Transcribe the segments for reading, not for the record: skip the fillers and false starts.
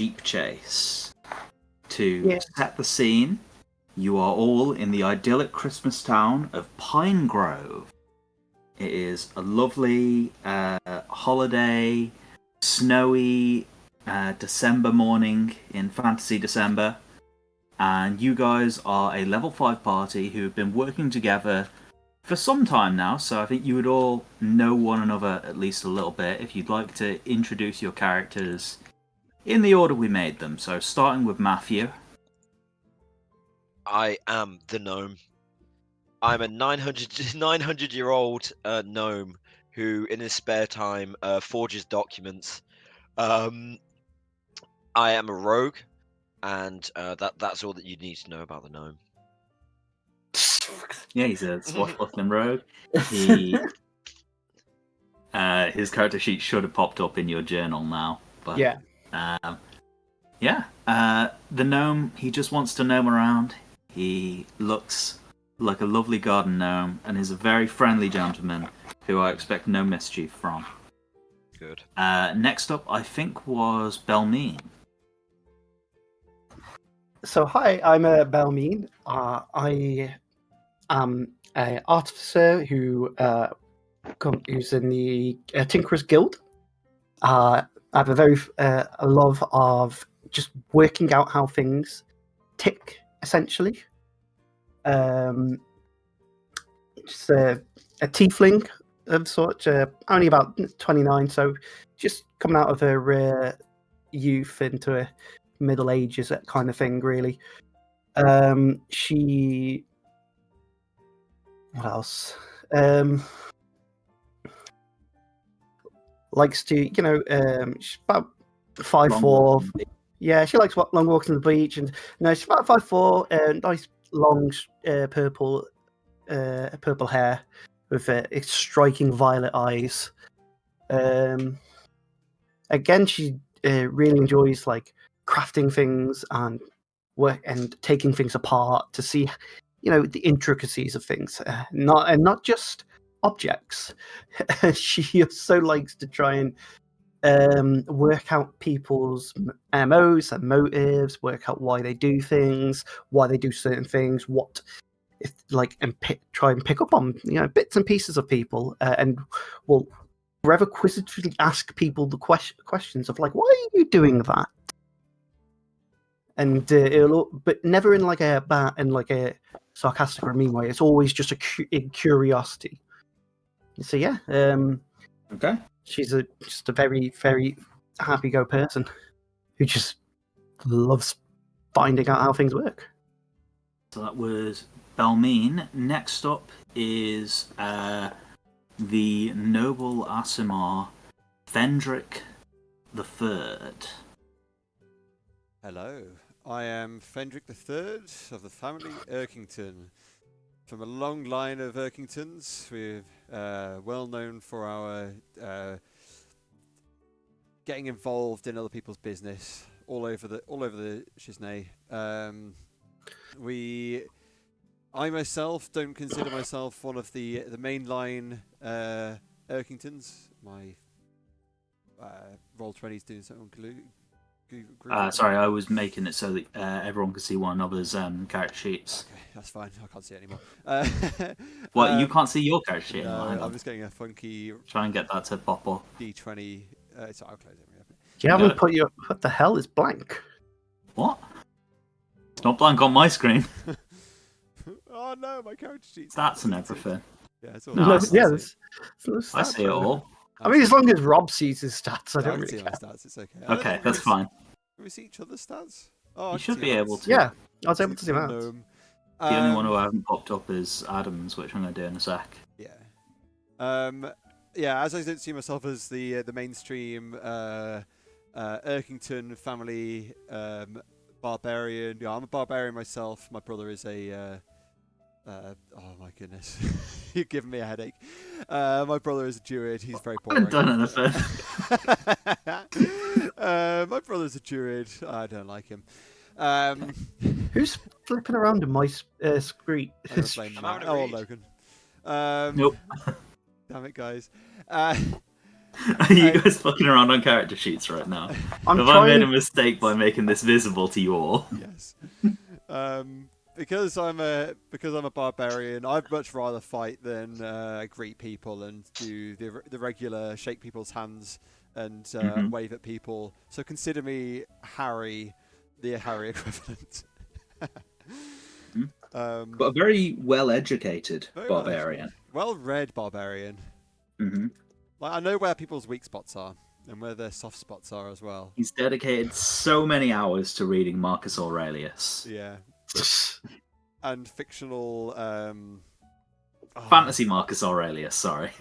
sheep chase. To set the scene, you are all in the idyllic Christmas town of Pine Grove. It is a lovely holiday, snowy December morning in Fantasy December. And you guys are a level 5 party who have been working together for some time now, so I think you would all know one another at least a little bit. If you'd like to introduce your characters in the order we made them. So starting with Matthew. I am the gnome. I'm a 900-year-old gnome who, in his spare time, forges documents. I am a rogue, and that's all that you need to know about the gnome. Yeah, he's a swashbuckling rogue. He, his character sheet should have popped up in your journal now. But, the gnome, he just wants to gnome around. He looks like a lovely garden gnome and is a very friendly gentleman who I expect no mischief from. Good. Next up, I think, was Belmeen. So, hi, I'm Belmeen. I am an artificer who's in the Tinkerer's Guild. I have a love of just working out how things tick, essentially. Just a tiefling of sort, only about 29, so just coming out of her youth into a middle ages, that kind of thing, really. She... What else? Likes to, she's about 5'4". Yeah, she likes long walks on the beach, and she's about 5'4", nice long purple hair with striking violet eyes. Again, she really enjoys like crafting things and work and taking things apart to see, the intricacies of things, not just objects. She also likes to try and work out people's MOs and motives, work out why they do things, why they do certain things, try and pick up on bits and pieces of people, and will forever quizzically ask people the questions of like, why are you doing that? And but never in like a sarcastic or mean way. It's always just a curiosity. So yeah, okay. She's just a very, very happy-go person who just loves finding out how things work. So that was Belmeen. Next up is the noble Aasimar, Fendrick III. Hello, I am Fendrick III of the family Erkington. From a long line of Erkingtons, we're well known for our getting involved in other people's business all over the Shiznay. I myself don't consider myself one of the mainline Erkingtons. My Roll20's doing something. Sorry, I was making it so that everyone could see one another's character sheets. Okay, that's fine. I can't see it anymore. What, you can't see your character sheet anymore? No, I'm just getting a funky... Try and get that to pop up. D20... so I'll close it. You haven't put your... What the hell is blank? What? It's not blank on my screen. Oh no, my character sheet. Stats and everything. Yeah, it's all there's no stats. I see it all. I mean, as long as Rob sees his stats, I don't really see care. my stats. It's okay. Okay, that's fine. Can we see each other's stats? Oh, you should be able to. Yeah, I was able to see that. The only one who hasn't popped up is Adam's, which I'm going to do in a sec. Yeah. As I don't see myself as the mainstream Erkington family barbarian. Yeah, I'm a barbarian myself. My brother is a... oh my goodness. You're giving me a headache. My brother is a druid. He's very boring. I haven't done anything. My brother's a druid. I don't like him. Who's flipping around in my screen? Oh, Logan. Nope. Damn it, guys. Are you guys fucking around on character sheets right now? Have I made a mistake by making this visible to you all? Yes. Because I'm a barbarian, I'd much rather fight than greet people and do the regular shake people's hands and wave at people. So consider me Harry, the Harry equivalent. But a very well-educated barbarian. Well-read barbarian. Mm-hmm. Like, I know where people's weak spots are and where their soft spots are as well. He's dedicated so many hours to reading Marcus Aurelius. Yeah. And fictional... Fantasy Marcus Aurelius, sorry.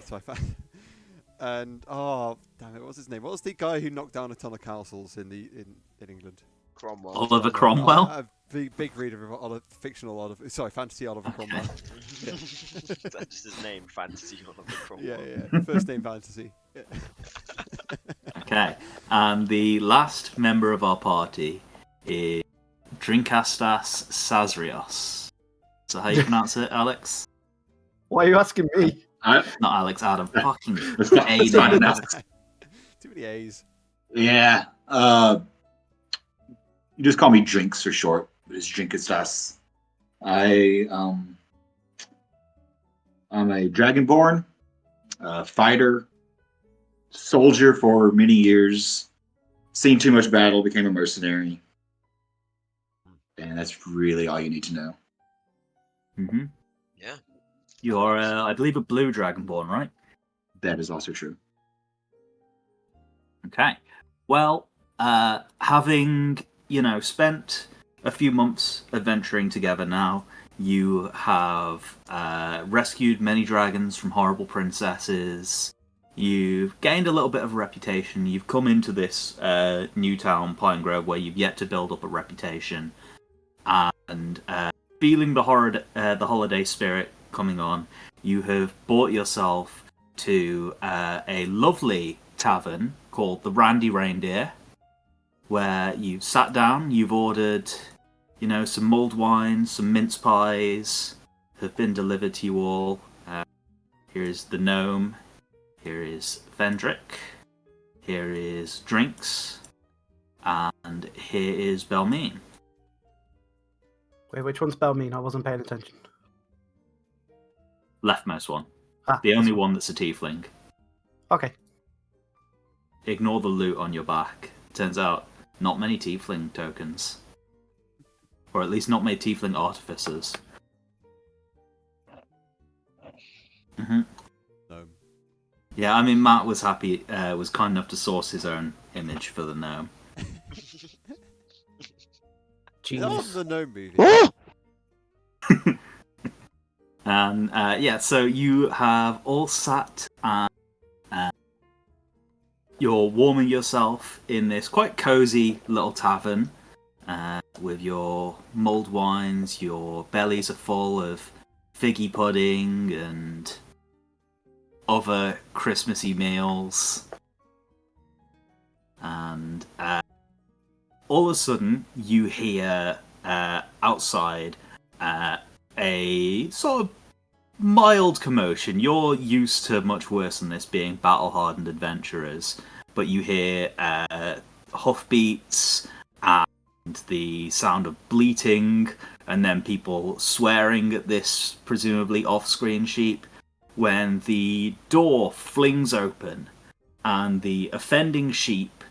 And, oh, damn it, what was his name? What was the guy who knocked down a ton of castles in England? Cromwell. Oliver Cromwell? A big reader of fantasy Oliver Cromwell. That's just his name, Fantasy Oliver Cromwell. Yeah. First name fantasy. Yeah. Okay, and the last member of our party is Drinkastas Sazrios. Is that how you pronounce it, Alex? Why are you asking me? Not Alex, Adam. Fucking That's fine enough. Too many A's. Yeah. You just call me Drinks for short. It's Drinkastas. I'm a Dragonborn, fighter, soldier for many years. Seen too much battle, became a mercenary. And that's really all you need to know. Mm-hmm. Yeah. You are, I believe, a blue Dragonborn, right? That is also true. Okay. Well, having, spent a few months adventuring together now, you have rescued many dragons from horrible princesses. You've gained a little bit of a reputation. You've come into this new town, Pine Grove, where you've yet to build up a reputation. And feeling the holiday spirit coming on, you have bought yourself to a lovely tavern called the Randy Reindeer, where you've sat down, you've ordered, some mulled wine, some mince pies have been delivered to you all. Here is the gnome, here is Fendrick, here is Drinks, and here is Belmine. Wait, which one's Belmine? I wasn't paying attention. Leftmost one. The only one that's a tiefling. Okay. Ignore the loot on your back. Turns out, not many tiefling tokens. Or at least not many tiefling artificers. Mm-hmm. No. Yeah, I mean, Matt was happy, was kind enough to source his own image for the gnome. That was the gnome movie. And so you have all sat and you're warming yourself in this quite cozy little tavern with your mulled wines. Your bellies are full of figgy pudding and other Christmassy meals. And all of a sudden, you hear outside a sort of mild commotion. You're used to much worse than this, being battle-hardened adventurers, but you hear hoofbeats and the sound of bleating, and then people swearing at this presumably off-screen sheep, when the door flings open and the offending sheep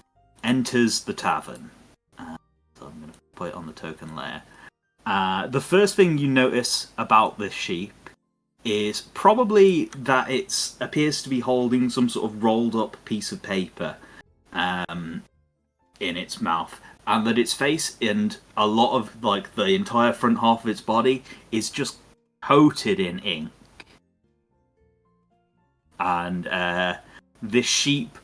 enters the tavern. So I'm going to put it on the token layer. The first thing you notice about this sheep is probably that it appears to be holding some sort of rolled up piece of paper in its mouth, and that its face and a lot of the entire front half of its body is just coated in ink. And this sheep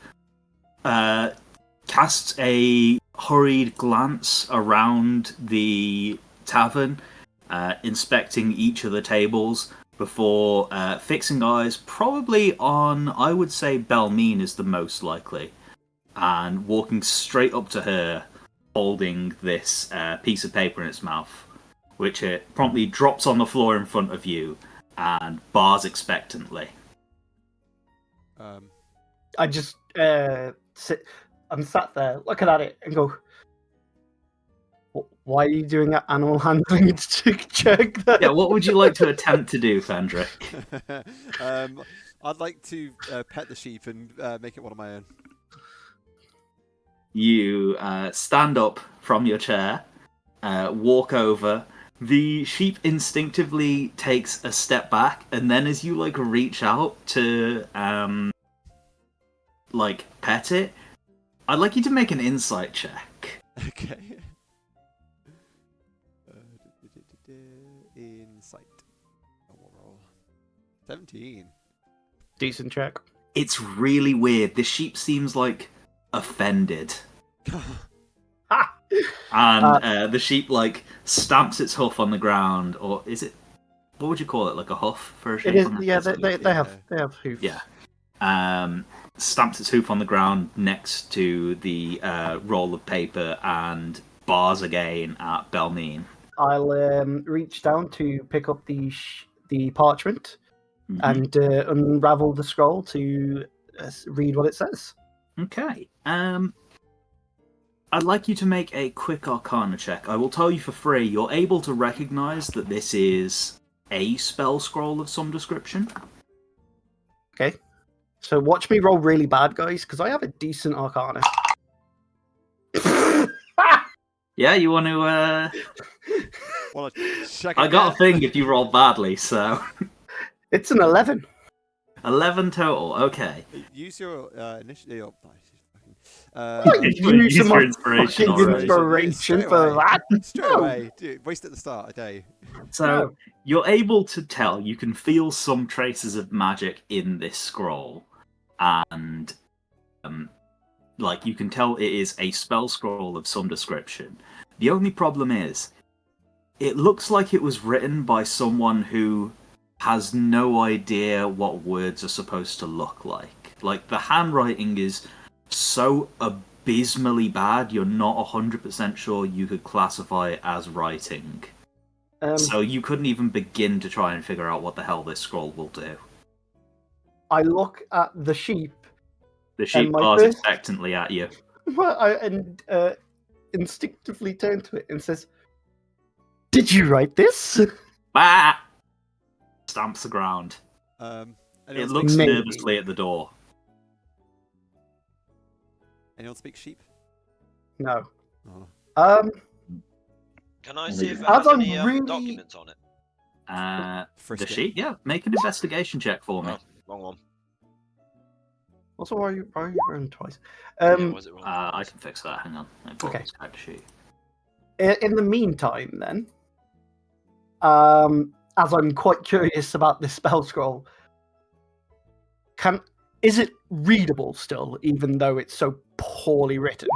casts a hurried glance around the tavern, inspecting each of the tables before fixing eyes probably on, I would say, Belmine is the most likely, and walking straight up to her, holding this piece of paper in its mouth, which it promptly drops on the floor in front of you and bars expectantly. I just I'm sat there looking at it and go, why are you doing that animal handling check? Yeah, what would you like to attempt to do, Fendrick? I'd like to pet the sheep and make it one of my own. You stand up from your chair, walk over. The sheep instinctively takes a step back, and then as you like reach out to like pet it, I'd like you to make an insight check. Okay. Insight. We'll roll. 17. Decent check. It's really weird. The sheep seems like offended. And the sheep like stamps its hoof on the ground, or is it? What would you call it? Like a hoof for a sheep? It is. Yeah, they have hoofs. Yeah. Stamps its hoof on the ground next to the roll of paper and bars again at Belmine. I'll reach down to pick up the parchment and unravel the scroll to read what it says. Okay. I'd like you to make a quick Arcana check. I will tell you for free, you're able to recognize that this is a spell scroll of some description. Okay. So watch me roll really bad, guys, because I have a decent Arcana. Yeah, you want to... Well, check I got a thing if you roll badly, so... It's an 11. 11 total, okay. Use your initiative. Use your inspiration Straight for away. that. Straight away. Dude, waste at the start, okay. So, you're able to tell, you can feel some traces of magic in this scroll. And, like, you can tell it is a spell scroll of some description. The only problem is, it looks like it was written by someone who has no idea what words are supposed to look like. Like, the handwriting is so abysmally bad, you're not 100% sure you could classify it as writing. So you couldn't even begin to try and figure out what the hell this scroll will do. I look at the sheep. The sheep bars expectantly at you. And instinctively turn to it and says, "Did you write this?" Bah! Stamps the ground. It looks Maybe. nervously at the door. Anyone speak sheep? No. Oh. Can I see if it As has I'm any really- documents on it? Frisk The it. sheep? Yeah, make an investigation check for me. Oh, wrong one. Also, why are you rolling twice? Yeah, was it wrong? I can fix that, hang on. I brought Okay. this character sheet. In the meantime, then, as I'm quite curious about this spell scroll, is it readable still, even though it's so poorly written?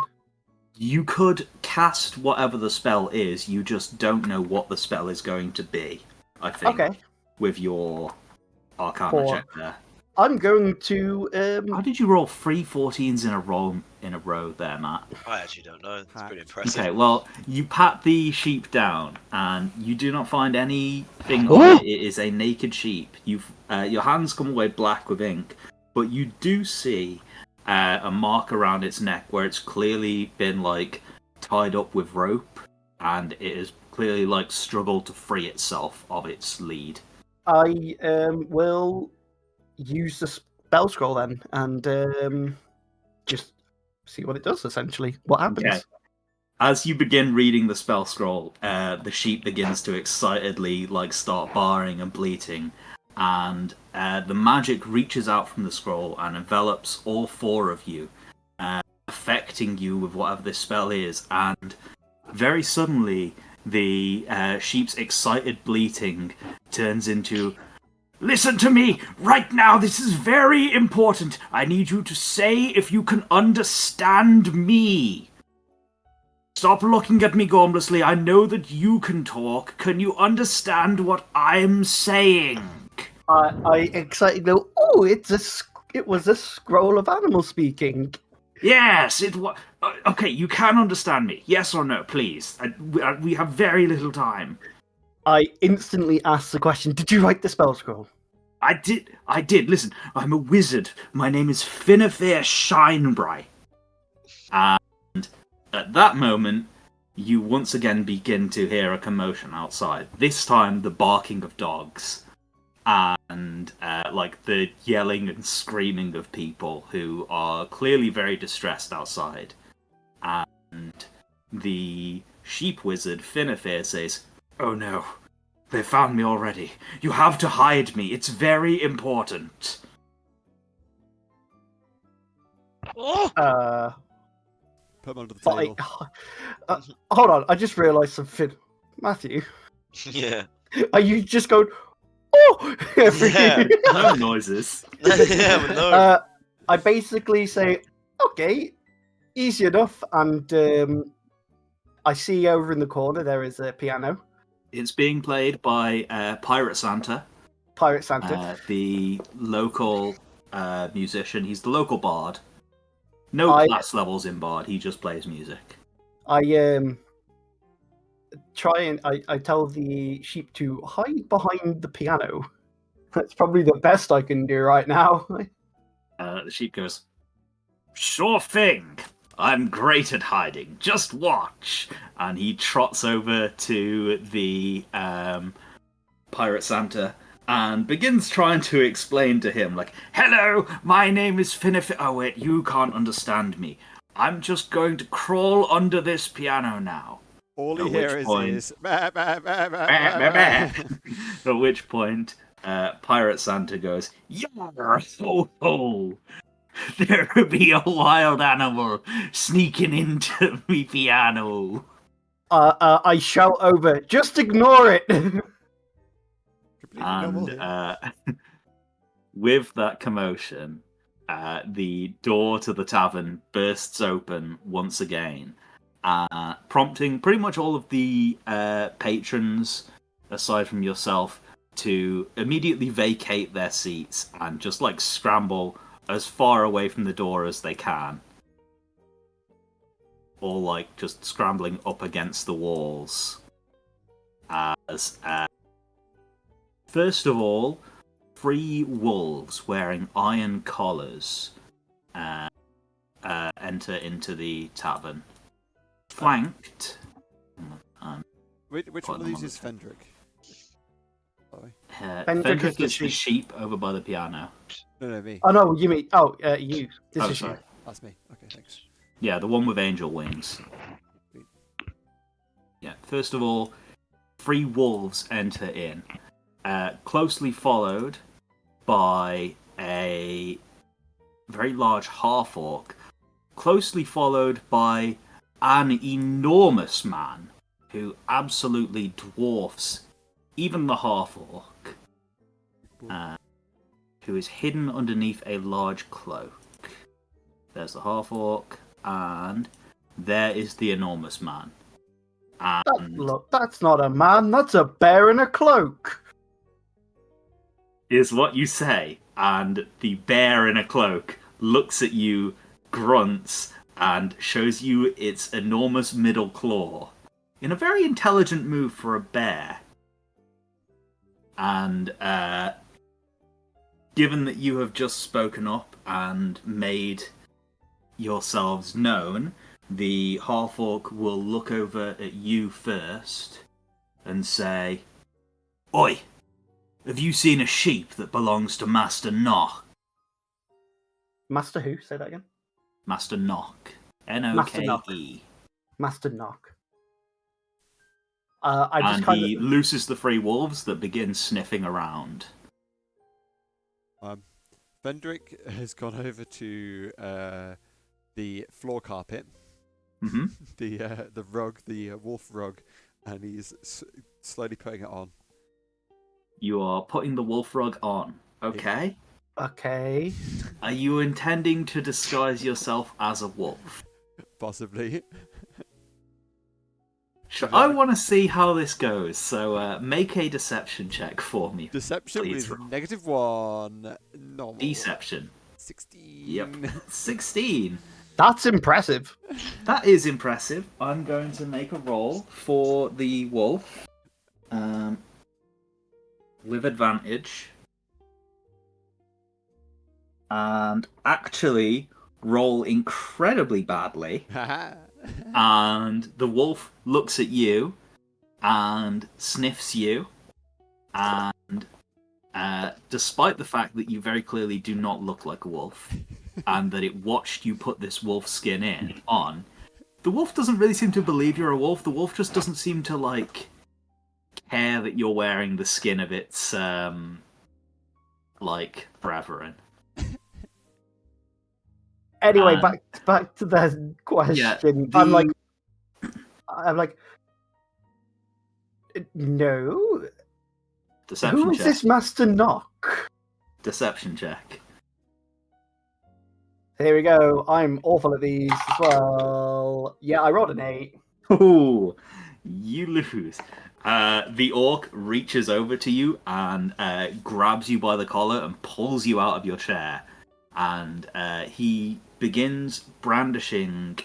You could cast whatever the spell is, you just don't know what the spell is going to be, I think. Okay. With your Arcana Four. check there. I'm going to. How did you roll 3 14s in a row there, Matt? I actually don't know. It's pretty Hacked. impressive. Okay, well, you pat the sheep down, and you do not find anything on it. It is a naked sheep. Your hands come away black with ink, but you do see a mark around its neck where it's clearly been like tied up with rope, and it has clearly like struggled to free itself of its lead. I will use the spell scroll then, and just see what it does. Essentially, what happens? Okay. As you begin reading the spell scroll, the sheep begins to excitedly like start barring and bleating, and the magic reaches out from the scroll and envelops all 4 of you, affecting you with whatever this spell is. And very suddenly, the sheep's excited bleating turns into, "Listen to me right now. This is very important. I need you to say if you can understand me. Stop looking at me gormlessly. I know that you can talk. Can you understand what I'm saying?" I excitedly go, "Oh, it was a scroll of animal speaking." Yes, it was. Okay, you can understand me. Yes or no, please. We have very little time. I instantly ask the question, "Did you write the spell scroll?" I did. Listen, I'm a wizard. My name is Finnefair Shinebright. And at that moment, you once again begin to hear a commotion outside. This time, the barking of dogs. And like the yelling and screaming of people who are clearly very distressed outside. And the sheep wizard Finnefair says, "Oh no, they found me already. You have to hide me. It's very important." Oh! Put them under the But table. hold on, I just realised something. Matthew, Yeah. are you just going, oh? Yeah. No noises. Yeah, but no. I basically say, okay, easy enough, and I see over in the corner there is a piano. It's being played by Pirate Santa, Pirate Santa. the local musician. He's the local bard. No class levels in bard. He just plays music. I try and I tell the sheep to hide behind the piano. That's probably the best I can do right now. The sheep goes, "Sure thing. I'm great at hiding. Just watch." And he trots over to the Pirate Santa and begins trying to explain to him, like, "Hello, my name is Finnefair." Oh wait, you can't understand me. I'm just going to crawl under this piano now. All you At hear which is, point- bah, bah, bah, bah, Bah, bah, bah, bah. bah. At which point, Pirate Santa goes, "Yar, ho, ho. There be a wild animal sneaking into me piano." I shout over, just ignore it. Completely normal And here. with that commotion, the door to the tavern bursts open once again, prompting pretty much all of the patrons, aside from yourself, to immediately vacate their seats and just like scramble as far away from the door as they can. Or like just scrambling up against the walls. As first of all, 3 wolves wearing iron collars enter into the tavern, flanked. Which one of these is Fendrick? Sorry. Fendrick is the is the sheep over by the piano. No, me. Oh no, you mean you. This is Sorry. you. That's me. Okay, thanks. Yeah, the one with angel wings. Yeah, first of all, 3 wolves enter in, closely followed by a very large half-orc, closely followed by an enormous man who absolutely dwarfs even the half-orc, who is hidden underneath a large cloak. There's the half-orc, and there is the enormous man. And Look, that's not a man. That's a bear in a cloak. is what you say, and the bear in a cloak looks at you, grunts, and shows you its enormous middle claw in a very intelligent move for a bear. And given that you have just spoken up and made yourselves known, the half-orc will look over at you first and say, "Oi! Have you seen a sheep that belongs to Master Knock?" Master who? Say that again. Master Knock. N-O-K-E. Master Knock. I just And kind he of. looses the 3 wolves that begin sniffing around. Fendrick has gone over to the floor carpet, Mm-hmm. the rug, the wolf rug, and he's slowly putting it on. You are putting the wolf rug on. Okay. Okay. Are you intending to disguise yourself as a wolf? Possibly. Sure, I want to see how this goes, so make a deception check for me. Deception Please with roll. -1. Normal. Deception. 16. Yep. 16. That's impressive. That is impressive. I'm going to make a roll for the wolf. With advantage. and actually roll incredibly badly. And the wolf looks at you and sniffs you, and despite the fact that you very clearly do not look like a wolf, and that it watched you put this wolf skin on, the wolf doesn't really seem to believe you're a wolf. The wolf just doesn't seem to, like, care that you're wearing the skin of its, like, brethren. Anyway, back to the question. Yeah, I'm like, no. Deception Who is check. this Master Knock? Deception check. Here we go. I'm awful at these as well. Yeah, I rolled an 8. Ooh, you lose. The orc reaches over to you and grabs you by the collar and pulls you out of your chair. And he begins brandishing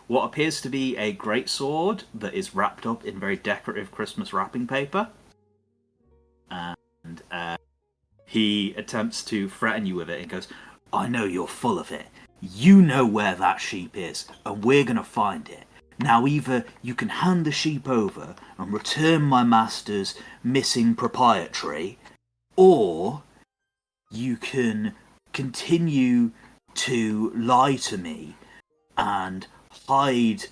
what appears to be a greatsword that is wrapped up in very decorative Christmas wrapping paper. And he attempts to threaten you with it and goes, I know you're full of it. You know where that sheep is, and we're going to find it. Now either you can hand the sheep over and return my master's missing proprietary, or you can continue to lie to me and hide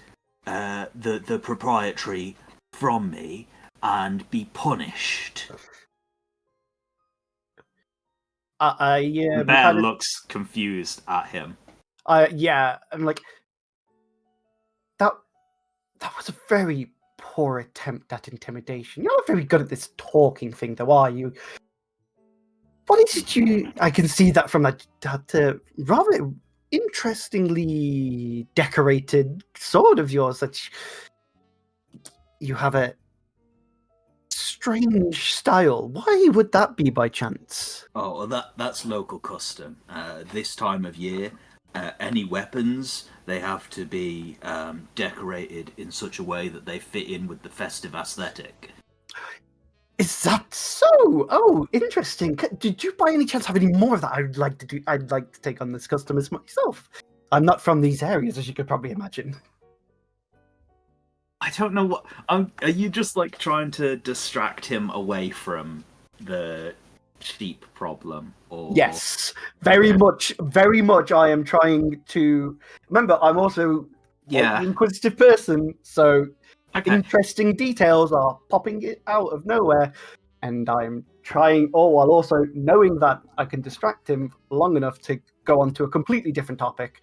the proprietary from me and be punished. The bear looks confused at him. Yeah, I'm like, that was a very poor attempt at intimidation. You're not very good at this talking thing, though, are you? What is it you... I can see that from that rather interestingly decorated sword of yours, that you have a strange style. Why would that be by chance? Oh, well, that's local custom. This time of year, any weapons, they have to be decorated in such a way that they fit in with the festive aesthetic. Is that so? Oh, interesting. Did you by any chance have any more of that? I'd like to take on this custom as myself. I'm not from these areas, as you could probably imagine. I don't know what... are you just, like, trying to distract him away from the sheep problem? Or... Yes, very much I am trying to... Remember, I'm also an inquisitive person, so interesting details are popping out of nowhere, and I'm trying, while also knowing that I can distract him long enough to go on to a completely different topic.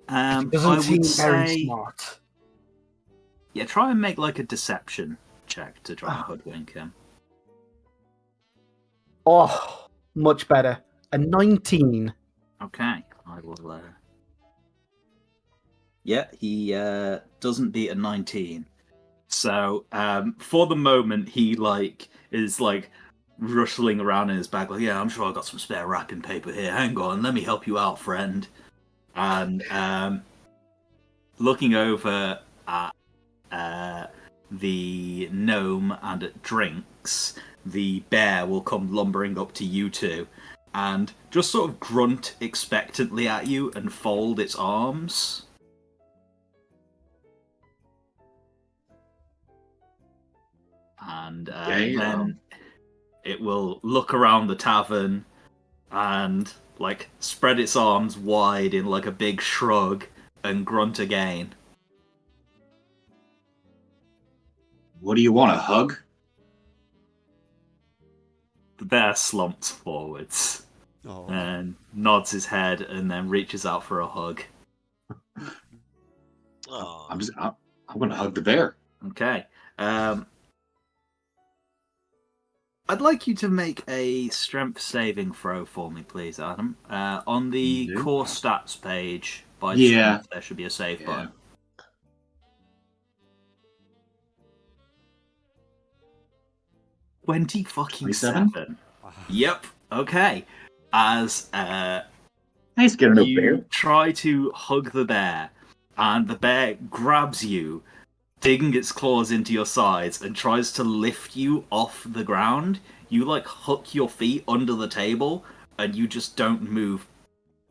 It doesn't seem very smart. Yeah, try and make, like, a deception check to try and hoodwink him. Oh, much better. A 19. Okay, I will... Yeah, he doesn't beat a 19. So, for the moment, he, like, is, like, rustling around in his bag, like, yeah, I'm sure I've got some spare wrapping paper here. Hang on, let me help you out, friend. And looking over at the gnome and at Drinks, the bear will come lumbering up to you two and just sort of grunt expectantly at you and fold its arms. And then it will look around the tavern and, like, spread its arms wide in, like, a big shrug and grunt again. What do you want, a hug? The bear slumps forwards and nods his head and then reaches out for a hug. I'm going to hug the bear. Okay. I'd like you to make a strength saving throw for me, please, Adam. On the core stats page, by strength, there should be a save button. 20 fucking 7. Yep. Okay. As nice getting a bear. Try to hug the bear, and the bear grabs you, digging its claws into your sides, and tries to lift you off the ground. You, like, hook your feet under the table, and you just don't move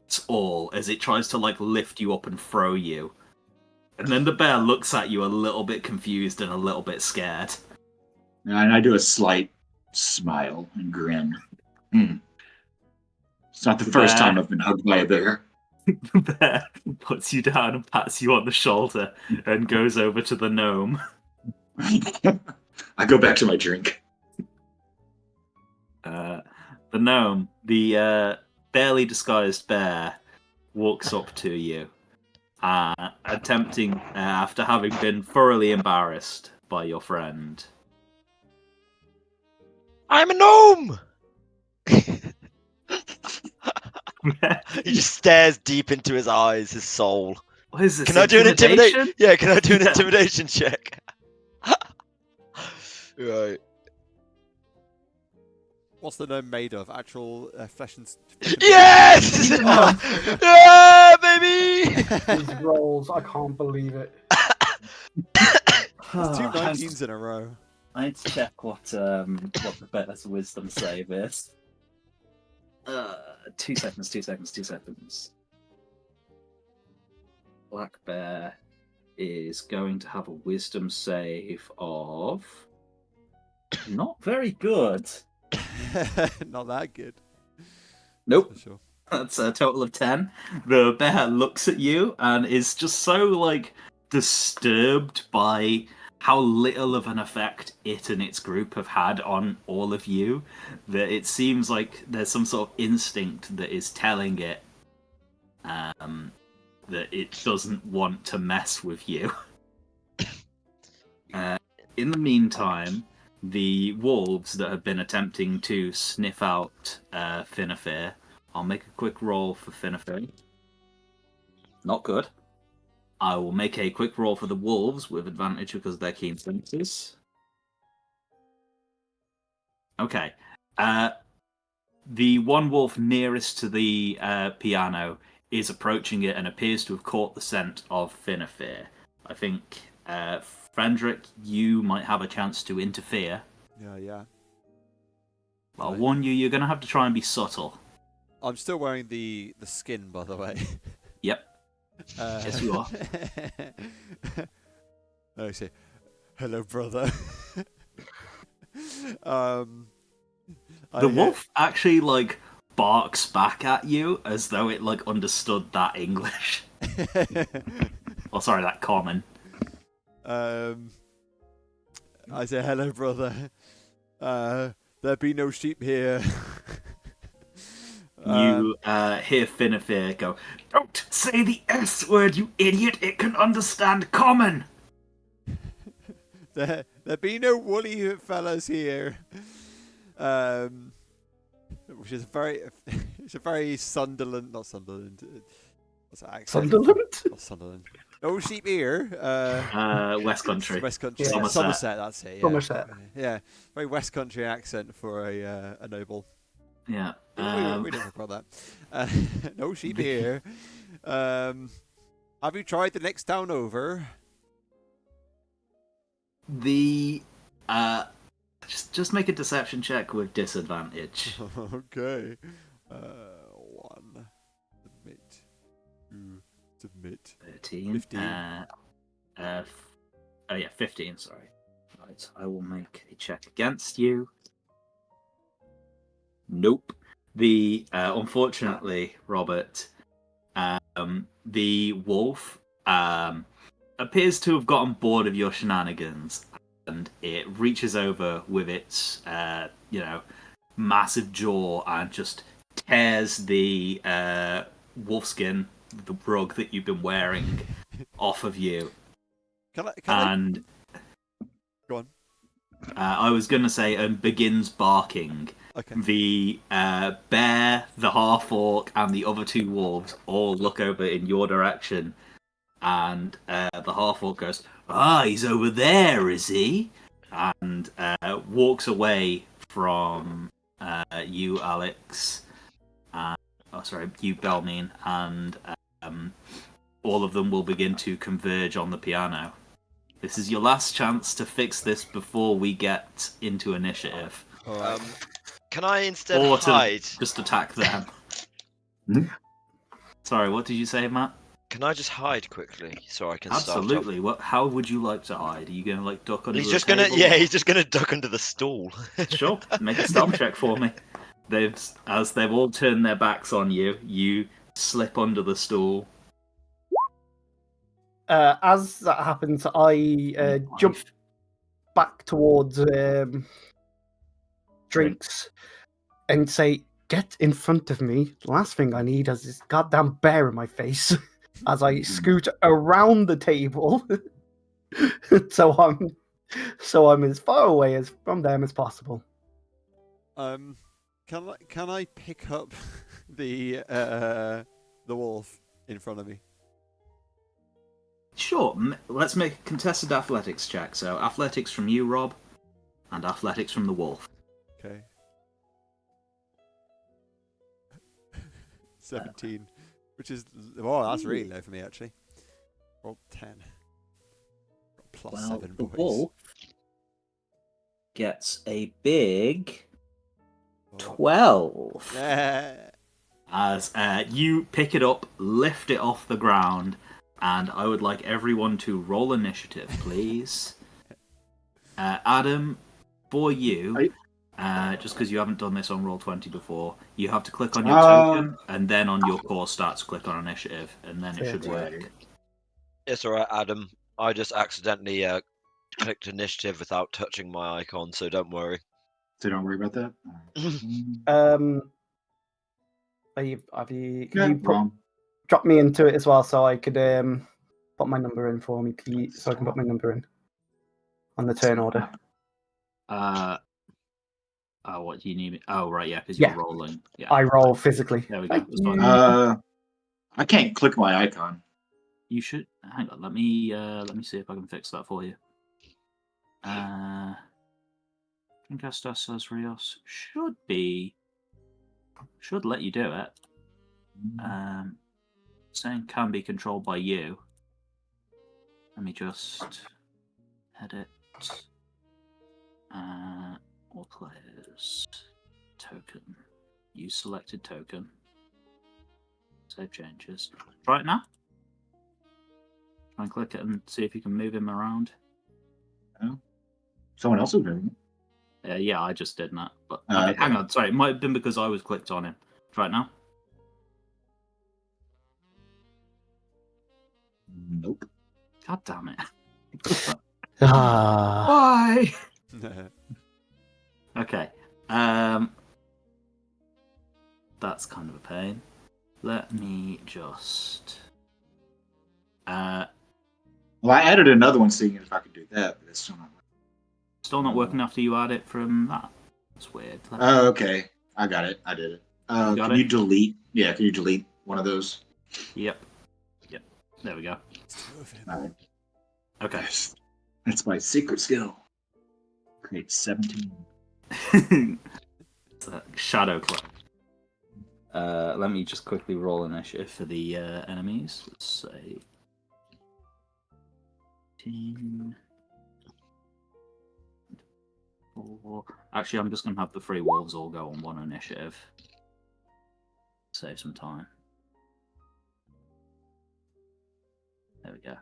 at all as it tries to like lift you up and throw you. And then the bear looks at you a little bit confused and a little bit scared. And I do a slight smile and grin. It's not the first time I've been hugged by a bear. The bear puts you down and pats you on the shoulder and goes over to the gnome. I go back to my drink. The gnome, the barely disguised bear, walks up to you, attempting, after having been thoroughly embarrassed by your friend. I'm a gnome! He just stares deep into his eyes, his soul. What is this? Can I do an intimidation? Yeah, can I do an intimidation check? Right. What's the gnome made of? Actual flesh and... Yes! Yeah, baby! These rolls, I can't believe it. There's 2 19s in a row. I need to check what the bear's wisdom save is. 2 seconds. Black bear is going to have a wisdom save of not very good. Not that good. Nope. For sure. That's a total of 10. The bear looks at you and is just so like disturbed by how little of an effect it and its group have had on all of you that it seems like there's some sort of instinct that is telling it that it doesn't want to mess with you. In the meantime, the wolves that have been attempting to sniff out Finnefer, I'll make a quick roll for Finnefer. Not good. I will make a quick roll for the wolves with advantage because they're keen senses. Okay. The one wolf nearest to the piano is approaching it and appears to have caught the scent of Finnefer. I think, Frederick, you might have a chance to interfere. Yeah. I'll warn you, you're going to have to try and be subtle. I'm still wearing the skin, by the way. Yep. Yes, you are. I say, hello, brother. The wolf actually like barks back at you as though it like understood that English. Oh, sorry, that common. I say, hello, brother. There be no sheep here. You hear Finnefer go, "Don't say the S word, you idiot! It can understand common!" There be no woolly fellas here. Which is it's a very Sunderland, not Sunderland. What's that accent? Sunderland? Not Sunderland. No sheep here. West Country. West Country. Yeah. Somerset, that's it. Yeah. Somerset. Yeah, very West Country accent for a noble. Yeah. We don't talk about that. No sheep here. Have you tried the next town over? The just make a deception check with disadvantage. Okay. 1. Submit. 2. Submit. 13. 15. Oh yeah, 15. Sorry. Right. I will make a check against you. Nope. The unfortunately, Robert, the wolf appears to have gotten bored of your shenanigans, and it reaches over with its massive jaw and just tears the wolfskin, the rug that you've been wearing, off of you. Can I... Go on. I was going to say, and begins barking. Okay. The bear, the half-orc, and the other 2 wolves all look over in your direction, and the half-orc goes, he's over there, is he? And walks away from you, Alex, you, Belmine, and all of them will begin to converge on the piano. This is your last chance to fix this before we get into initiative. All right. Can I instead or hide? to just attack them. Hmm? Sorry, what did you say, Matt? Can I just hide quickly so I can start off? Absolutely. What? How would you like to hide? Are you going to like duck under He's the just table? gonna, yeah, or- he's just gonna duck under the stool. Sure. Make a stealth check for me. As they've all turned their backs on you, you slip under the stool. As that happens, I jump back towards Drinks and say, "Get in front of me. The last thing I need is this goddamn bear in my face." As I scoot around the table, so I'm as far away as from them as possible. Can I pick up the wolf in front of me? Sure. Let's make a contested athletics check. So athletics from you, Rob, and athletics from the wolf. Okay. 17, which is that's really low for me actually. Rolled 10. Plus Well, 7 the boys. wolf gets a big Oh. 12. Yeah. As you pick it up, lift it off the ground, and I would like everyone to roll initiative, please. Adam, for you, just because you haven't done this on Roll20 before, you have to click on your token, and then on your core stats, click on initiative, and then it should work. It's alright, Adam. I just accidentally clicked initiative without touching my icon, so don't worry. So don't worry about that. Have you? Can Yeah, you wrong. drop me into it as well, so I could put my number in for me, please, so I can put my number in on the turn order. What do you need? Oh, right, yeah, because Yeah. you're rolling. Yeah. I roll physically. There we go. Thank That's fine. you. I can't click my icon. You should hang on. Let me see if I can fix that for you. Estas Rios should let you do it. Saying can be controlled by you. Let me just edit. All players token. Use selected token. Save changes. Try it now. Try and click it and see if you can move him around. Oh. Someone else is doing it. Yeah, I just did that. But okay, hang on. Sorry, it might have been because I was clicked on him. Try it now. Nope. God damn it. Ah. Why? Okay. That's kind of a pain. Let me just. Well, I added another one, seeing if I could do that, but it's still not. Still not working after you add it from that. That's weird. Oh, okay. I got it. I did it. Can you delete? Yeah, can you delete one of those? Yep. There we go. All right. Okay. That's my secret skill. Create 17. It's a shadow clone. Let me just quickly roll initiative for the enemies. Let's say 18. 4. Actually, I'm just going to have the 3 wolves all go on 1 initiative. Save some time. There we go.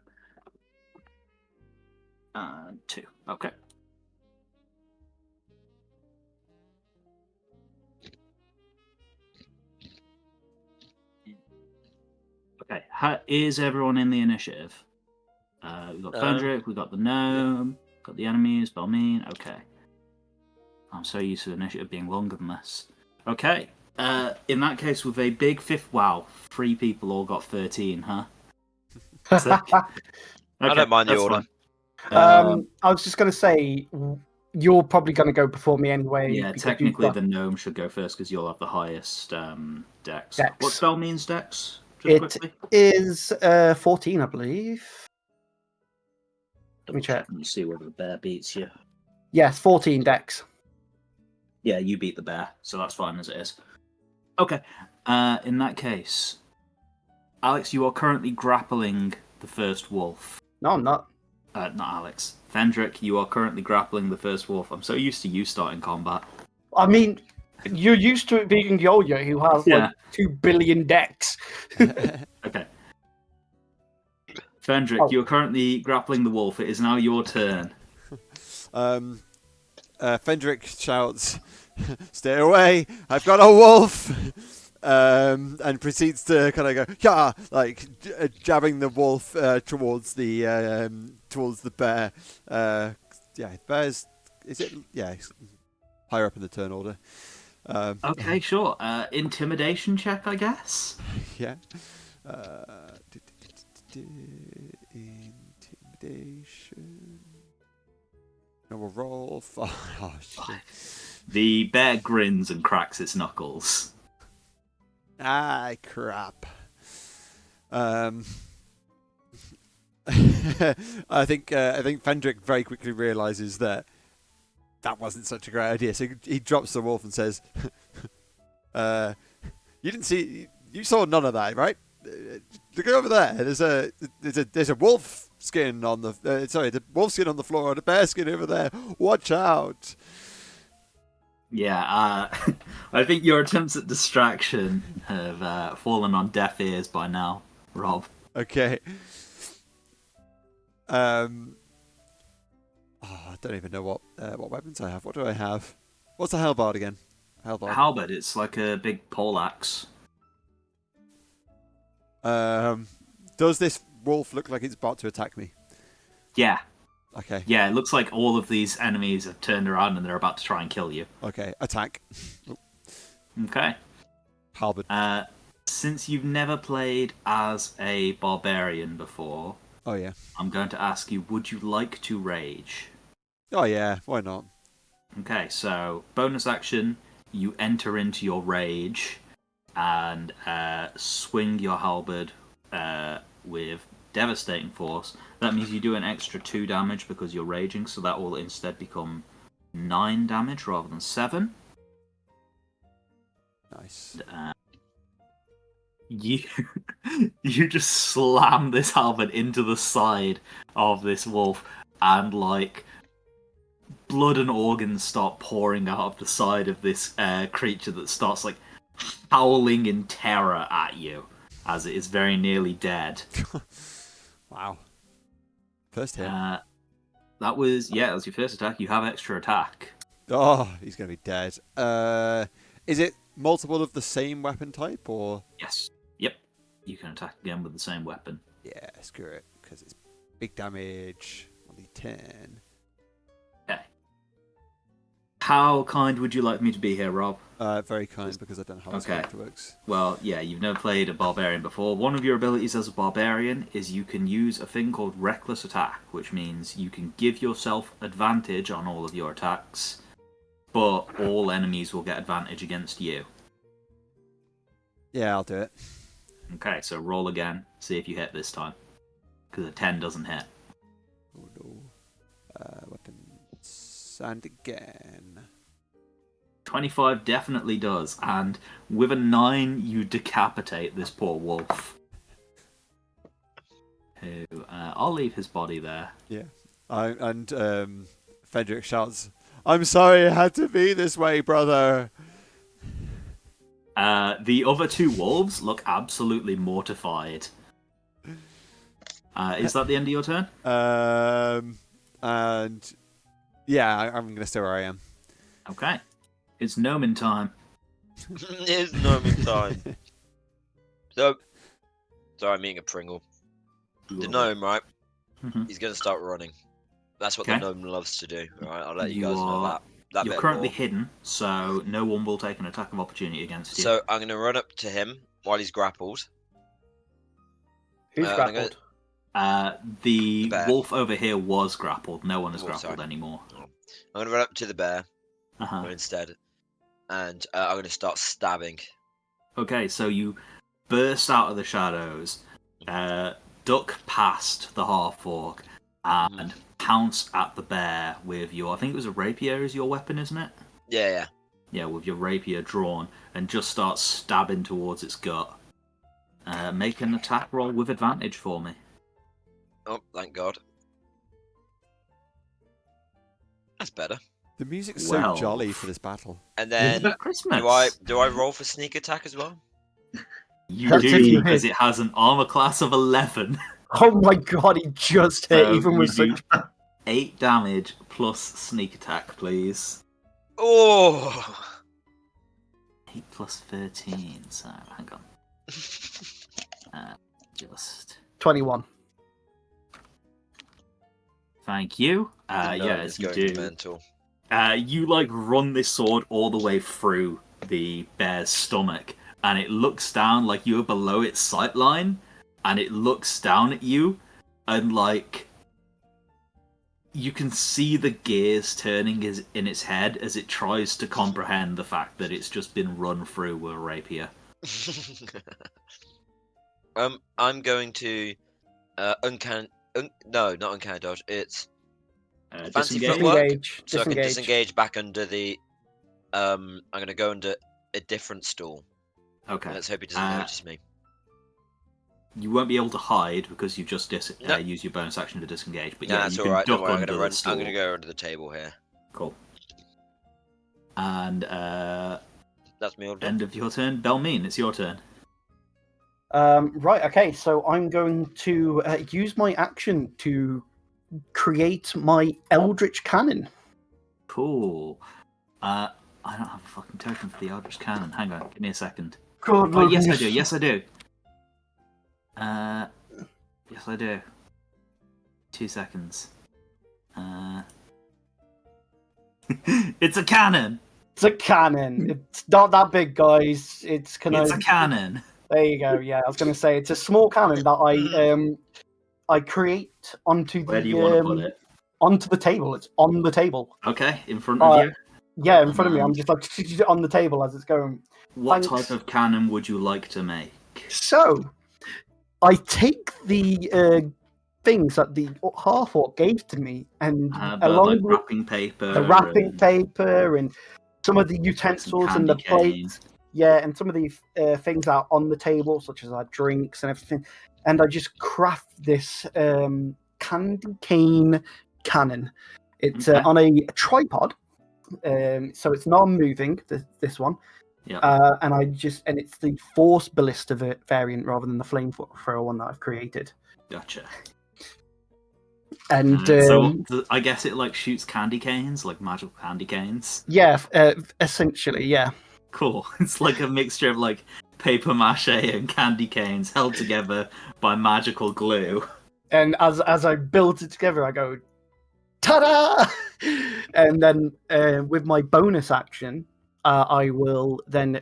And 2. Okay. Okay. Is everyone in the initiative? We've got Fendrick, we've got the gnome, got the enemies, Belmine. Okay. I'm so used to the initiative being longer than this. Okay. In that case, with a big fifth. Wow, 3 people all got 13, huh? Okay, I don't mind the that's order. fine. I was just going to say, you're probably going to go before me anyway. Yeah, because technically you've got- the gnome should go first because you'll have the highest dex. Dex. What spell means dex? Just It quickly. is 14, I believe. Let me check. Let me see whether the bear beats you. Yes, 14 dex. Yeah, you beat the bear, so that's fine as it is. Okay. In that case, Alex, you are currently grappling the first wolf. No, I'm not. Not Alex. Fendrick, you are currently grappling the first wolf. I'm so used to you starting combat. I mean, You're used to it being Yoya, who has Yeah. like 2 billion decks. Okay. Fendrick, Oh. you're currently grappling the wolf. It is now your turn. Fendrick shouts, "Stay away! I've got a wolf!" And proceeds to kind of go, "Yeah!" like jabbing the wolf towards the bear. Yeah, bears. Is it? Yeah, it's higher up in the turn order. Okay, sure. Intimidation check, I guess. Yeah. Intimidation. And we'll roll 5. Oh, shit. The bear grins and cracks its knuckles. Ah, crap. I think Fendrick very quickly realizes that wasn't such a great idea. So he drops the wolf and says, "You didn't see, you saw none of that, right? Look over there. There's a wolf skin on the the wolf skin on the floor and a bear skin over there. Watch out!" Yeah, I think your attempts at distraction have fallen on deaf ears by now, Rob. Okay. I don't even know what weapons I have. What do I have? What's a halberd again? Halberd. Halberd, it's like a big pole axe. Does this wolf look like it's about to attack me? Yeah. Okay. Yeah, it looks like all of these enemies have turned around and they're about to try and kill you. Okay. Attack. Okay. Halberd. Since you've never played as a barbarian before, Oh yeah. I'm going to ask you, would you like to rage? Oh yeah. Why not? Okay, so bonus action, you enter into your rage and swing your halberd with devastating force. That means you do an extra 2 damage because you're raging, so that will instead become 9 damage rather than 7. Nice. You just slam this halberd into the side of this wolf, and like blood and organs start pouring out of the side of this creature that starts like howling in terror at you as it is very nearly dead. Wow. First hit. That was your first attack. You have extra attack. Oh, he's gonna be dead. Is it multiple of the same weapon type or? Yes. Yep. You can attack again with the same weapon. Yeah, screw it, because it's big damage. Only 10. Okay. How kind would you like me to be here, Rob? Very kind, because I don't know how this character works. Well, yeah, you've never played a barbarian before. One of your abilities as a barbarian is you can use a thing called reckless attack, which means you can give yourself advantage on all of your attacks, but all enemies will get advantage against you. Yeah, I'll do it. Okay, so roll again, see if you hit this time. Because a 10 doesn't hit. Oh no. Weapons. And again. 25 definitely does, and with a 9, you decapitate this poor wolf. Who, I'll leave his body there. Yeah. Fendrick shouts, "I'm sorry it had to be this way, brother." The other 2 wolves look absolutely mortified. Is that the end of your turn? And yeah, I'm going to stay where I am. Okay. It's Gnomon time. It's Gnomon time. So I'm eating a Pringle. The gnome, right? Mm-hmm. He's going to start running. That's what Okay. the gnome loves to do. All right, I'll let you guys know that. You're currently hidden, so no one will take an attack of opportunity against you. So I'm going to run up to him while he's grappled. Who's grappled? The bear. wolf over here was grappled. No one is grappled anymore. I'm going to run up to the bear Uh-huh. instead, and I'm going to start stabbing. Okay, so you burst out of the shadows, duck past the half-orc, and pounce at the bear with your... I think it was a rapier is your weapon, isn't it? Yeah. Yeah, with your rapier drawn, and just start stabbing towards its gut. Make an attack roll with advantage for me. Oh, thank God. That's better. The music's Well. so jolly for this battle. And then Christmas. do I roll for sneak attack as well? You That's do if you because hit. it has an armor class of 11. Oh my god, he just hit, So even you with do such. 8 damage plus sneak attack, please. Oh. 8 plus 13. So hang on. Just 21. thank you. The gnome Yeah, is you going do. mental. You like run this sword all the way through the bear's stomach, and it looks down like you're below its sight line, and it looks down at you, and like you can see the gears turning in its head as it tries to comprehend the fact that it's just been run through with a rapier. I'm going to no, not uncanny dodge. It's fancy Disengage? footwork, Disengage. so I can disengage back under the. I'm going to go under a different stool. Okay. Let's hope he doesn't notice me. You won't be able to hide because you just No. use your bonus action to disengage. But No, yeah, that's you all can right. duck Don't worry. under the stool. I'm going to go under the table here. Cool. And That's me all done. end of your turn. Belmine, it's your turn. Right, okay, so I'm going to use my action to create my Eldritch Cannon. Cool. I don't have a fucking token for the Eldritch Cannon. Hang on, give me a second. God, Oh, yes, I do. Yes, I do. Yes, I do. 2 seconds. It's a cannon. It's a cannon. It's not that big, guys. It's kind of. It's a cannon. There you go. Yeah, I was going to say it's a small cannon that I create onto the. Where do you want to put it? Onto the table. It's on the table. Okay, in front of you. Yeah, in front of me. I'm just like on the table as it's going. What type of cannon would you like to make? So, I take the things that the half-orc gave to me, and along like with wrapping paper, the wrapping paper, and some of the utensils and the plates, and some of the things that are on the table, such as our drinks and everything, and I just craft this candy cane cannon. It's on a tripod, so it's non-moving. This one. Yeah. And it's the force ballista variant rather than the flamethrower one that I've created. Gotcha. And so I guess it like shoots candy canes, like magical candy canes. Yeah, essentially, yeah. Cool. It's like a mixture of like paper mache and candy canes held together by magical glue. And as I build it together, I go, ta-da! And then with my bonus action, I will then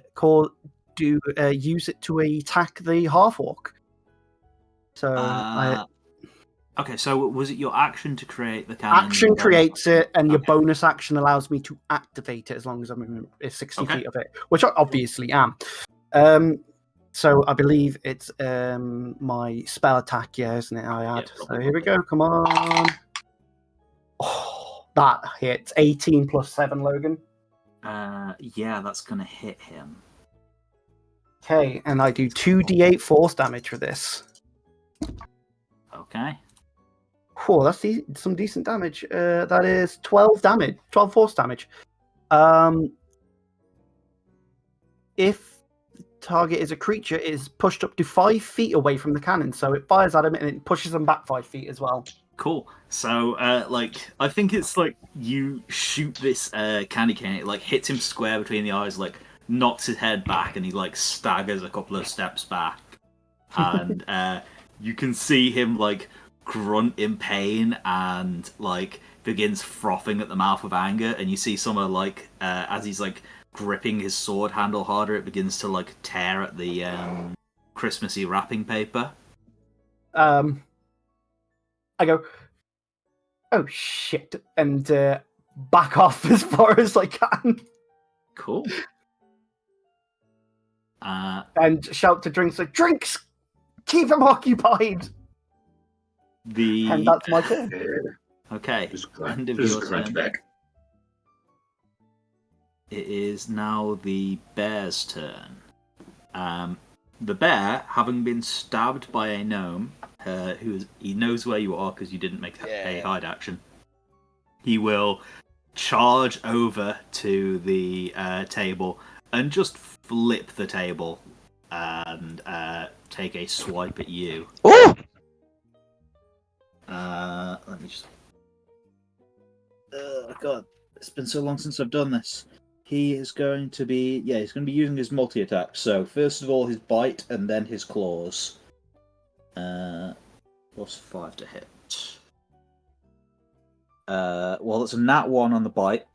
use it to attack the half-orc. So Okay, so was it your action to create the cannon? Action creates it, and your bonus action allows me to activate it as long as I'm 60 feet of it, which I obviously am. So I believe it's my spell attack, isn't it? I had. So here we go. Come on. Oh, that hits 18 plus 7, Logan. Yeah, that's gonna hit him. Okay, and I do 2d8 force damage for this. Okay. Oh, that's some decent damage. That is 12 damage, 12 force damage. If the target is a creature, it is pushed up to 5 feet away from the cannon, so it fires at him and it pushes them back 5 feet as well. Cool. So, I think it's like you shoot this candy cane, it like hits him square between the eyes, like knocks his head back, and he like staggers a couple of steps back, and you can see him like grunt in pain and like begins frothing at the mouth with anger, and you see some of like as he's like gripping his sword handle harder, it begins to like tear at the Christmassy wrapping paper. I go, oh shit, and back off as far as I can. Cool. And shout to Drinks like, Drinks, keep him occupied. And that's my turn. Okay. End of Just your crunch turn. back. It is now the bear's turn. The bear, having been stabbed by a gnome, he knows where you are because you didn't make a hide action. He will charge over to the table and just flip the table and take a swipe at you. Oh! Let me just. God, it's been so long since I've done this. He is going to be. Yeah, he's going to be using his multi attack. So, first of all, his bite and then his claws. +5 to hit. Well, it's a nat 1 on the bite.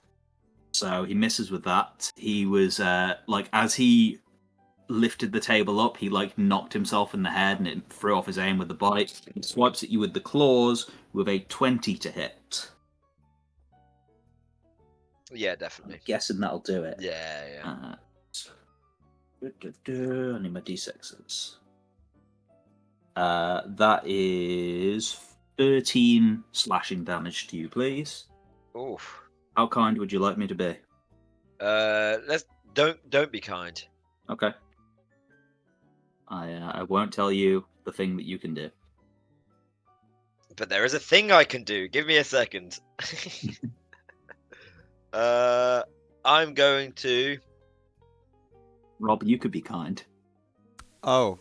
So he misses with that. He was, as he lifted the table up, he, knocked himself in the head and it threw off his aim with the bite. He swipes at you with the claws with a 20 to hit. Yeah, definitely. I'm guessing that'll do it. Yeah. I need my d6s. That is 13 slashing damage to you, please. Oof. How kind would you like me to be? Don't be kind. Okay. I won't tell you the thing that you can do. But there is a thing I can do. Give me a second. I'm going to. Rob, you could be kind. Oh,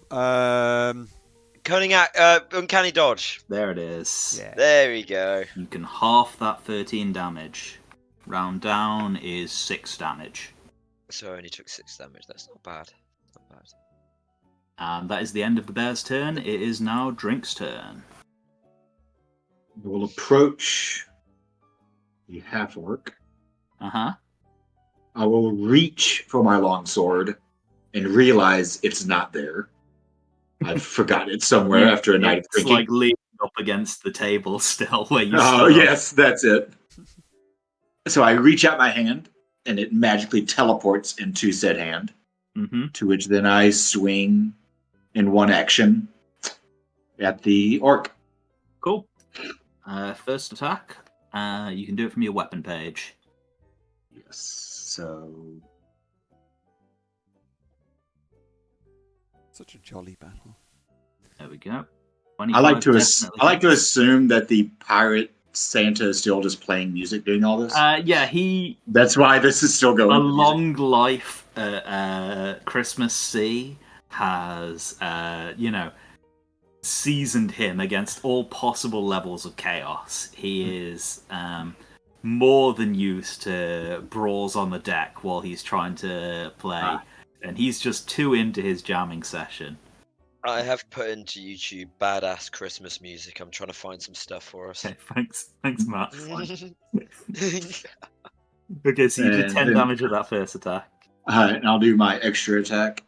Cunning act, uncanny dodge. There it is. yeah. There we go. You can half that 13 damage. Round down is 6 damage. So I only took 6 damage. That's not bad. Not bad. And that is the end of the bear's turn. It is now Drink's turn. I will approach the half-orc. Uh-huh. I will reach for my longsword and realize it's not there. I've forgotten it somewhere after a night of It's drinking. like leaning up against the table still where you Oh, stood. yes, that's it. So I reach out my hand, and it magically teleports into said hand, Mm-hmm. to which then I swing in one action at the orc. Cool. First attack. You can do it from your weapon page. Yes, so... Such a jolly battle. There we go. I like to 25 assume that the pirate Santa is still just playing music during all this. Yeah, he... That's why this is still going. A with the music. long life Christmas Sea has, seasoned him against all possible levels of chaos. He is more than used to brawls on the deck while he's trying to play. And he's just too into his jamming session. I have put into YouTube badass Christmas music. I'm trying to find some stuff for us. Okay, thanks, Matt. Okay, so you did 10 damage with that first attack. Alright, and I'll do my extra attack.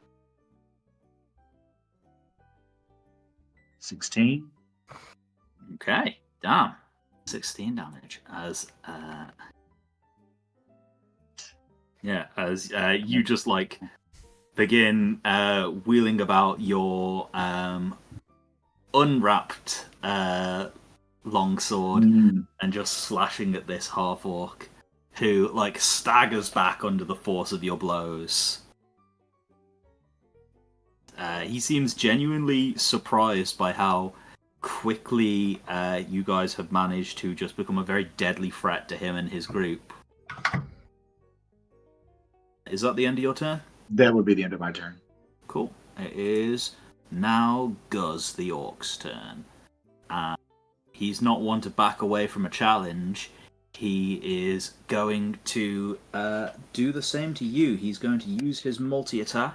16. Okay, damn. 16 damage as you just begin wheeling about your unwrapped longsword and just slashing at this half-orc who staggers back under the force of your blows. He seems genuinely surprised by how quickly you guys have managed to just become a very deadly threat to him and his group. Is that the end of your turn? That would be the end of my turn. Cool. It is now Guz the orc's turn. He's not one to back away from a challenge. He is going to do the same to you. He's going to use his multi-attack.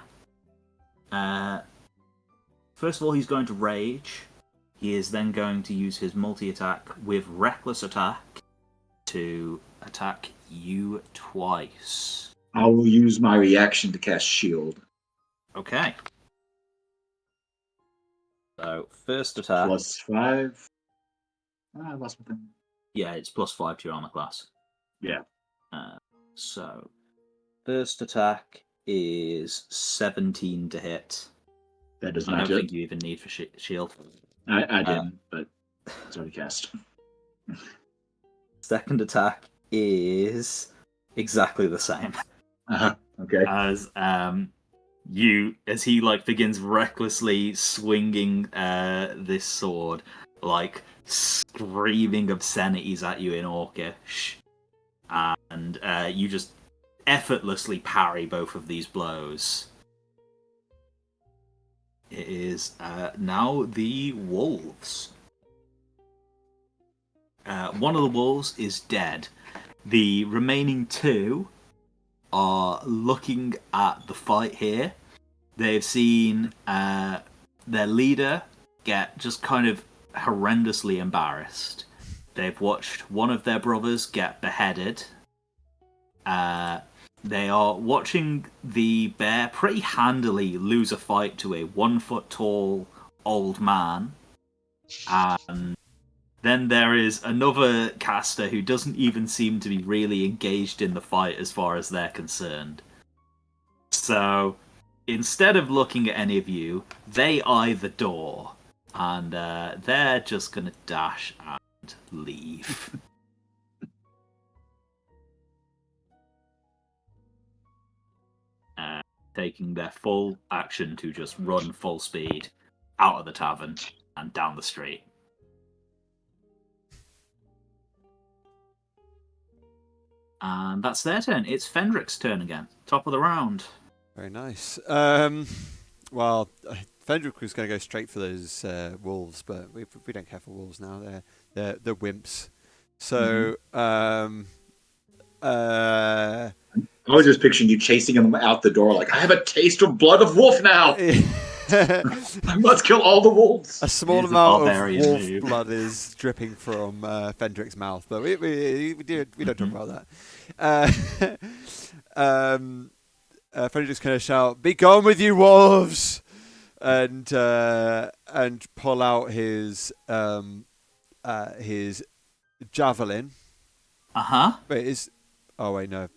First of all, he's going to rage. He is then going to use his multi-attack with reckless attack to attack you twice. I will use my reaction to cast shield. Okay. So, first attack. +5. I lost my thing. Yeah, it's +5 to your armor class. Yeah. So, first attack is 17 to hit. That does I not don't hit. think you even need for shield. I didn't, but it's already cast. Second attack is exactly the same. Okay. As he begins recklessly swinging this sword, screaming obscenities at you in Orcish, and you just effortlessly parry both of these blows. It is now the wolves. One of the wolves is dead. The remaining two are looking at the fight here. They've seen their leader get just kind of horrendously embarrassed. They've watched one of their brothers get beheaded. They are watching the bear pretty handily lose a fight to a 1 foot tall old man. And then there is another caster who doesn't even seem to be really engaged in the fight as far as they're concerned. So, instead of looking at any of you, they eye the door. And they're just going to dash and leave. Taking their full action to just run full speed out of the tavern and down the street. And that's their turn. It's Fendrick's turn again. Top of the round. Very nice. Well, Fendrick was going to go straight for those wolves, but we don't care for wolves now. They're wimps. So, I was just picturing you chasing him out the door like, I have a taste of blood of wolf now! I must kill all the wolves! A small Here's a amount of barbarian wolf move. blood is dripping from Fendrick's mouth, but we don't talk about that. Fendrick's going to shout, "Be gone with you, wolves!" and pull out his javelin. Wait, oh wait, no.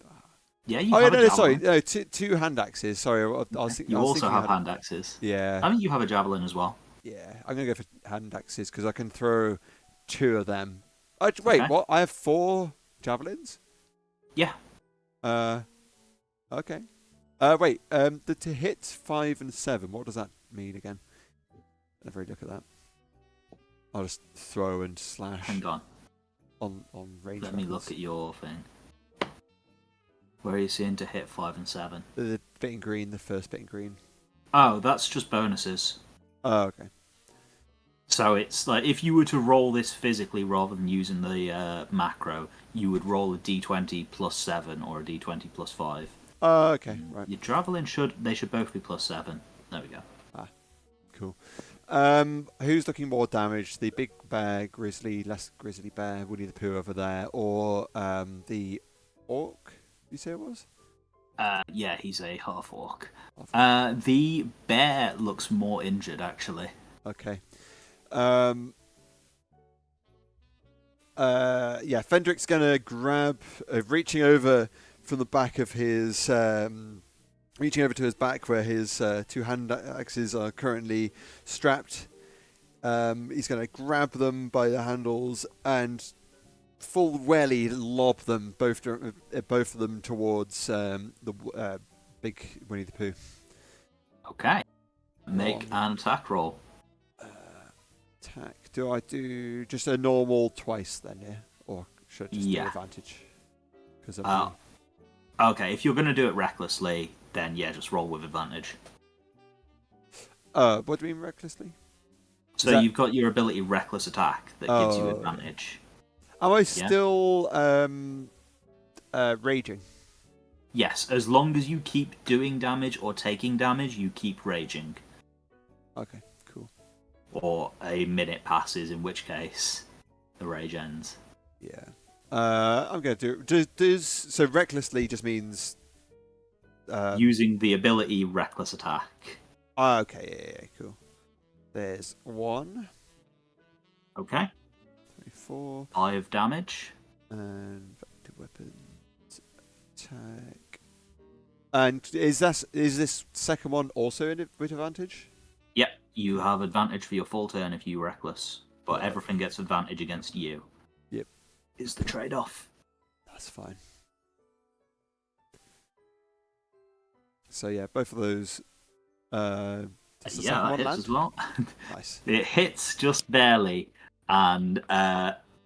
Yeah, you Oh have yeah, a no, javelin. sorry, no, two hand axes. Sorry, I was You also have hand axes. Yeah. I think you have a javelin as well. Yeah, I'm gonna go for hand axes because I can throw 2 of them. Wait, Okay. what? I have 4 javelins. Yeah. Okay. Wait. To hit 5 and 7. What does that mean again? Let me look at that. I'll just throw and slash. Hang on. On range. Let me look at your thing. Where are you seeing to hit 5 and 7? The bit in green. The first bit in green. Oh, that's just bonuses. Oh, okay. So it's like if you were to roll this physically rather than using the macro, you would roll a d20 plus 7 or a d20 plus 5. Oh, okay. Right. Your javelin should both be plus 7. There we go. Cool. Who's looking more damaged? The big bear, grizzly, less grizzly bear, Winnie the Pooh over there, or the orc? You say it was? Yeah, he's a half orc. The bear looks more injured, actually. Okay. Yeah, Fendrick's gonna grab, reaching over from the back of his, reaching over to his back where his 2 hand axes are currently strapped. He's gonna grab them by the handles and full welly lob them both of them towards the big Winnie the Pooh. Okay. Make an attack roll. Attack. Do I do just a normal twice then, yeah? Or should I just do advantage? Because okay, if you're going to do it recklessly, then yeah, just roll with advantage. What do you mean recklessly? So you've got your ability reckless attack that gives you advantage. Am I still raging? Yes, as long as you keep doing damage or taking damage, you keep raging. Okay, cool. Or a minute passes, in which case the rage ends. Yeah. I'm going to do... So recklessly just means... Using the ability reckless attack. Okay, yeah, cool. There's 1. Okay. 24. 5 damage. And back to weapons. Attack. And is this second one also with advantage? Yep, you have advantage for your full turn if you reckless, but everything gets advantage against you. Yep. Is the trade-off. That's fine. So yeah, both of those. Yeah, that hits as well. Nice. It hits just barely, and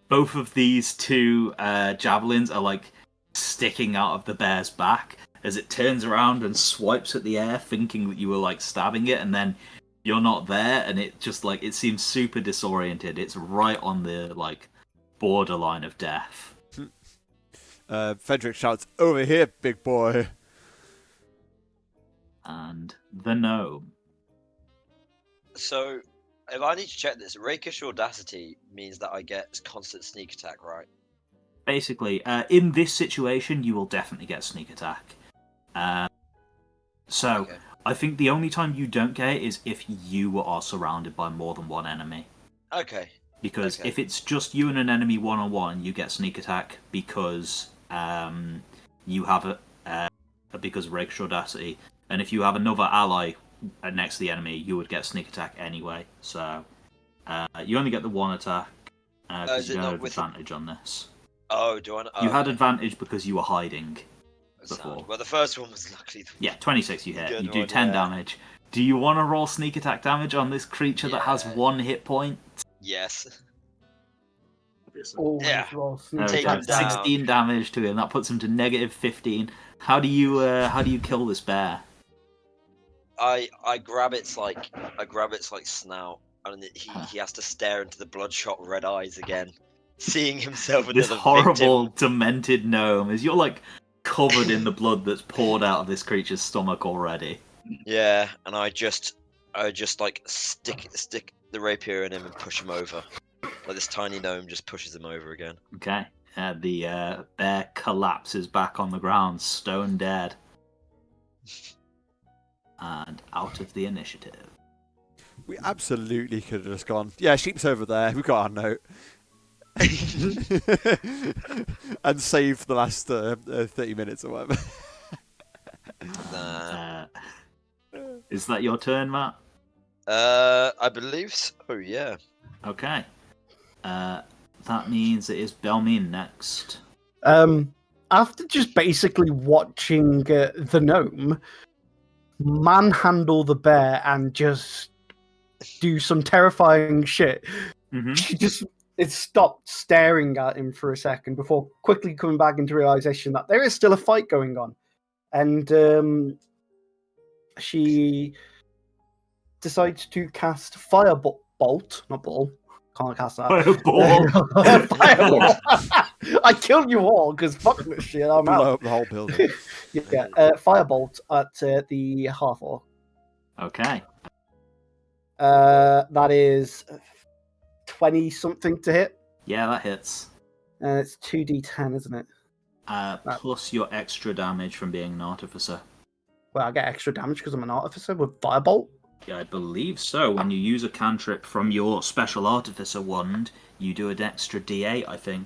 both of these 2 javelins are like sticking out of the bear's back as it turns around and swipes at the air, thinking that you were like stabbing it, and then you're not there, and it just like it seems super disoriented. It's right on the like borderline of death. Frederick shouts, "Over here, big boy!" And the gnome. So, if I need to check this, rakish audacity means that I get constant sneak attack, right? Basically, in this situation, you will definitely get sneak attack. So, Okay. I think the only time you don't get it is if you are surrounded by more than one enemy. Okay. Because Okay. if it's just you and an enemy one-on-one, you get sneak attack because you have because of rakish audacity, and if you have another ally next to the enemy, you would get sneak attack anyway. So you only get the one attack because Is you it don't not have with? advantage on this. Oh, do I? Oh, You had okay. advantage because you were hiding. Sound. before. Well, the first one was luckily. Yeah, 26 you the hit. good You do one, 10 yeah. damage. Do you want to roll sneak attack damage on this creature that has Yeah. 1 hit point? Yes. Obviously. Always Yeah. roll sneak Take Okay, him attack damage. down. 16 damage to him. That puts him to negative 15. How do you kill this bear? I grab its like snout, and he has to stare into the bloodshot red eyes again, seeing himself This another horrible, victim. demented gnome is you're like covered in the blood that's poured out of this creature's stomach already. Yeah, and I just like stick the rapier in him and push him over. Like this tiny gnome just pushes him over again. Okay. The bear collapses back on the ground, stone dead. And out of the initiative. We absolutely could have just gone, yeah, sheep's over there, we got our note. And saved the last 30 minutes or whatever. Nah. Is that your turn, Matt? I believe so. Yeah. Okay. That means it is Belmine next. After just basically watching the gnome manhandle the bear and just do some terrifying shit, Mm-hmm. she just stopped staring at him for a second before quickly coming back into realization that there is still a fight going on, and she decides to cast Firebolt, not ball. Can't cast that. Fireball. Fireball. I killed you all because fuck this shit. I'm Blow out. up the whole building. Yeah, Firebolt at the half orc. Okay. That is 20 something to hit. Yeah, that hits. It's 2d10, isn't it? Plus your extra damage from being an artificer. Well, I get extra damage because I'm an artificer with Firebolt. Yeah, I believe so. When you use a cantrip from your special artificer wand, you do an extra d8, I think.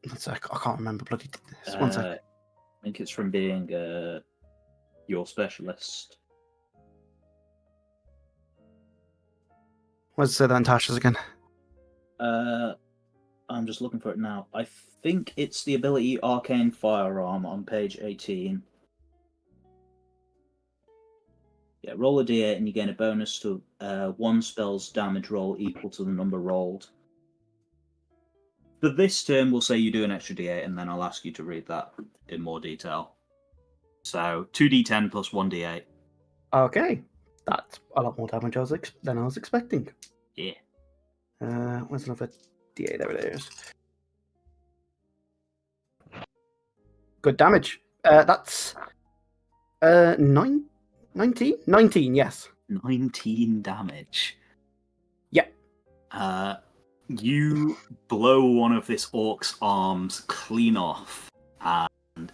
That's I can't remember bloody this. One second. I think it's from being your specialist. What's the Tasha's again? I'm just looking for it now. I think it's the ability Arcane Firearm on page 18. Yeah, roll a d8 and you gain a bonus to one spell's damage roll equal to the number rolled. For this turn, we'll say you do an extra d8 and then I'll ask you to read that in more detail. So 2d10 plus 1d8. Okay, that's a lot more damage than I was expecting. Yeah. Where's another d8? There it is. Good damage. That's 19? 19, yes. 19 damage. Yeah. You blow one of this orc's arms clean off, and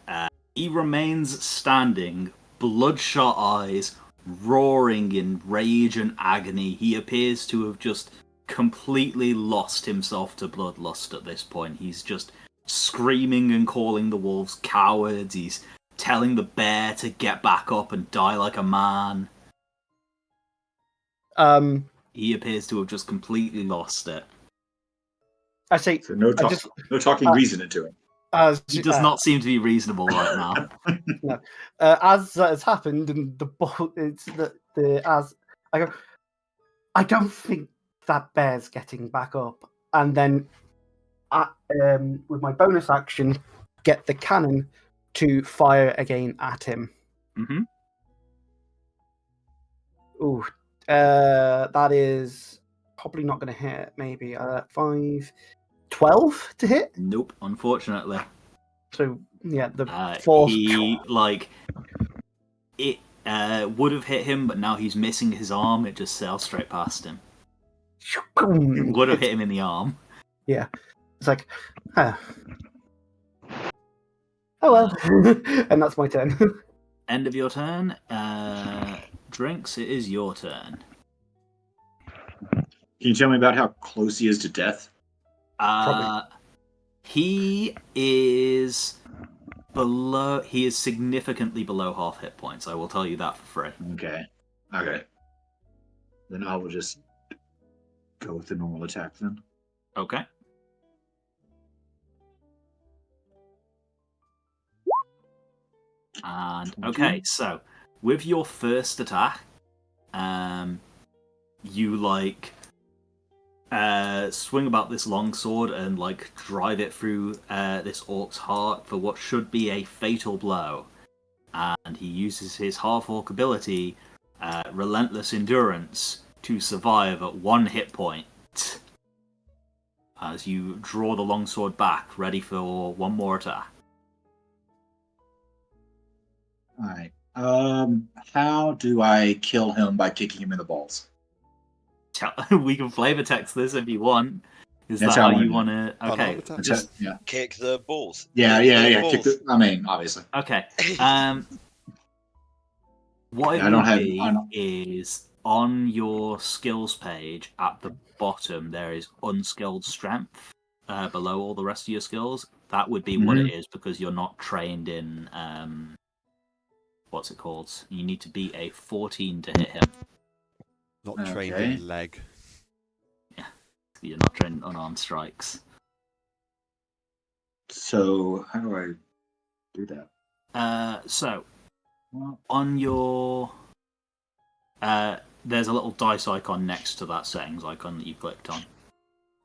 he remains standing, bloodshot eyes, roaring in rage and agony. He appears to have just completely lost himself to bloodlust at this point. He's just screaming and calling the wolves cowards. He's telling the bear to get back up and die like a man. He appears to have just completely lost it. I say So no talking reason into it. He does not seem to be reasonable right now. No. As that has happened, and the ball, it's the as I go, I don't think that bear's getting back up. And then with my bonus action, get the cannon to fire again at him. Mm-hmm. Ooh, that is probably not going to hit. Maybe 5, 12 to hit. Nope, unfortunately. So yeah, the force. He it would have hit him, but now he's missing his arm. It just sails straight past him. It would have hit him in the arm. Yeah, it's like, oh well, and that's my turn. End of your turn. Drinks, it is your turn. Can you tell me about how close he is to death? He is below. He is significantly below half hit points. I will tell you that for free. Okay. Then I will just go with the normal attack then. Okay. And okay, so with your first attack, you swing about this longsword and drive it through this orc's heart for what should be a fatal blow. And he uses his half-orc ability, Relentless Endurance, to survive at 1 hit point. As you draw the longsword back, ready for one more attack. Alright. How do I kill him by kicking him in the balls? We can flavor text this if you want. Is That's that how how I you want want to? Okay. Just, kick the balls. Yeah. Balls. Kick I mean, obviously. Okay. What it would be is on your skills page at the bottom there is unskilled strength below all the rest of your skills. That would be what it is because you're not trained in what's it called? You need to beat a 14 to hit him. Not trained in leg. Yeah, you're not trained in unarmed strikes. So how do I do that? So on your there's a little dice icon next to that settings icon that you clicked on.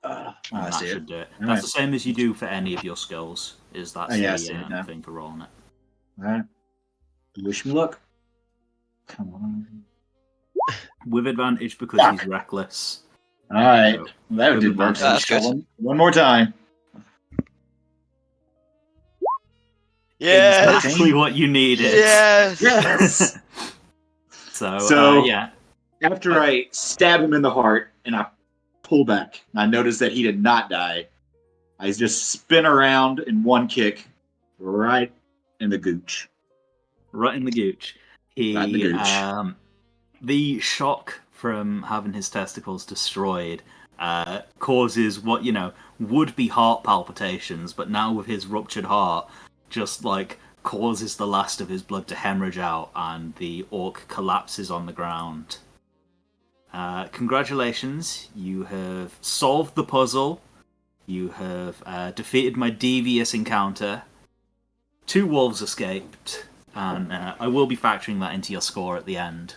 I see should it. do it. All That's right. the same as you do for any of your skills. That's I see it now. thing for rolling it. Alright. Wish me luck. Come on. With advantage because he's reckless. Alright. So, That did work. That's good. One more time. Yes. Exactly what you needed. Yes. So yeah. After I stab him in the heart and I pull back, and I notice that he did not die, I just spin around in one kick right in the gooch. Right in the gooch. Right in the gooch. The shock from having his testicles destroyed causes what, would be heart palpitations, but now with his ruptured heart, just causes the last of his blood to hemorrhage out, and the orc collapses on the ground. Congratulations, you have solved the puzzle. You have defeated my devious encounter. 2 wolves escaped, and I will be factoring that into your score at the end.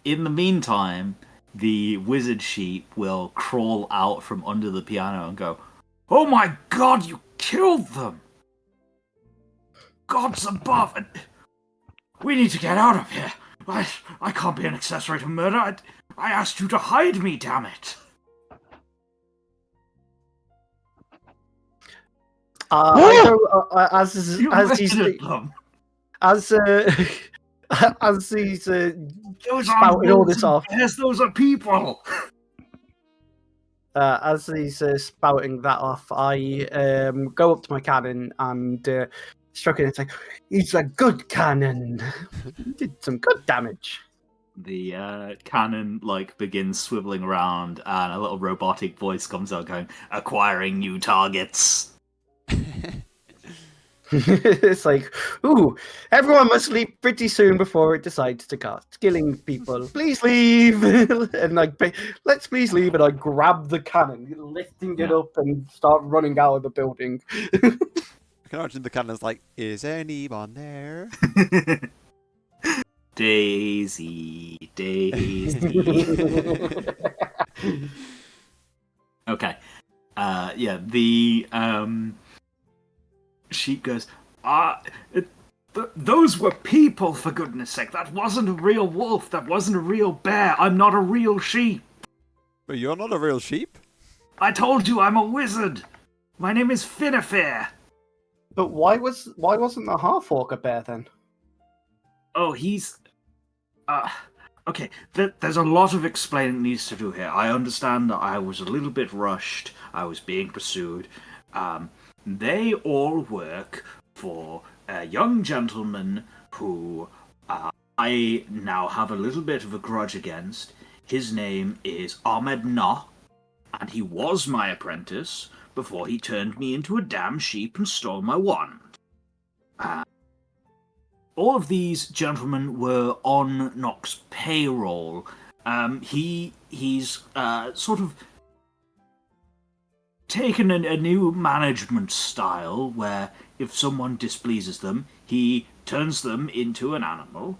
In the meantime, the wizard sheep will crawl out from under the piano and go, "Oh my god, you killed them! Gods above! And we need to get out of here! I can't be an accessory to murder! I asked you to hide me, damn it!" I go as he's spouting all this off. Yes, those are people. As he's spouting that off, I go up to my cannon and struck it. It's like, it's a good cannon. Did some good damage. The cannon begins swiveling around, and a little robotic voice comes out going, "Acquiring new targets." It's like, ooh, everyone must leave pretty soon before it decides to start killing people. Please leave. And let's please leave. And I grab the cannon, lifting it up and start running out of the building. I can imagine the cannon's like, is anyone there? Daisy. Okay. Yeah, the sheep goes, those were people, for goodness sake. That wasn't a real wolf. That wasn't a real bear. I'm not a real sheep. But you're not a real sheep? I told you I'm a wizard. My name is Finnefair. But why wasn't the half orc a bear then? Oh, he's... okay, there's a lot of explaining needs to do here. I understand that I was a little bit rushed. I was being pursued. They all work for a young gentleman who I now have a little bit of a grudge against. His name is Ahmed Na, and he was my apprentice before he turned me into a damn sheep and stole my wand. All of these gentlemen were on Nock's payroll. He's sort of taken a new management style where if someone displeases them, he turns them into an animal,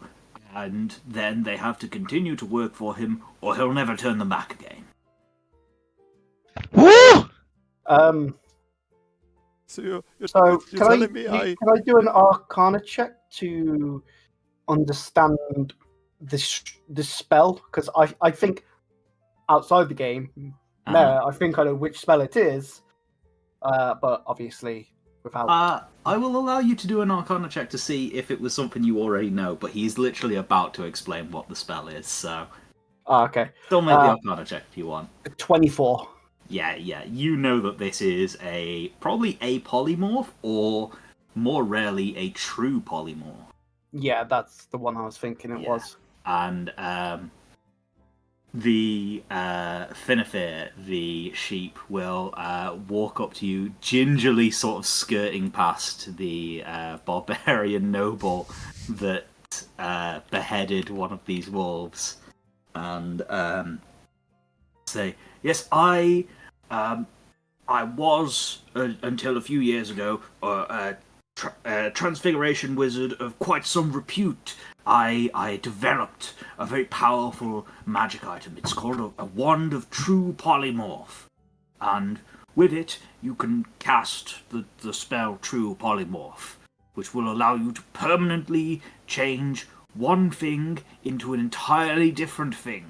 and then they have to continue to work for him, or he'll never turn them back again. Woo! So you're So telling me can I do an Arcana check to understand this spell? Because I think outside the game, I think I know which spell it is, but obviously without. I will allow you to do an Arcana check to see if it was something you already know, but he's literally about to explain what the spell is, so... Okay. Still make the Arcana check if you want. 24. Yeah, you know that this is probably a polymorph, or more rarely a true polymorph. Yeah, that's the one I was thinking it was. And the Finnefair, the sheep, will walk up to you, gingerly sort of skirting past the barbarian noble that beheaded one of these wolves, and say, yes, I was, until a few years ago, a transfiguration wizard of quite some repute. I developed a very powerful magic item. It's called a Wand of True Polymorph. And with it, you can cast the spell True Polymorph, which will allow you to permanently change one thing into an entirely different thing.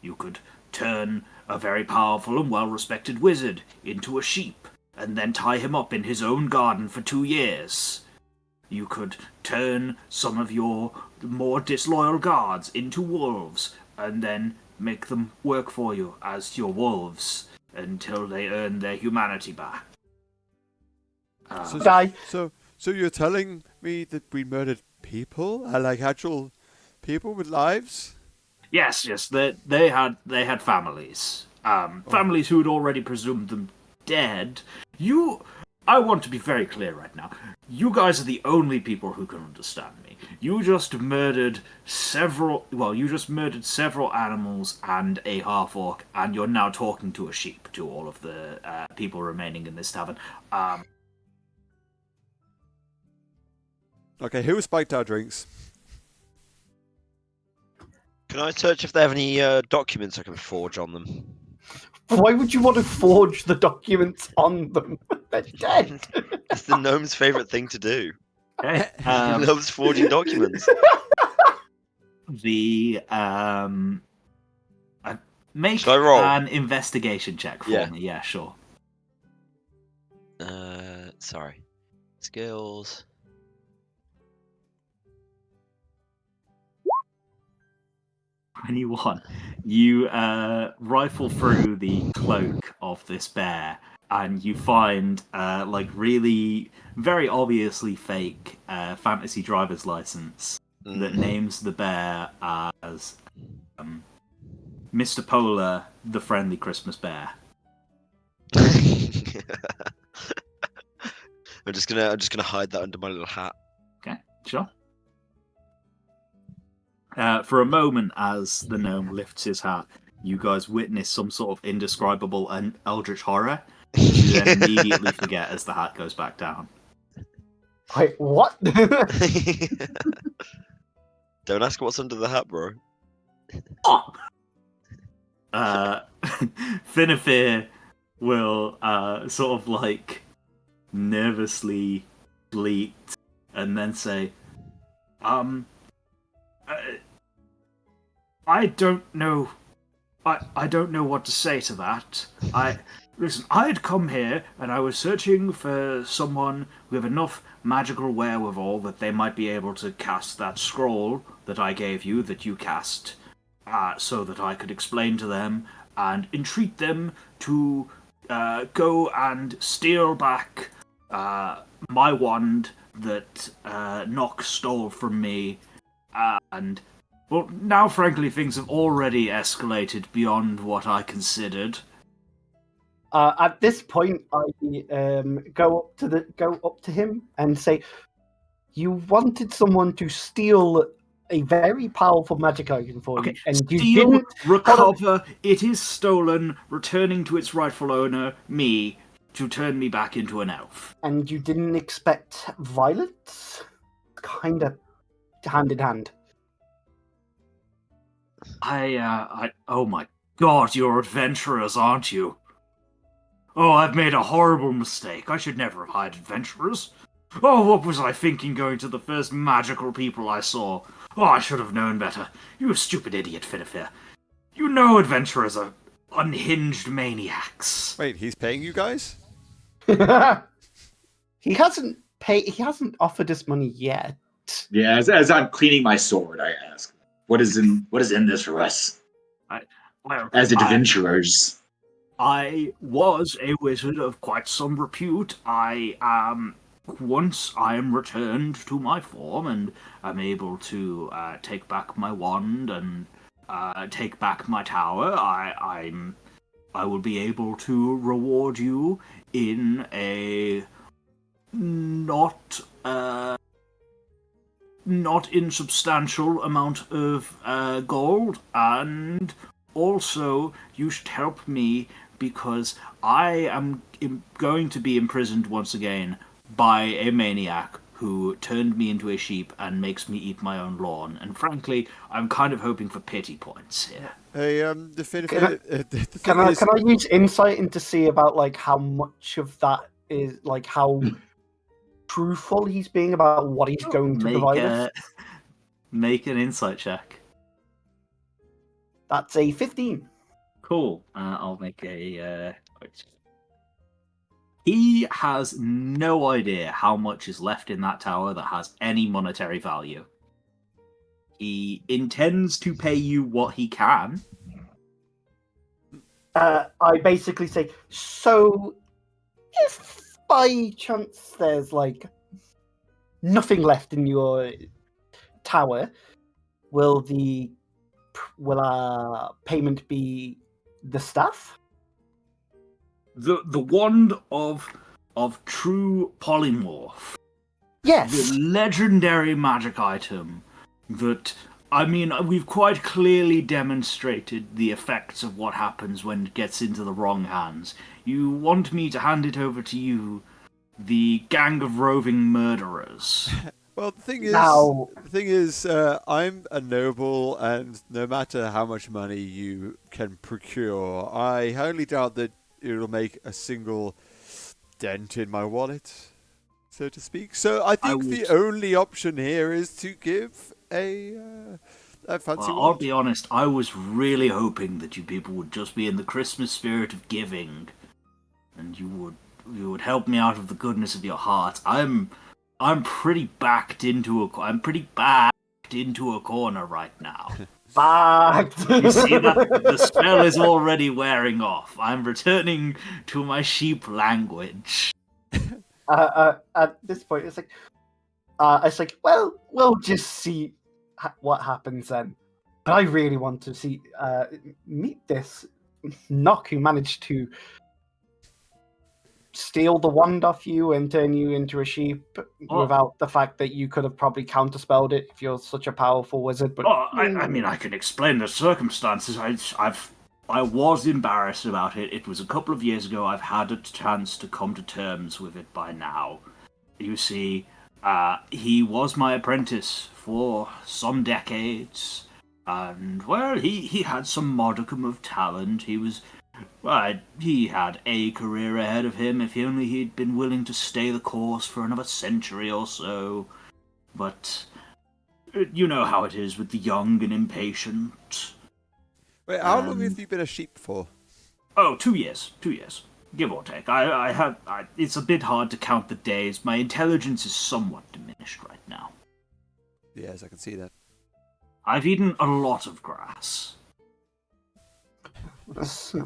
You could turn a very powerful and well-respected wizard into a sheep, and then tie him up in his own garden for 2 years. You could turn some of your more disloyal guards into wolves, and then make them work for you as your wolves until they earn their humanity back. So you're telling me that we murdered people? Like actual people with lives? Yes, they had families. Families who had already presumed them dead. I want to be very clear right now. You guys are the only people who can understand me. You just murdered several animals and a half-orc, and you're now talking to a sheep, to all of the people remaining in this tavern. Okay, who spiked our drinks? Can I search if they have any documents I can forge on them? Why would you want to forge the documents on them? They're dead. It's the gnome's favourite thing to do. Okay. He loves forging documents. Make Shall I roll? an investigation check for me. Yeah, sure. Sorry. Skills. Anyone. You rifle through the cloak of this bear, and you find really very obviously fake fantasy driver's license that names the bear as Mr. Polar, the friendly Christmas bear. I'm just gonna hide that under my little hat. Okay, sure. For a moment, as the gnome lifts his hat, you guys witness some sort of indescribable and eldritch horror, which you then immediately forget as the hat goes back down. Wait, what? Don't ask what's under the hat, bro. Finnefair will sort of like nervously bleat and then say, I don't know. I don't know what to say to that. Listen, I'd come here and I was searching for someone with enough magical wherewithal that they might be able to cast that scroll that I gave you, that you cast, so that I could explain to them and entreat them to go and steal back my wand that Nock stole from me, and well, now frankly things have already escalated beyond what I considered. At this point, I go up to him and say, "You wanted someone to steal a very powerful magic item for you, and you Steal, didn't recover, it is stolen, returning to its rightful owner, me, to turn me back into an elf. And you didn't expect violence? Kind of hand in hand." Oh my god, you're adventurers, aren't you? Oh, I've made a horrible mistake. I should never have hired adventurers. Oh, what was I thinking going to the first magical people I saw? Oh, I should have known better. You stupid idiot, Finifir. You know adventurers are unhinged maniacs. Wait, he's paying you guys? He hasn't offered us money yet. Yeah, as I'm cleaning my sword, I ask, what is in this for us? As adventurers. I was a wizard of quite some repute. Once I am returned to my form and am able to take back my wand and take back my tower, I will be able to reward you in a not insubstantial amount of gold, and also you should help me because I am going to be imprisoned once again by a maniac who turned me into a sheep and makes me eat my own lawn. And frankly, I'm kind of hoping for pity points here. Hey, Can I use insight into see about like how much of that is like how truthful he's being about what he's going to provide us? Make an insight check. That's a 15. Cool. I'll make a. He has no idea how much is left in that tower that has any monetary value. He intends to pay you what he can. I basically say, so if by chance there's like nothing left in your tower, will our payment be the staff? The wand of true polymorph. Yes. The legendary magic item that, I mean, we've quite clearly demonstrated the effects of what happens when it gets into the wrong hands. You want me to hand it over to you, the gang of roving murderers. Well, the thing is, I'm a noble, and no matter how much money you can procure, I highly doubt that it'll make a single dent in my wallet, so to speak. So I think the only option here is to give a fancy wand. I'll be honest, I was really hoping that you people would just be in the Christmas spirit of giving, and you would help me out of the goodness of your heart. I'm pretty backed into a corner right now. Backed. You see that the spell is already wearing off. I'm returning to my sheep language. At this point, it's like, well, we'll just see what happens then. But I really want to meet this Nock who managed to steal the wand off you and turn you into a sheep without the fact that you could have probably counterspelled it if you're such a powerful wizard. But I mean, I can explain the circumstances. I was embarrassed about it. It was a couple of years ago. I've had a chance to come to terms with it by now. You see, he was my apprentice for some decades, and well, he had some modicum of talent. He was Well, he had a career ahead of him if only he'd been willing to stay the course for another century or so. But you know how it is with the young and impatient. Wait, how long have you been a sheep for? Oh, 2 years. 2 years. Give or take. It's a bit hard to count the days. My intelligence is somewhat diminished right now. Yes, I can see that. I've eaten a lot of grass. There's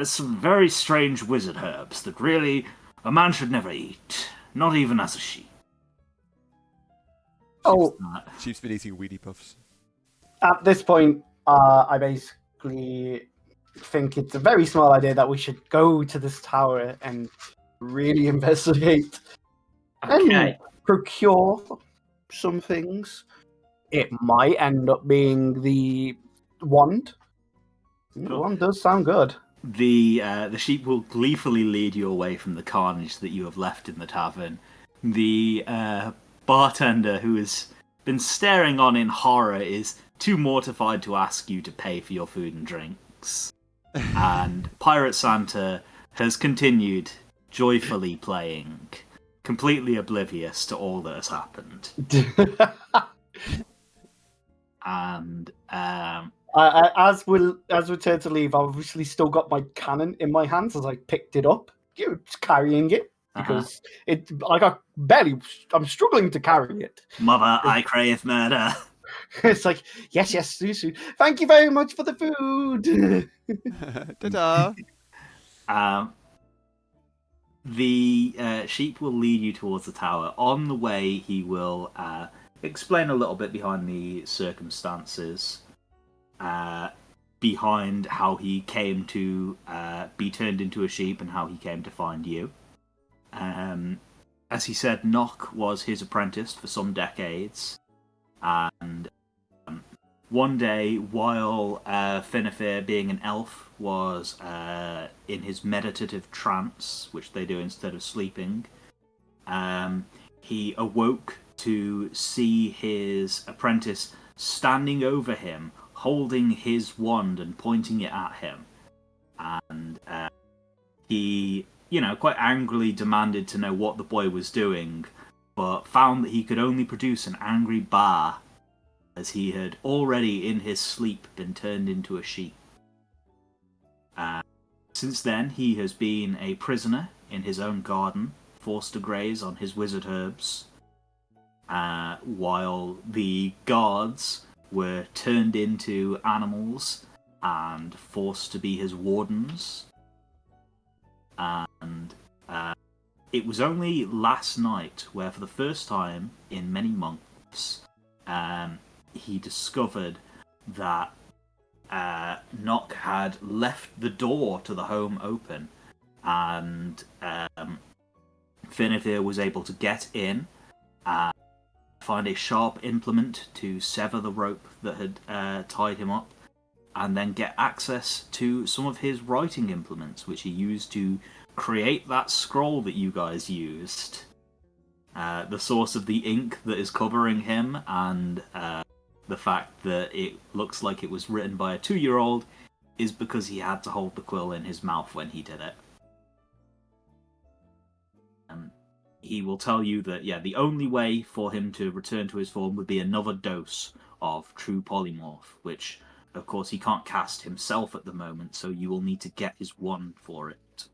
some very strange wizard herbs that really a man should never eat. Not even as a sheep. Oh, Sheep's been eating Weedy Puffs. at this point, I basically think it's a very small idea that we should go to this tower and really investigate Okay. and procure some things. It might end up being the wand. The wand does sound good. The sheep will gleefully lead you away from the carnage that you have left in the tavern. The bartender, who has been staring on in horror, is too mortified to ask you to pay for your food and drinks. And Pirate Santa has continued joyfully playing, completely oblivious to all that has happened. And as we turn to leave, I've obviously still got my cannon in my hands as I picked it up, just carrying it because I'm struggling to carry it. Mother, I crave murder. It's like, yes, Susu. Thank you very much for the food. Ta-da! The sheep will lead you towards the tower. On the way, he will explain a little bit behind the circumstances, behind how he came to be turned into a sheep and how he came to find you. As he said, Nock was his apprentice for some decades, and one day, while Finnefer, being an elf, was in his meditative trance, which they do instead of sleeping, he awoke to see his apprentice standing over him, holding his wand and pointing it at him. And he, quite angrily demanded to know what the boy was doing, but found that he could only produce an angry bar, as he had already in his sleep been turned into a sheep. Since then, he has been a prisoner in his own garden, forced to graze on his wizard herbs, while the guards were turned into animals and forced to be his wardens. And it was only last night where, for the first time in many months, he discovered that Nock had left the door to the home open, and Finnefer was able to get in and find a sharp implement to sever the rope that had tied him up, and then get access to some of his writing implements, which he used to create that scroll that you guys used. The source of the ink that is covering him, and the fact that it looks like it was written by a 2-year-old, is because he had to hold the quill in his mouth when he did it. He will tell you that, the only way for him to return to his form would be another dose of True Polymorph, which, of course, he can't cast himself at the moment, so you will need to get his wand for it.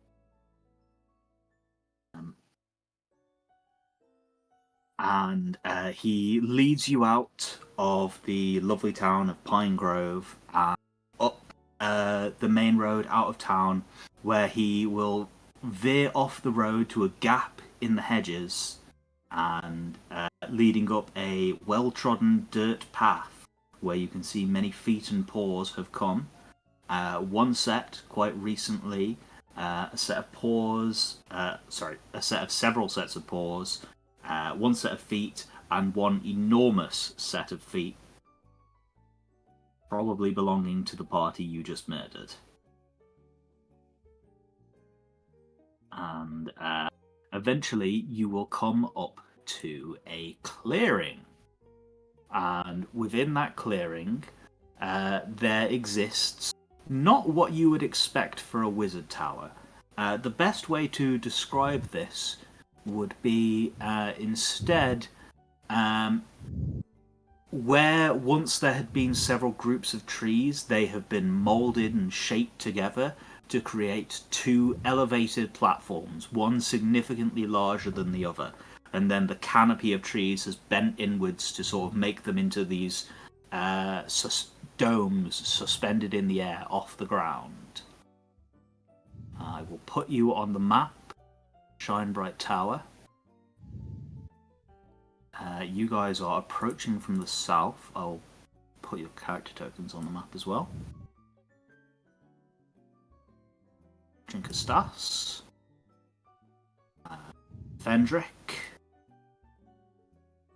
And he leads you out of the lovely town of Pine Grove and up the main road out of town, where he will veer off the road to a gap in the hedges and leading up a well-trodden dirt path where you can see many feet and paws have come. One set quite recently, a set of several sets of paws, one set of feet, and one enormous set of feet, probably belonging to the party you just murdered. And eventually you will come up to a clearing. And within that clearing, there exists not what you would expect for a wizard tower. The best way to describe this would be instead where once there had been several groups of trees, they have been molded and shaped together to create two elevated platforms, one significantly larger than the other. And then the canopy of trees has bent inwards to sort of make them into these domes suspended in the air off the ground. I will put you on the map, Shine Bright Tower. You guys are approaching from the south. I'll put your character tokens on the map as well. Jinkastas, Fendrick,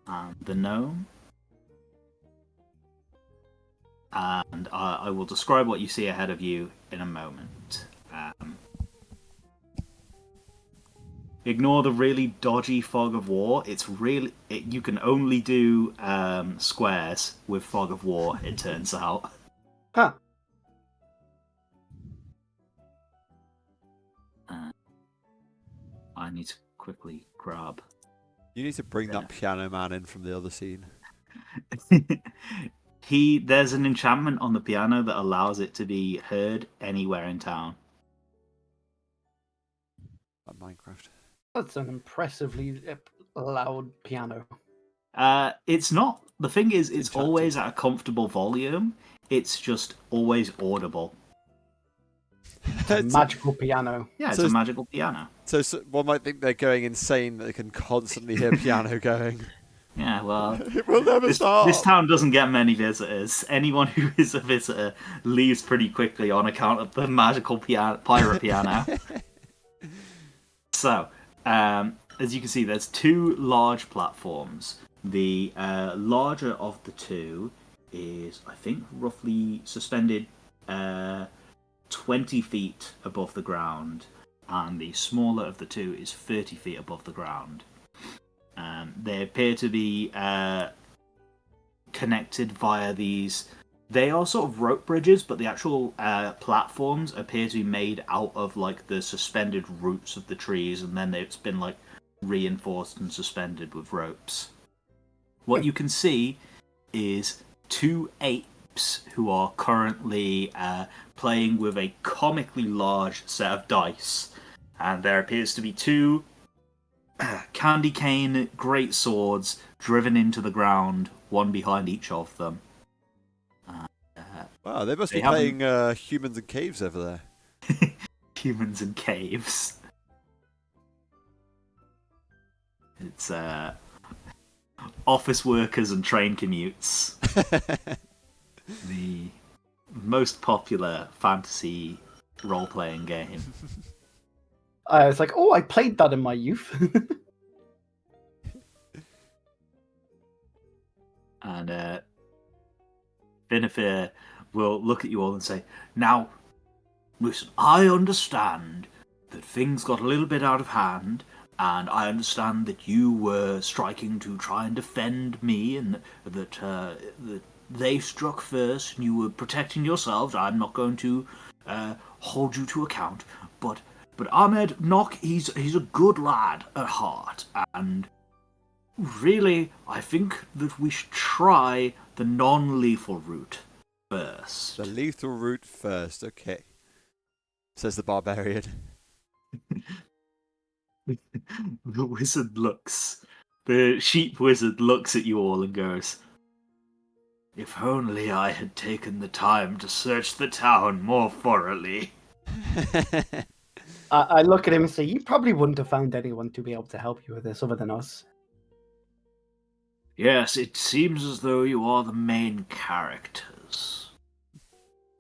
and the gnome. And I will describe what you see ahead of you in a moment. Ignore the really dodgy fog of war. You can only do squares with fog of war, it turns out. Huh. I need to quickly grab. You need to bring that piano man in from the other scene. There's an enchantment on the piano that allows it to be heard anywhere in town. Like Minecraft. That's an impressively loud piano. It's not. The thing is, it's Enchanted. always at a comfortable volume. It's just always audible. It's a magical piano. Yeah, it's So a magical piano. So one might think they're going insane that they can constantly hear piano going. Yeah, well, It will never stop. this town doesn't get many visitors. Anyone who is a visitor leaves pretty quickly on account of the magical pirate piano. So, as you can see, there's two large platforms. The larger of the two is, I think, roughly suspended 20 feet above the ground, and the smaller of the two is 30 feet above the ground. They appear to be connected via these. They are sort of rope bridges, but the actual platforms appear to be made out of like the suspended roots of the trees, and then it's been like reinforced and suspended with ropes. What you can see is two apes who are currently playing with a comically large set of dice, and there appears to be two candy cane great swords driven into the ground, one behind each of them. Wow, they must be haven't- playing Humans in Caves over there. Humans in caves. It's office workers and train commutes. The most popular fantasy role-playing game. I was like, oh, I played that in my youth. And Benefir will look at you all and say, "Now, listen, I understand that things got a little bit out of hand, and I understand that you were striking to try and defend me, and that they struck first, and you were protecting yourselves. I'm not going to hold you to account, but Ahmed Nock, he's a good lad at heart, and really, I think that we should try the non-lethal route first." The lethal route first, okay. Says the barbarian. The sheep wizard looks at you all and goes, "If only I had taken the time to search the town more thoroughly." I look at him and say, you probably wouldn't have found anyone to be able to help you with this other than us. Yes, it seems as though you are the main characters.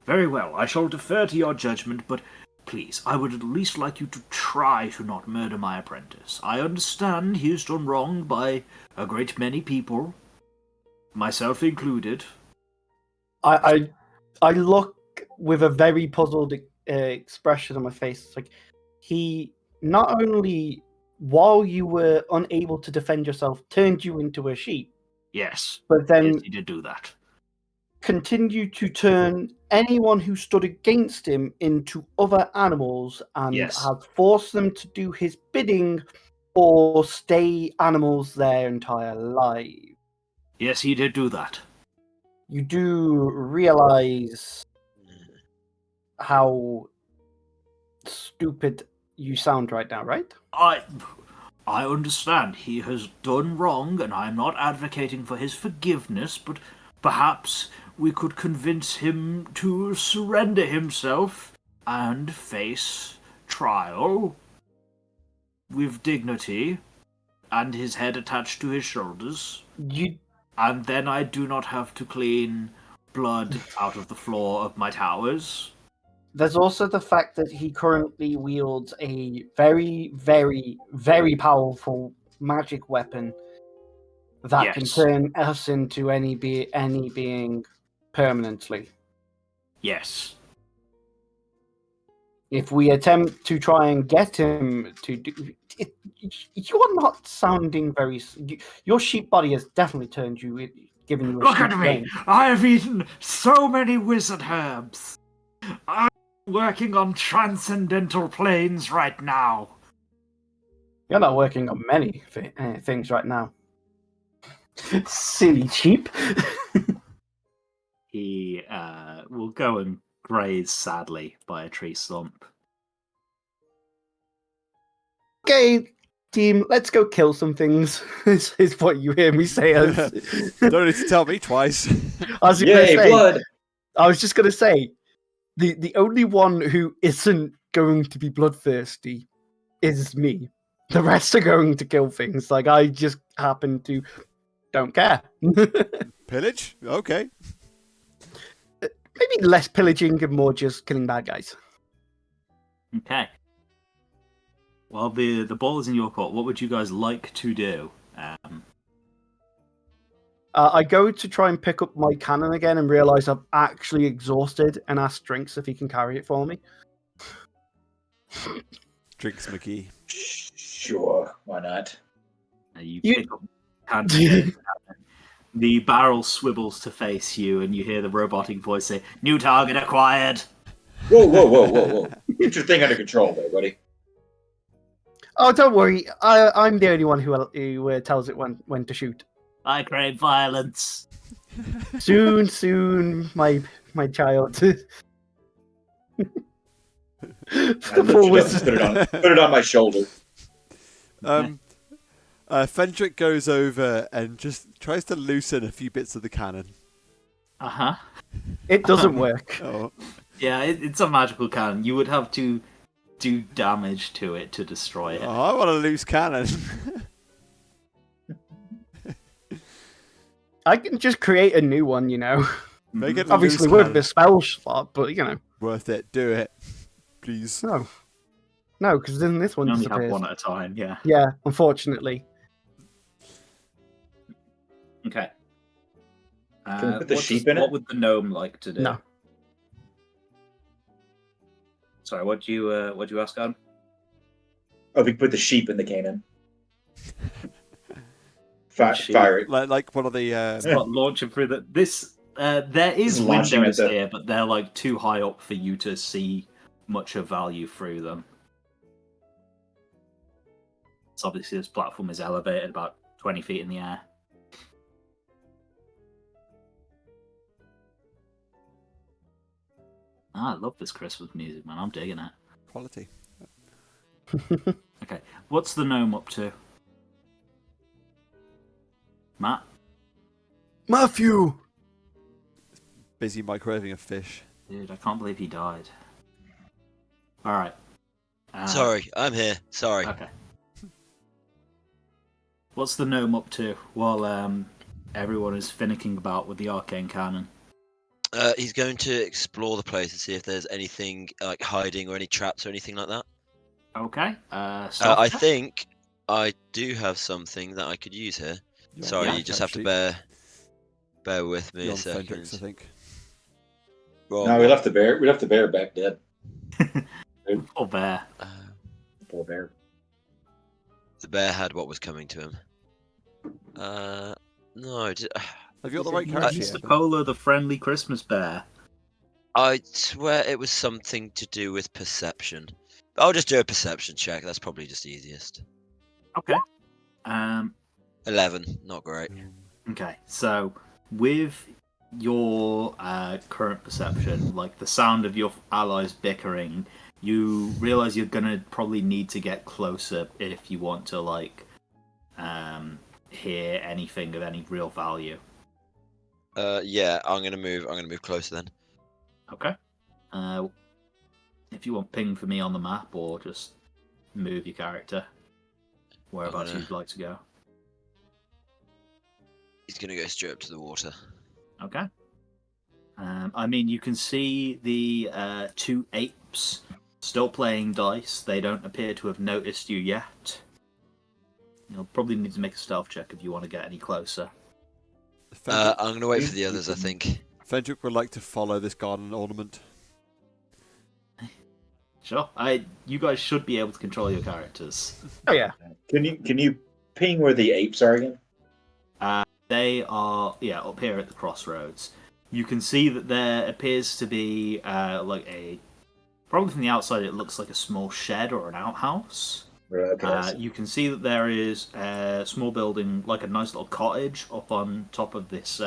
Very well, I shall defer to your judgment, but please, I would at least like you to try to not murder my apprentice. I understand he is done wrong by a great many people, myself included. I look with a very puzzled expression on my face. It's like, he not only, while you were unable to defend yourself, turned you into a sheep, Yes, but then yes, he did do that. continue to turn anyone who stood against him into other animals and Yes. has forced them to do his bidding or stay animals their entire life. Yes, he did do that. You do realize how stupid you sound right now, right? I understand he has done wrong, and I am not advocating for his forgiveness, but perhaps we could convince him to surrender himself and face trial with dignity and his head attached to his shoulders. And then I do not have to clean blood out of the floor of my towers. There's also the fact that he currently wields a very, very, very powerful magic weapon that can Yes. turn us into any being permanently. Yes. If we attempt to try and get him to do it, you are not sounding very. Your sheep body has definitely turned you, given you a Look sheep at me! brain. I have eaten so many wizard herbs. I'm working on transcendental planes right now. You're not working on many things right now. Silly sheep. He will go and graze sadly by a tree stump. Okay, team, let's go kill some things. is what you hear me say. Don't need to tell me twice. Blood! I was just gonna say, the only one who isn't going to be bloodthirsty is me. The rest are going to kill things. Like, I just happen to don't care. Pillage? Okay. Maybe less pillaging and more just killing bad guys. Okay. Well, the ball is in your court. What would you guys like to do? I go to try and pick up my cannon again and realize I'm actually exhausted and ask Drinks if he can carry it for me. Drinks McGee. Sure, why not? You pick up cannon. The barrel swivels to face you, and you hear the robotic voice say, "New target acquired." Whoa. Get your thing under control there, buddy. Oh, don't worry. I'm the only one who tells it when to shoot. I crave violence. Soon, my child. Put it on my shoulder. Fendrick goes over and just tries to loosen a few bits of the cannon. Uh-huh. It doesn't work. Oh. Yeah, it's a magical cannon. You would have to do damage to it to destroy it. Oh, I want a loose cannon. I can just create a new one, you know. Make it Obviously loose with cannon. the spell slot, but you know. Worth it. Do it. Please. No, because then this one You only disappears. have one at a time, yeah. Yeah, unfortunately. Okay. Can we put the sheep in it? What would the gnome like to do? No. Sorry, what do you ask, Adam? Oh, we can put the sheep in the cannon. Sheep. Fire it. Like one of the. Not launching through the. This there is Just launching windows at the- here, but they're like too high up for you to see much of value through them. So obviously this platform is elevated about 20 feet in the air. I love this Christmas music, man. I'm digging it. Quality. Okay, what's the gnome up to? Matt? Matthew! Busy microwaving a fish. Dude, I can't believe he died. Alright. Sorry, I'm here. Sorry. Okay. What's the gnome up to while everyone is finicking about with the arcane cannon? He's going to explore the place and see if there's anything like hiding or any traps or anything like that. Okay. I think I do have something that I could use here. You're Sorry, on you just Cap have to Sheet. bear with me You're a on Fendrix, I second. think. Wrong No, we one. left the bear. We left the bear back dead. Poor bear. Poor bear. The bear had what was coming to him. No, Have you got the right Mr. character yet? Polar, the friendly Christmas bear. I swear it was something to do with perception. I'll just do a perception check. That's probably just easiest. Okay. 11, not great. Okay, so with your current perception, like the sound of your allies bickering, you realize you're gonna probably need to get closer if you want to like hear anything of any real value. Yeah, I'm gonna move closer then. Okay. If you want ping for me on the map, or just move your character whereabouts you'd like to go. He's gonna go straight up to the water. Okay. I mean, you can see the two apes still playing dice. They don't appear to have noticed you yet. You'll probably need to make a stealth check if you want to get any closer. I'm gonna wait for the others, I think. Fendrick would like to follow this garden ornament. Sure. You guys should be able to control your characters. Oh yeah. Can you ping where the apes are again? They are up here at the crossroads. You can see that there appears to be probably from the outside it looks like a small shed or an outhouse. Okay. You can see that there is a small building, like a nice little cottage up on top of this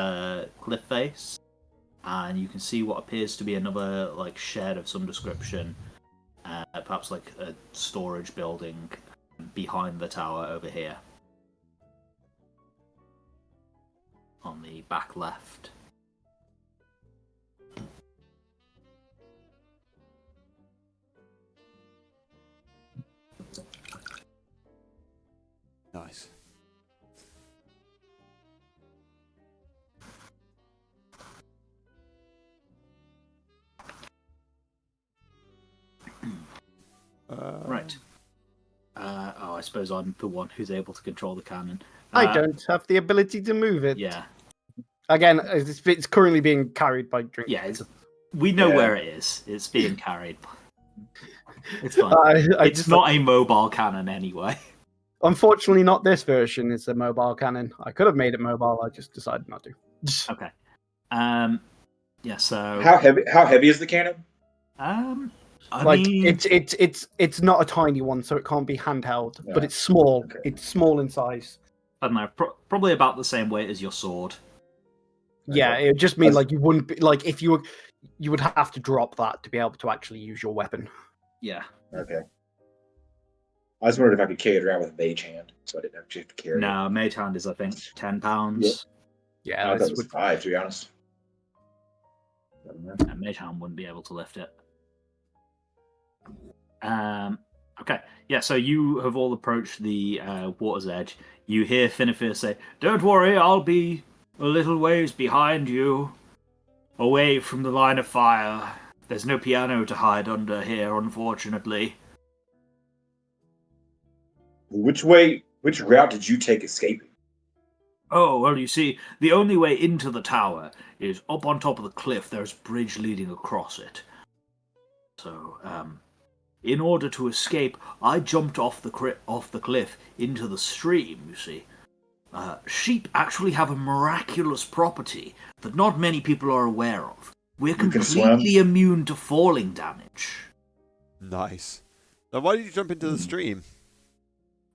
cliff face, and you can see what appears to be another like shed of some description, perhaps like a storage building behind the tower over here on the back left. Nice. Right. I suppose I'm the one who's able to control the cannon. I don't have the ability to move it. Yeah. Again, it's currently being carried by Drink. Yeah, we know Yeah. where it is. It's being carried. It's fine. It's I not a mobile cannon anyway. Unfortunately, not this version. It's a mobile cannon. I could have made it mobile. I just decided not to. Okay. Yeah. So. How heavy is the cannon? I mean, it's not a tiny one, so it can't be handheld. Yeah. But it's small. Okay. It's small in size. I don't know. Probably about the same weight as your sword. Yeah, it would just mean like you wouldn't be like if you would have to drop that to be able to actually use your weapon. Yeah. Okay. I was wondering if I could carry it around with a mage hand, so I didn't actually have to carry it. No, mage hand is I think 10 pounds. Yeah, I thought it was 5, to be honest. And mage hand wouldn't be able to lift it. Okay. Yeah. So you have all approached the water's edge. You hear Finnefer say, "Don't worry, I'll be a little ways behind you, away from the line of fire. There's no piano to hide under here, unfortunately." Which route did you take escaping? Oh, well, you see, the only way into the tower is up on top of the cliff. There's a bridge leading across it. So, in order to escape, I jumped off the cliff into the stream, you see. Sheep actually have a miraculous property that not many people are aware of. We're You can swim? completely immune to falling damage. Nice. Now, why did you jump into the stream?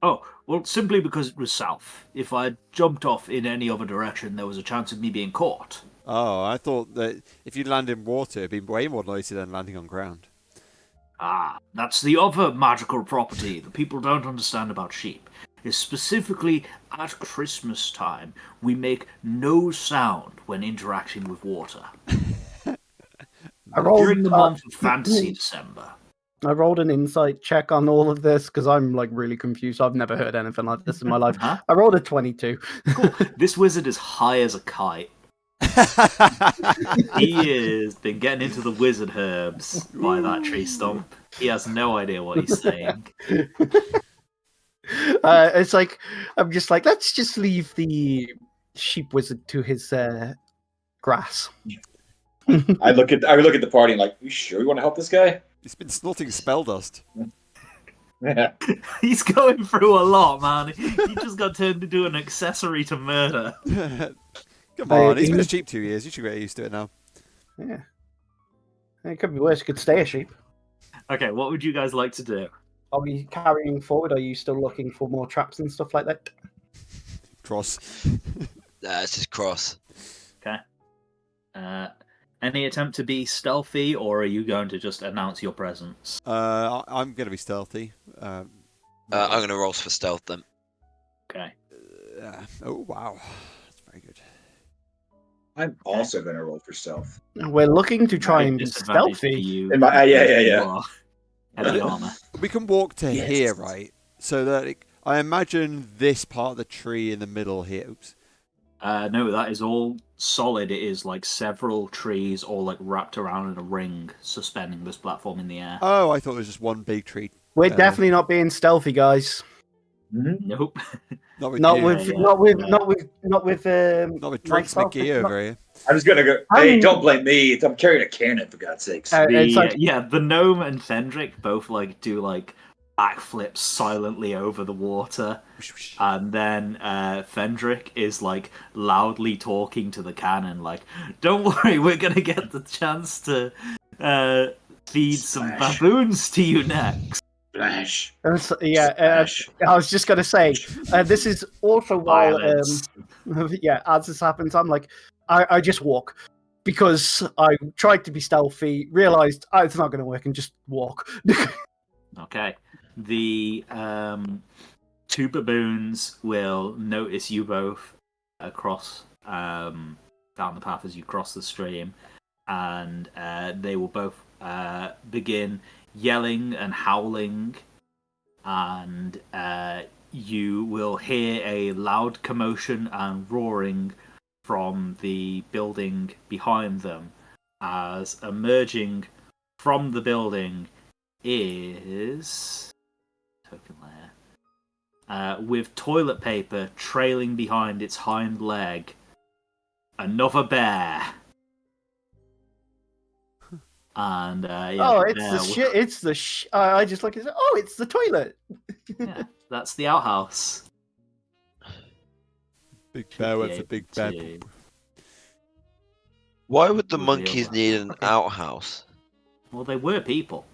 Oh, well, simply because it was south. If I jumped off in any other direction, there was a chance of me being caught. Oh, I thought that if you land in water, it'd be way more noisy than landing on ground. Ah, that's the other magical property that people don't understand about sheep. Is specifically at Christmas time, we make no sound when interacting with water. During the month of Fantasy December. I rolled an insight check on all of this because I'm like really confused. I've never heard anything like this in my life. Huh? I rolled a 22. Cool. This wizard is high as a kite. He has been getting into the wizard herbs by that tree stump. He has no idea what he's saying. It's like I'm just like, let's just leave the sheep wizard to his grass. I look at the party and like, you sure you want to help this guy? He's been snorting spell dust. Yeah. He's going through a lot, man. He just got turned into an accessory to murder. Come on, he's been a sheep 2 years. You should get used to it now. Yeah. It could be worse. It could stay a sheep. Okay, what would you guys like to do? Are we carrying forward? Are you still looking for more traps and stuff like that? Cross. It's just cross. Okay. Any attempt to be stealthy, or are you going to just announce your presence? I'm going to be stealthy. I'm going to roll for stealth then. Okay. Oh, wow. That's very good. I'm also going to roll for stealth. We're looking to try and be Disadvantage for stealthy. you. Yeah. You are heavy armor. We can walk to Yes. here, right? So that I imagine this part of the tree in the middle here. Oops. No, that is all solid. It is like several trees all like wrapped around in a ring, suspending this platform in the air. Oh, I thought it was just one big tree. We're definitely not being stealthy, guys. Nope. Not with Not you. with, yeah. not with, not with, not with. Not with Drinks myself. McGee over here. I'm just going to go. Hey, don't blame me. I'm carrying a cannon, for God's sakes. It's like, The gnome and Fendrick both like do like backflips silently over the water, and then Fendrick is like loudly talking to the cannon, like, "Don't worry, we're gonna get the chance to feed some Splash. baboons to you next." Flash. Splash. I was just gonna say, this is also while, Violence. as this happens, I'm like, I just walk because I tried to be stealthy, realized it's not gonna work, and just walk. Okay. The two baboons will notice you both across down the path as you cross the stream, and they will both begin yelling and howling, and you will hear a loud commotion and roaring from the building behind them, as emerging from the building is token layer with toilet paper trailing behind its hind leg, another bear. And it's the shit. I just look at it. Oh, it's the toilet. Yeah, that's the outhouse. Big bear went for big bear. Why would the Reveal monkeys that. need an outhouse? Well, they were people.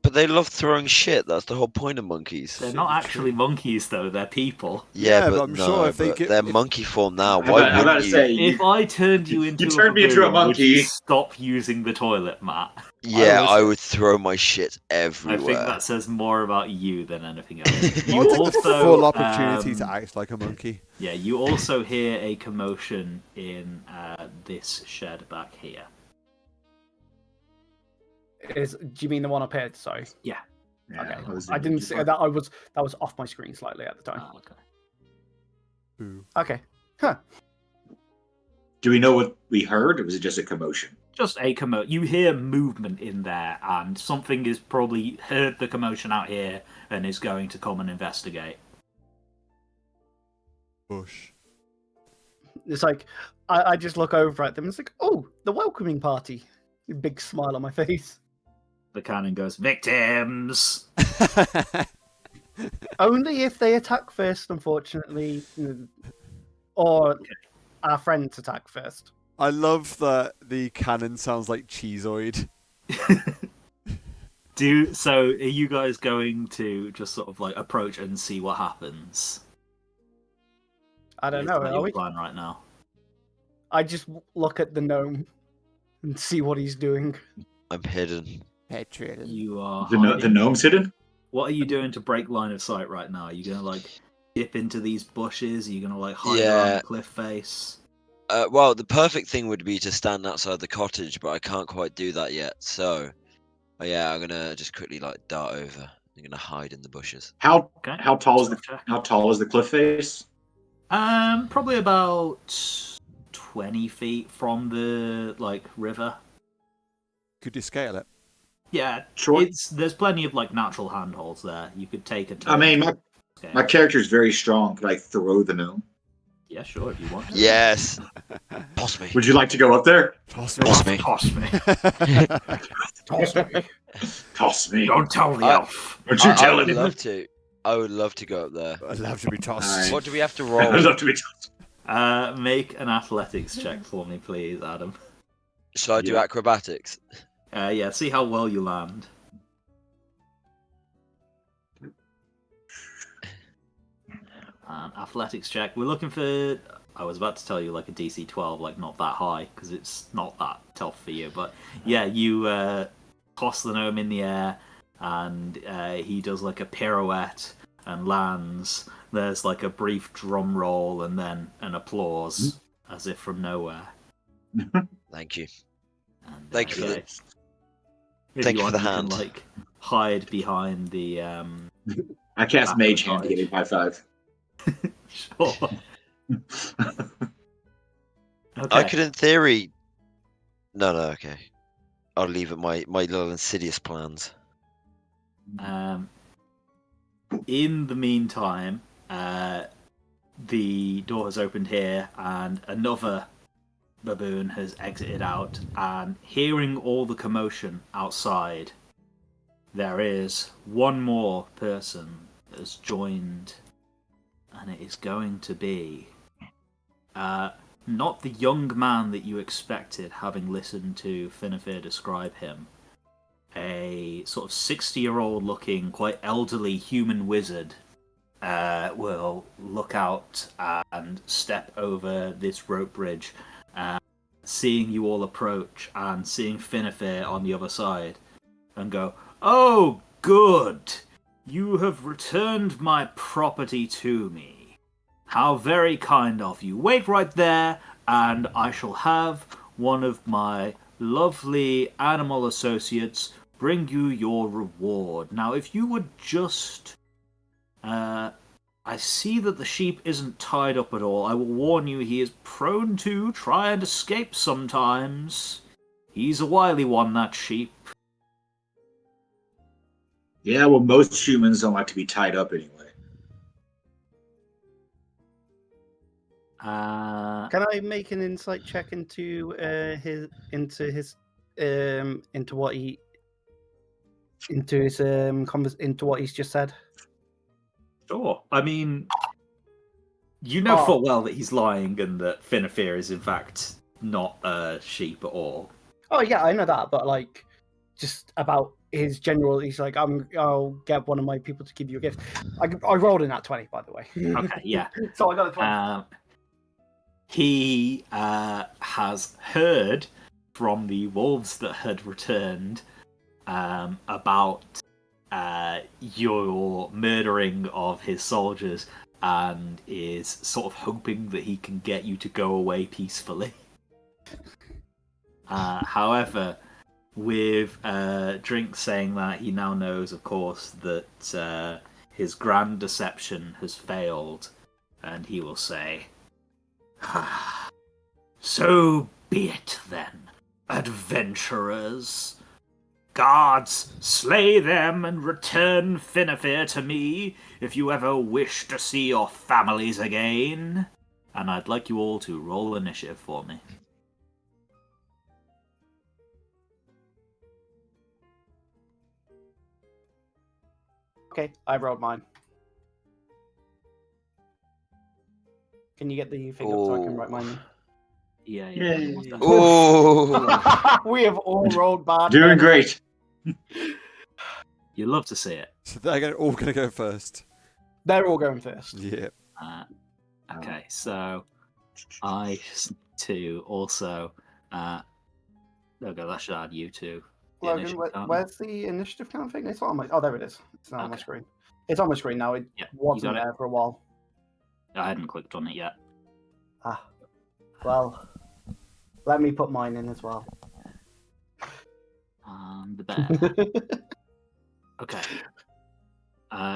But they love throwing shit. That's the whole point of monkeys. They're not actually monkeys, though. They're people. Yeah, but but I'm no, sure if they but get- they're if- monkey form now. I'm Why about wouldn't to you? say, If I turned you into turned me into a baboon, would you monkey. stop using the toilet, Matt? Yeah, was- I would throw my shit I everywhere. think that says more about you than anything else. I'll You take also the full opportunity to act like a monkey. Yeah, you also hear a commotion in this shed back here. Do you mean the one up here? Sorry. Yeah. Okay. that was I didn't see that. That was off my screen slightly at the time. Okay. Ooh. Okay. Huh. Do we know what we heard, or was it just a commotion? Just a commotion. You hear movement in there, and something has probably heard the commotion out here and is going to come and investigate. Bush. It's like I just look over at them. And it's like, oh, the welcoming party. Big smile on my face. The cannon goes, victims! Only if they attack first, unfortunately, or our friends attack first. I love that the cannon sounds like Cheezoid. So are you guys going to just sort of like approach and see what happens? I don't Is know. that Are your we? plan right now? I just look at the gnome and see what he's doing. I'm hidden. Petrol. You are The hiding. gnome's hidden? What are you doing to break line of sight right now? Are you gonna like dip into these bushes? Are you gonna like hide Yeah. around the cliff face? Well, the perfect thing would be to stand outside the cottage, but I can't quite do that yet. So, yeah, I'm gonna just quickly like dart over. I'm gonna hide in the bushes. How Okay. tall is Check. how tall is the cliff face? Probably about 20 feet from the like river. Could you scale it? Yeah, Sure. there's plenty of like natural handholds there. You could take a turn. I mean, Okay. my character is very strong. Could I throw the gnome? Yeah, sure, if you want to. Yes. Toss me. Would you like to go up there? Toss me. Toss me. Toss me. Toss me. Toss me. Don't tell the elf. Don't you I tell would him. love to. I would love to go up there. I'd love to be tossed. Alright. What do we have to I'd roll? love to be tossed. Make an athletics check for me, please, Adam. Shall I do Yeah. acrobatics? Yeah, see how well you land. Athletics check. We're looking for. I was about to tell you like a DC 12, like not that high, because it's not that tough for you. But yeah, you toss the gnome in the air, and he does like a pirouette and lands. There's like a brief drum roll, and then an applause, as if from nowhere. Thank you. And, Thank you for the. If Thank you you for want, the you hand. can like hide behind the. I cast Back of Mage the Hand to get him high five. Sure. Okay. I could, in theory. No, okay. I'll leave it my little insidious plans. In the meantime, the door has opened here, and another baboon has exited out. And hearing all the commotion outside, there is one more person that has joined, and it is going to be not the young man that you expected, having listened to Finnefer describe him. A sort of 60-year-old looking, quite elderly human wizard will look out and step over this rope bridge, seeing you all approach and seeing Finnefer on the other side, and go, "Oh, good! You have returned my property to me. How very kind of you. Wait right there, and I shall have one of my lovely animal associates bring you your reward. Now, if you would just... I see that the sheep isn't tied up at all. I will warn you, he is prone to try and escape sometimes. He's a wily one, that sheep." Yeah, well, most humans don't like to be tied up anyway. Can I make an insight check into what he's just said? Sure. I mean, you know full well that he's lying and that Finnefer is in fact not a sheep at all. Oh yeah, I know that, but like, just about his general. He's like, I'll get one of my people to give you a gift. I rolled in that 20, by the way. Okay, yeah. So I got a 20. He has heard from the wolves that had returned about your murdering of his soldiers, and is sort of hoping that he can get you to go away peacefully. However, with Drink saying that, he now knows, of course, that his grand deception has failed, and he will say, "So be it then, adventurers. Guards, slay them and return Finnefer to me if you ever wish to see your families again." And I'd like you all to roll initiative for me. Okay, I rolled mine. Can you get the thing up so I can write mine? Yeah. Yay. Oh, We have all rolled bad. Doing then. great. You love to see it. So they're all going to go first. They're all going first. Yeah. Okay, so I too also. Okay, that should add you to. Logan, where's the initiative count thing? It's on my. Oh, there it is. It's now on my screen. It's on my screen now. It wasn't there for a while. I hadn't clicked on it yet. Well, let me put mine in as well. The bear. Okay.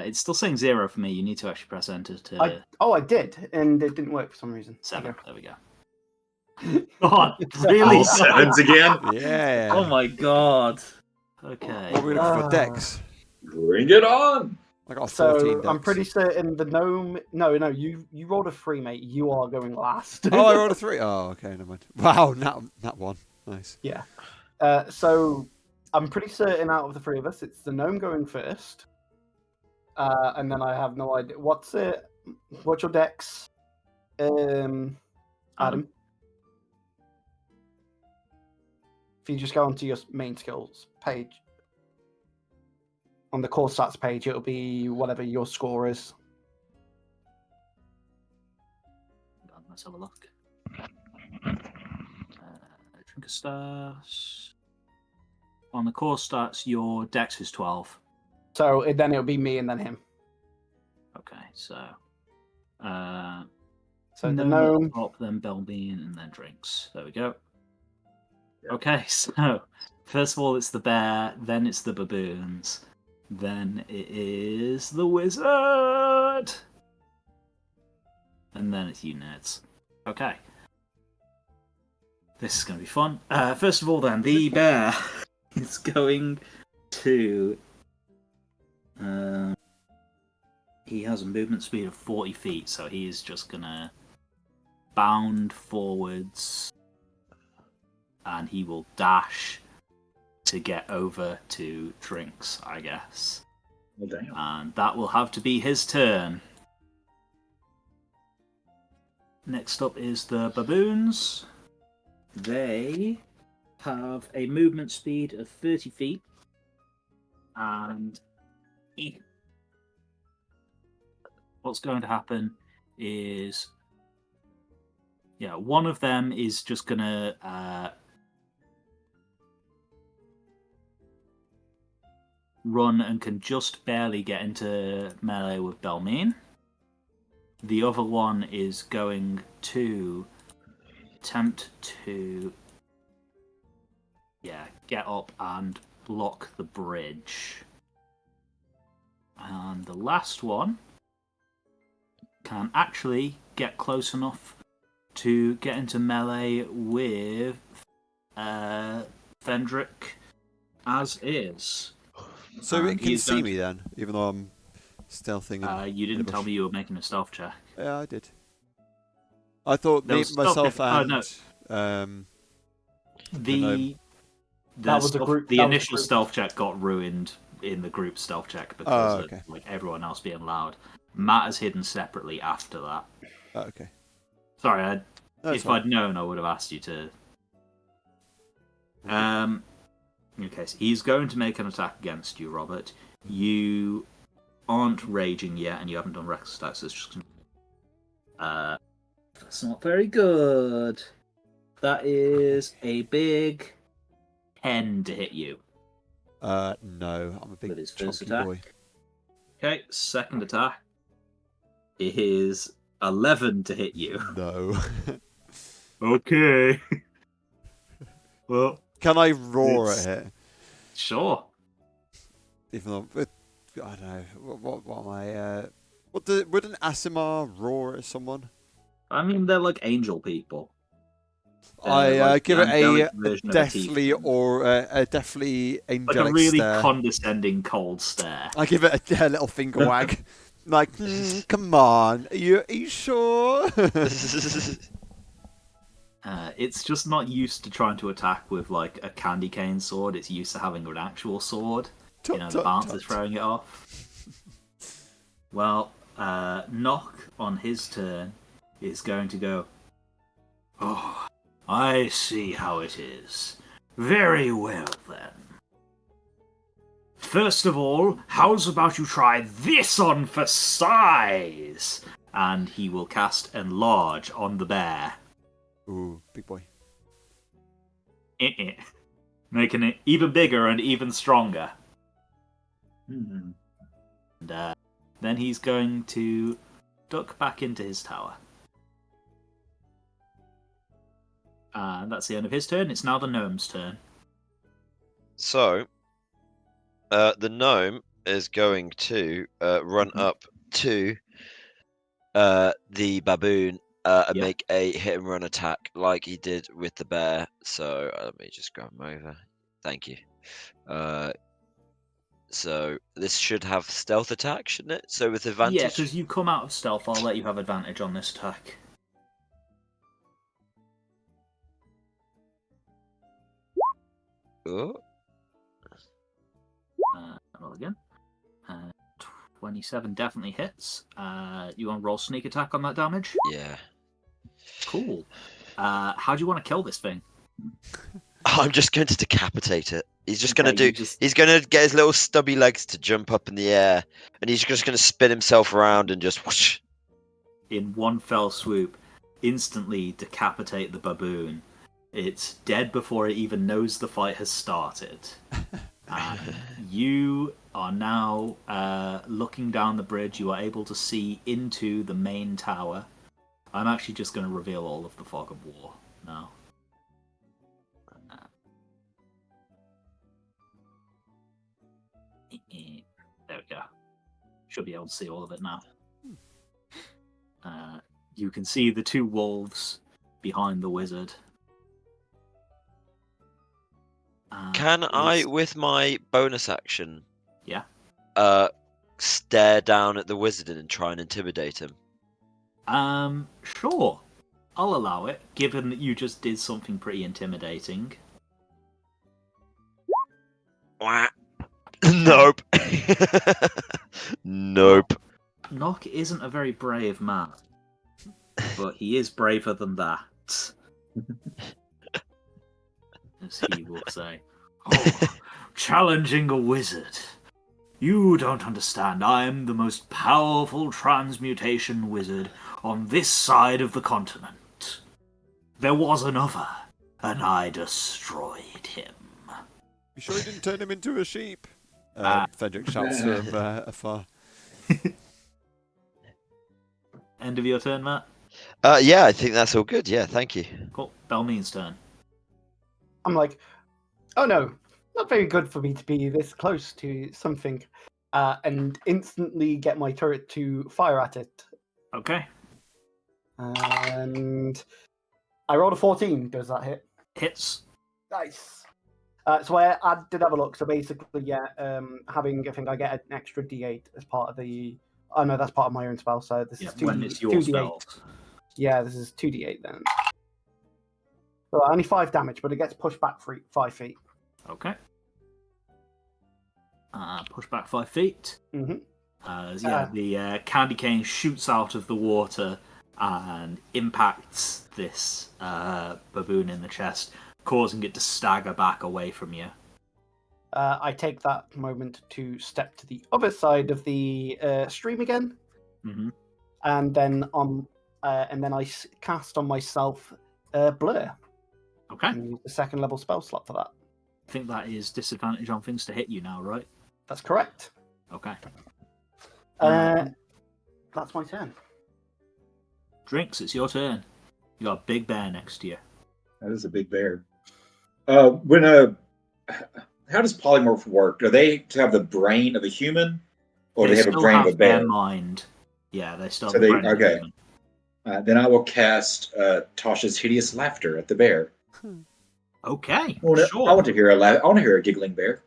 It's still saying 0 for me. You need to actually press enter to. I did, and it didn't work for some reason. 7. There we go. God, really? All sevens again? Yeah. Oh my god. Okay. What are we looking for? Dex. Bring it on. I got a 14 So dex. I'm pretty certain the gnome. No, you rolled a 3, mate. You are going last. Oh, I rolled a 3. Oh, okay, never mind. Wow, that one. Nice. Yeah. So I'm pretty certain out of the 3 of us, it's the gnome going first. And then I have no idea. What's your dex? Adam. If you just go onto your main skills page, on the core stats page, it'll be whatever your score is. Let's have a look. Drink of stats. On the core stats, your dex is 12. So then it'll be me and then him. Okay, so the gnome, top, then Belbean, and then drinks. There we go. Okay, so first of all, it's the bear, then it's the baboons, then it is the wizard, and then it's you nerds. Okay. This is going to be fun. First of all, then, the bear is going to... he has a movement speed of 40 feet, so he is just going to bound forwards, and he will dash to get over to drinks, I guess. Oh, damn. And that will have to be his turn. Next up is the baboons. They have a movement speed of 30 feet. And what's going to happen is... yeah, one of them is just going to run and can just barely get into melee with Belmine. The other one is going to attempt to get up and block the bridge. And the last one can actually get close enough to get into melee with Fendrick as is. So it can see me then, even though I'm stealthing. You didn't tell me you were making a stealth check. Yeah, I did. I thought myself and the initial stealth check got ruined in the group stealth check because of like everyone else being loud. Matt is hidden separately after that. Oh, okay. Sorry, if I'd known, I would have asked you to. Okay, so he's going to make an attack against you, Robert. You aren't raging yet, and you haven't done reckless attacks. So it's just... that's not very good. That is a big 10 to hit you. No, I'm a big chunky boy. Okay, second attack is 11 to hit you. No. Okay. Well, can I roar at it? Sure. Even though I don't know what am I? Would an Aasimar roar at someone? I mean, they're like angel people. I give it a deathly or a deathly angelic like a really stare. Condescending, cold stare. I give it a little finger wag. Like, come on, are you sure? It's just not used to trying to attack with like a candy cane sword. It's used to having an actual sword in advance of throwing it off. Well, Nock on his turn is going to go, oh, I see how it is. Very well then. First of all, how's about you try this on for size? And he will cast Enlarge on the bear. Ooh, big boy. Making it even bigger and even stronger. And then he's going to duck back into his tower. And that's the end of his turn. It's now the gnome's turn. So, the gnome is going to run up to the baboon and make a hit and run attack like he did with the bear. So let me just grab him over. Thank you. So this should have stealth attack, shouldn't it? So with advantage. Yeah, because you come out of stealth, I'll let you have advantage on this attack. Oh. Roll again. 27 definitely hits. You want to roll sneak attack on that damage? Yeah. Cool. How do you want to kill this thing? I'm just going to decapitate it. He's just going to Okay, do. He's going to get his little stubby legs to jump up in the air, and he's just going to spin himself around and just whoosh. In one fell swoop, instantly decapitate the baboon. It's dead before it even knows the fight has started. You are now looking down the bridge. You are able to see into the main tower. I'm actually just going to reveal all of the fog of war now. There we go. Should be able to see all of it now. You can see the two wolves behind the wizard. Can I, with my bonus action, Yeah. Stare down at the wizard and try and intimidate him? Sure. I'll allow it, given that you just did something pretty intimidating. Nope. Nope. Nock isn't a very brave man, but he is braver than that. As he will say, "Oh, challenging a wizard. You don't understand. I'm the most powerful transmutation wizard on this side of the continent. There was another, and I destroyed him." You sure you didn't turn him into a sheep? Frederick shouts from afar. End of your turn, Matt? Yeah, I think that's all good. Yeah, thank you. Cool. Belmean's turn. I'm like, oh no, not very good for me to be this close to something, and instantly get my turret to fire at it. Okay. And I rolled a 14. Does that hit? Hits. Nice. So I did have a look. So basically, yeah, having, I think I get an extra D8 as part of the. Oh no, that's part of my own spell. So this is 2D8. When it's your spell. Yeah, this is 2D8 then. So only 5 damage, but it gets pushed back 5 feet. Okay. Push back 5 feet. Mm-hmm. The candy cane shoots out of the water and impacts this baboon in the chest, causing it to stagger back away from you. I take that moment to step to the other side of the stream again, and then I cast on myself Blur. Okay. And use the 2nd level spell slot for that. I think that is disadvantage on things to hit you now, right? That's correct. Okay. That's my turn. Drinks, it's your turn. You got a big bear next to you. That is a big bear. How does polymorph work? Do they have the brain of a human, or do they have a brain of a bear? Their mind. Yeah, they still So have the brain of a okay. human. Then I will cast Tasha's hideous laughter at the bear. Okay, sure. I want to hear a giggling bear.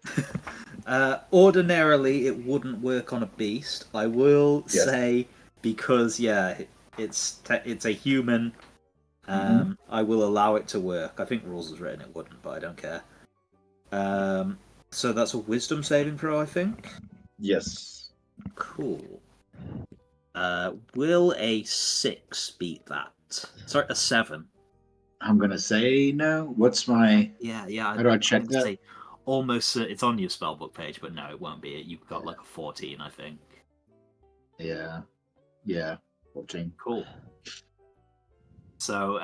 Ordinarily, it wouldn't work on a beast. I will say, because it's a human. I will allow it to work. I think rules has written it wouldn't, but I don't care. So that's a wisdom saving throw, I think. Yes. Cool. Will a 6 beat that? Sorry, a 7. I'm gonna say no. What's my? Yeah. How do I check that? Say, almost, it's on your spellbook page, but no, it won't be. You've got like a 14, I think. Yeah, 14. Cool. So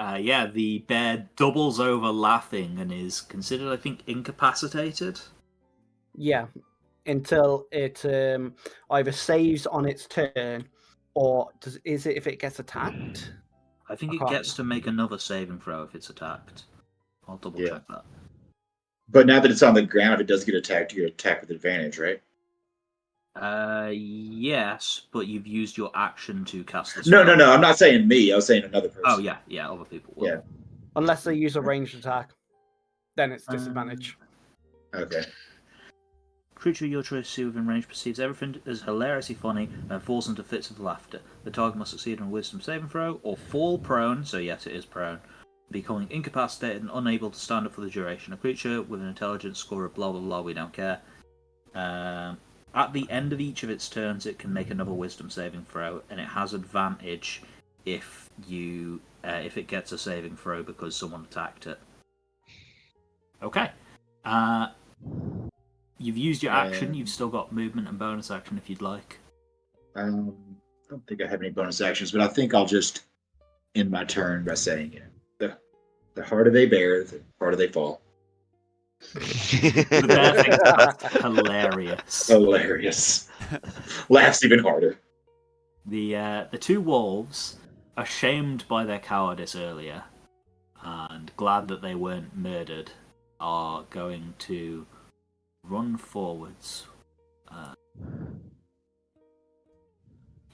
the bear doubles over laughing and is considered, I think, incapacitated. Yeah, until it either saves on its turn, or is it if it gets attacked? I think it gets to make another saving throw if it's attacked. I'll double check that. But now that it's on the ground, if it does get attacked, you get attacked with advantage, right? Yes, but you've used your action to cast the spell. spell. No. I'm not saying me. I was saying another person. Oh yeah, other people will. Yeah. Unless they use a ranged attack, then it's disadvantage. Okay. Creature of your choice to see within range perceives everything as hilariously funny and falls into fits of laughter. The target must succeed on a wisdom saving throw or fall prone, so yes, it is prone, becoming incapacitated and unable to stand up for the duration. A creature with an intelligence score of blah blah blah, we don't care. At the end of each of its turns, it can make another wisdom saving throw, and it has advantage if it gets a saving throw because someone attacked it. Okay. You've used your action. You've still got movement and bonus action if you'd like. I don't think I have any bonus actions, but I think I'll just end my turn by saying, the harder they bear, the harder they fall. The bear thinks that's hilarious. Hilarious. Laughs even harder. The two wolves, ashamed by their cowardice earlier, and glad that they weren't murdered, are going to run forwards.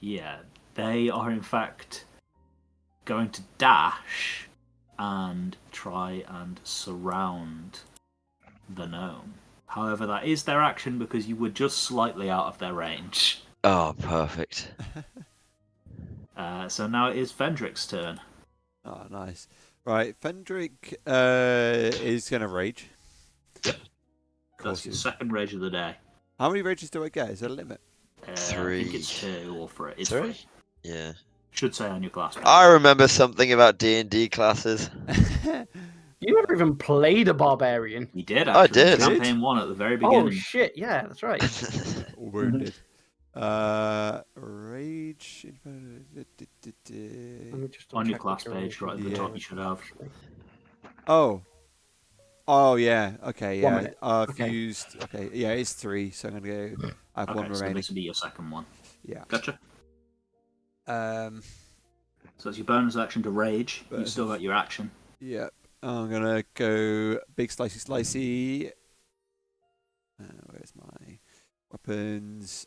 They are in fact going to dash and try and surround the gnome. However, that is their action because you were just slightly out of their range. Oh, perfect. So now it is Fendrick's turn. Oh, nice. Right, Fendrick is going to rage. That's your second rage of the day. How many rages do I get? Is there a limit? I 3. think it's 2 or 3. It's 3? 3. Yeah. Should say on your class page. I remember something about D&D classes. You never even played a barbarian. You did, I actually. did. Campaign 1 at the very beginning. Oh shit! Yeah, that's right. Wounded. Rage. Let me just On your double-check class which page, right at the Yeah. top, you should have. Oh yeah. Okay. 1 Yeah. minute. I've Okay. used. Okay. Yeah, it's 3. So I'm gonna go. I have Okay, 1 so remaining. this will be your second one. Yeah. Gotcha. So it's your bonus action to rage. You've Bonus still got your action. Yep. I'm gonna go big slicey. Where's my weapons?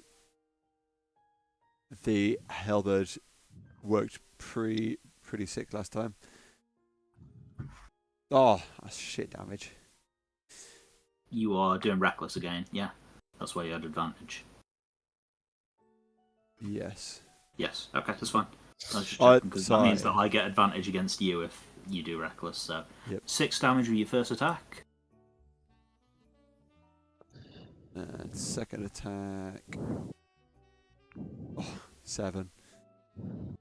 The halberd worked pretty sick last time. Oh, that's shit damage. You are doing reckless again, yeah. That's why you had advantage. Yes. Yes, okay, that's fine. I was just Oh, checking because that means that sorry. I get advantage against you if you do reckless. So Yep. 6 damage with your first attack. And second attack. Oh, 7.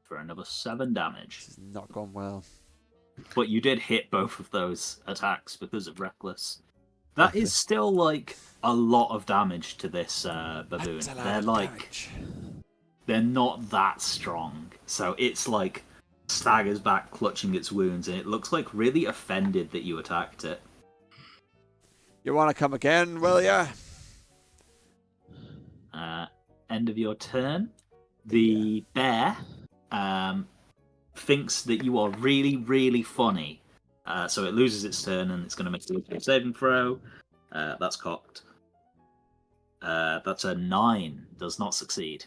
For another 7 damage. This has not gone well. But you did hit both of those attacks because of reckless. That is still like a lot of damage to this baboon. That's a lot They're of like damage. they're not that strong. So it's like staggers back clutching its wounds and it looks like really offended that you attacked it. You want to come again, will ya? End of your turn. The bear thinks that you are really, really funny. So it loses its turn and it's going to make a saving throw. That's cocked. That's a 9. Does not succeed.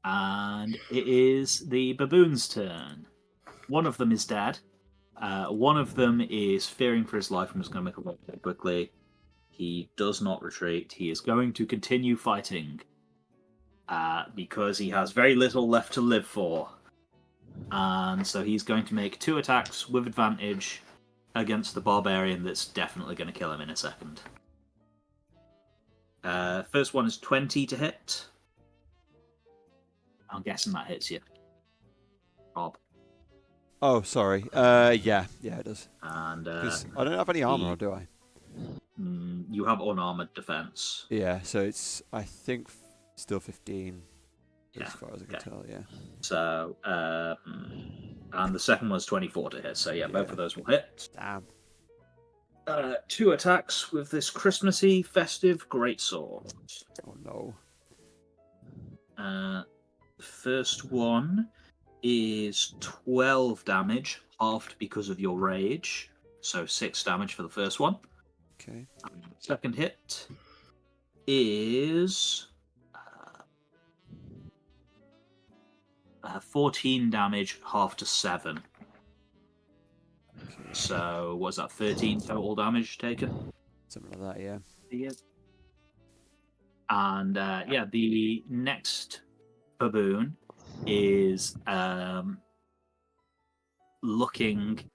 And it is the baboon's turn. One of them is dead. One of them is fearing for his life. I'm just going to make a roll quickly. He does not retreat. He is going to continue fighting because he has very little left to live for. And so he's going to make 2 attacks with advantage against the barbarian that's definitely going to kill him in a second. First one is 20 to hit. I'm guessing that hits you, Rob. Oh, sorry. Yeah, it does. And 'Cause I don't have any armor, do I? you have unarmored defense. Yeah, so it's I think still 15. Yeah, As far as I can okay. tell, yeah. So, and the second one's 24 to hit. So yeah, both of those will hit. Damn. 2 attacks with this Christmassy festive greatsword. Oh no. The first one is 12 damage, halved because of your rage. So 6 damage for the first one. Okay. Second hit is 14 damage, half to 7. Okay. So, what's that, 13 total damage taken? Something like that, yeah. And, the next baboon is looking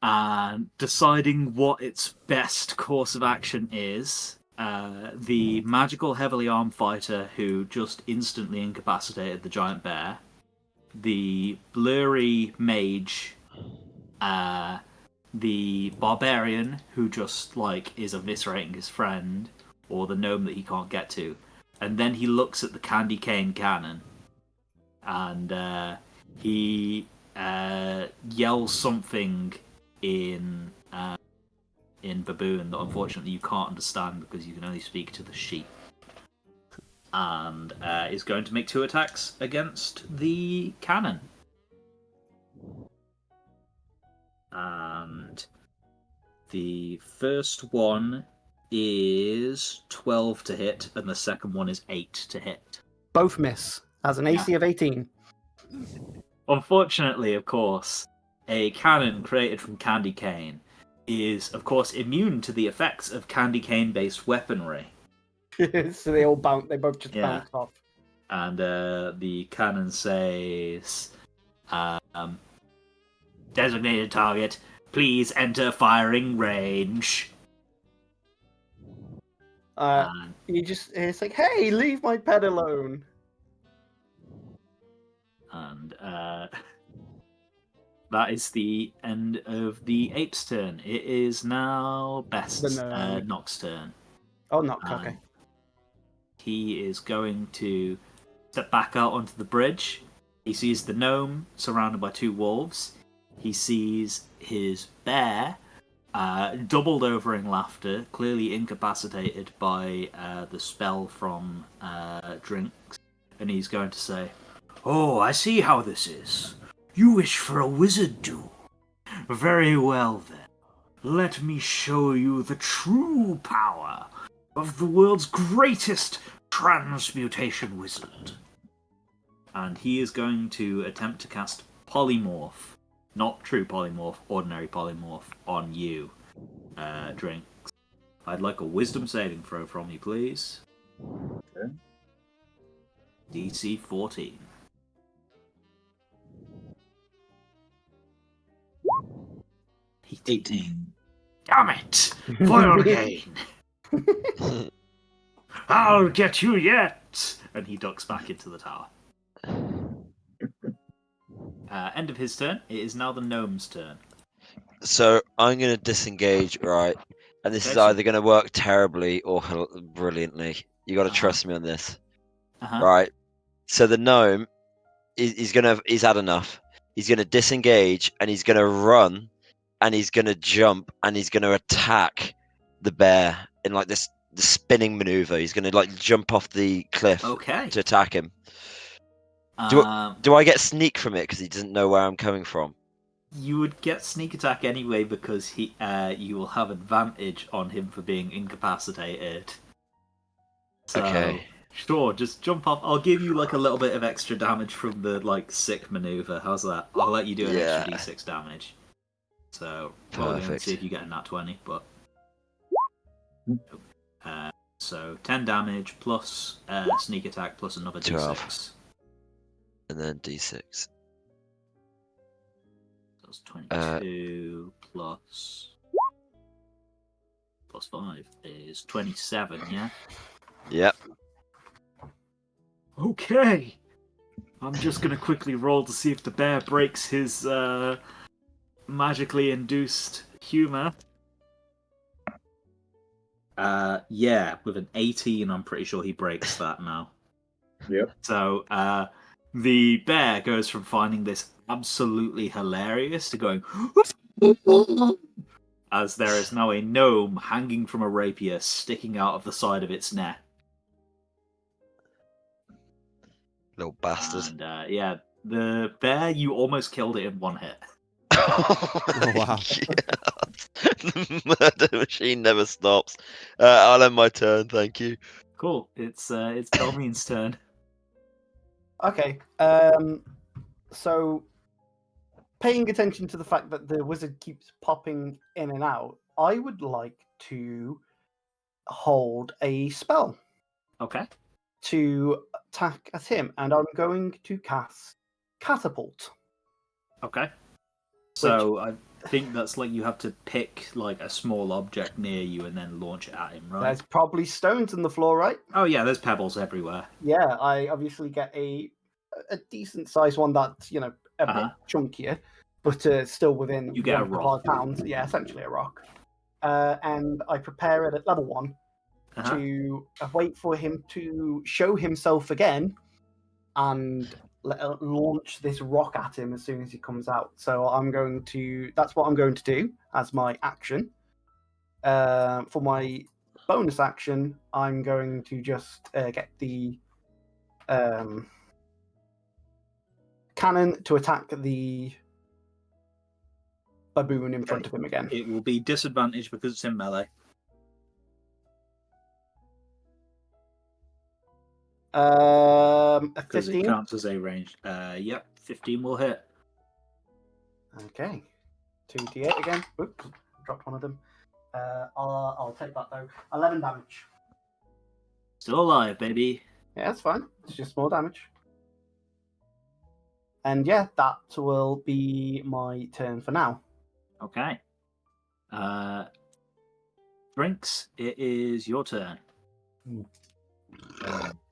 and deciding what its best course of action is. The magical heavily armed fighter who just instantly incapacitated the giant bear the blurry mage, the barbarian who just like is eviscerating his friend, or the gnome that he can't get to, and then he looks at the candy cane cannon, and he yells something in baboon that unfortunately you can't understand because you can only speak to the sheep. And is going to make 2 attacks against the cannon. And the first one is 12 to hit, and the second one is 8 to hit. Both miss. Has an AC of 18. Unfortunately, of course, a cannon created from candy cane is, of course, immune to the effects of candy cane-based weaponry. So they all bounce. They both just bounce off. And the cannon says, "Designated target, please enter firing range." It's like, hey, leave my pet alone. And that is the end of the ape's turn. It is now Nox's turn. Oh, Nox, okay. He is going to step back out onto the bridge. He sees the gnome surrounded by 2 wolves. He sees his bear doubled over in laughter, clearly incapacitated by the spell from drinks. And he's going to say, "Oh, I see how this is. You wish for a wizard duel. Very well then. Let me show you the true power of the world's greatest transmutation wizard." And he is going to attempt to cast Polymorph. Not true polymorph, ordinary polymorph on you, Drinks. I'd like a wisdom saving throw from you, please. Okay. DC 14. He 18. Damn it! Foil again! I'll get you yet! And he ducks back into the tower. End of his turn. It is now the gnome's turn. So I'm going to disengage, right? And this is Okay, so- either going to work terribly or brilliantly. You got to trust me on this, right? So the gnome, he's had enough. He's going to disengage and he's going to run, and he's going to jump and he's going to attack the bear in like the spinning maneuver. He's going to like jump off the cliff to attack him. Do I get sneak from it because he doesn't know where I'm coming from? You would get sneak attack anyway because you will have advantage on him for being incapacitated. So, okay. Sure, just jump off. I'll give you like a little bit of extra damage from the like sick maneuver. How's that? I'll let you do an extra d6 damage. So Perfect. See if you get a nat 20, but so 10 damage plus sneak attack plus another d6. 12. And then d6. That's 22 plus 5 is 27, yeah? Yep. Okay. I'm just going to quickly roll to see if the bear breaks his magically induced humour. Yeah, with an 18, I'm pretty sure he breaks that now. Yep. So, the bear goes from finding this absolutely hilarious to going, as there is now a gnome hanging from a rapier sticking out of the side of its neck. Little bastard. And, yeah, the bear, you almost killed it in 1 hit. Oh wow. The murder machine never stops. I'll end my turn, thank you. Cool. It's Belmine's turn. Okay. So, paying attention to the fact that the wizard keeps popping in and out, I would like to hold a spell Okay. to attack at him, and I'm going to cast Catapult. Okay. So I think that's like you have to pick like a small object near you and then launch it at him, right? There's probably stones on the floor, right? Oh yeah, there's pebbles everywhere. Yeah, I obviously get a a decent sized one that's a bit chunkier, but still within You get a 1 to rock. 5 pounds. Yeah, essentially a rock. And I prepare it at level 1 to wait for him to show himself again and launch this rock at him as soon as he comes out. So that's what I'm going to do as my action. For my bonus action, I'm going to just get the cannon to attack the baboon in front of him again. It will be disadvantaged because it's in melee. A Because it 15. counts as a ranged. Yep, 15 will hit. Okay. 2d8 again. Oops, dropped one of them. I'll take that though. 11 damage. Still alive, baby. Yeah, that's fine. It's just small damage. And yeah, that will be my turn for now. Okay. Drinks, it is your turn.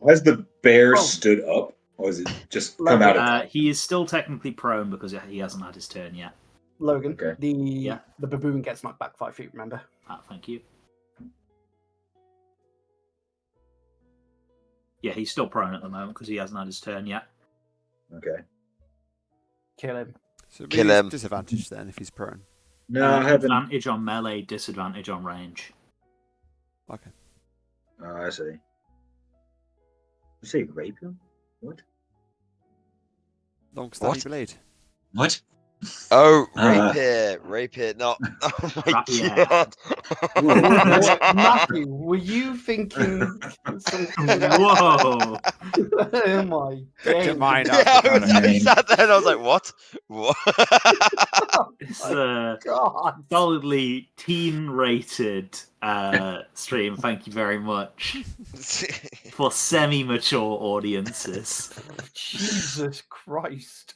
Has the bear Oh. stood up, or is it just Logan, come out of? He is still technically prone because he hasn't had his turn yet. Logan, Okay. the baboon gets knocked back 5 feet, remember? Thank you. Yeah, he's still prone at the moment because he hasn't had his turn yet. Okay. Kill him. So Kill he's him. disadvantaged then if he's prone. No, I haven't. Advantage on melee, disadvantage on range. Okay. Oh, I see. You say rape him? What? Long stabby What? blade. What? Oh, rape it, not. Oh my Yeah. god. Matthew, were you thinking something? Whoa! Oh my Get your days. mind Yeah, out I, of the I sat there and I was like, what? What? It's God. solidly teen-rated stream. Thank you very much for semi-mature audiences. Jesus Christ.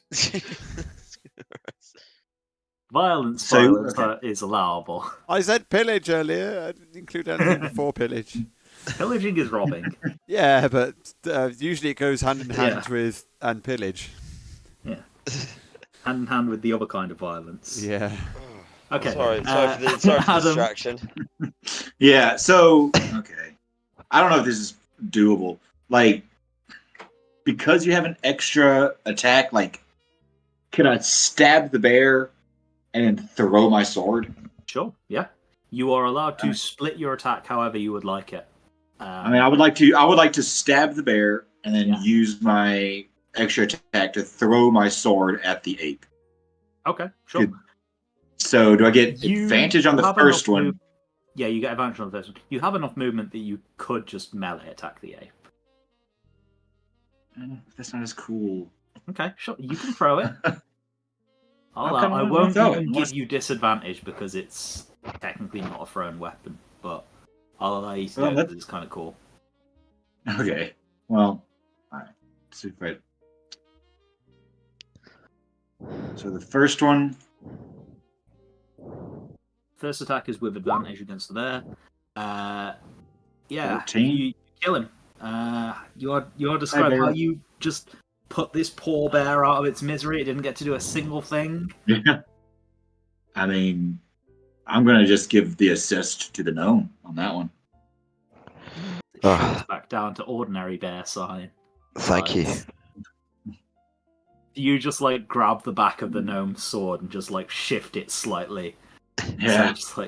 Violence Okay. is allowable. I said pillage earlier. I didn't include anything before pillage. Pillaging is robbing. Yeah, but usually it goes hand in hand Yeah. with and pillage. Yeah. Hand in hand with the other kind of violence. Yeah. Okay. Sorry for the Adam, distraction. Yeah. So okay. I don't know if this is doable. Like, because you have an extra attack, like, can I stab the bear and then throw my sword? Sure. Yeah. You are allowed to split your attack however you would like it. I mean, I would like to stab the bear and then use my extra attack to throw my sword at the ape. Okay. Sure. So, do I get advantage on the first one? Yeah, you get advantage on the first one. You have enough movement that you could just melee attack the ape. That's not as cool. Okay, sure. You can throw it. I I'll won't throw it. even give you disadvantage because it's technically not a thrown weapon, but I'll allow you to do it because it's kind of cool. Okay. Well, alright. Super. So the first one. First attack is with advantage against the bear. Yeah, 14. you kill him. You are describing how you just put this poor bear out of its misery. It didn't get to do a single thing. Yeah. I mean, I'm gonna just give the assist to the gnome on that one. It shrinks back down to ordinary bear size. Thank you. You just like grab the back of the gnome's sword and just like shift it slightly. Yeah. So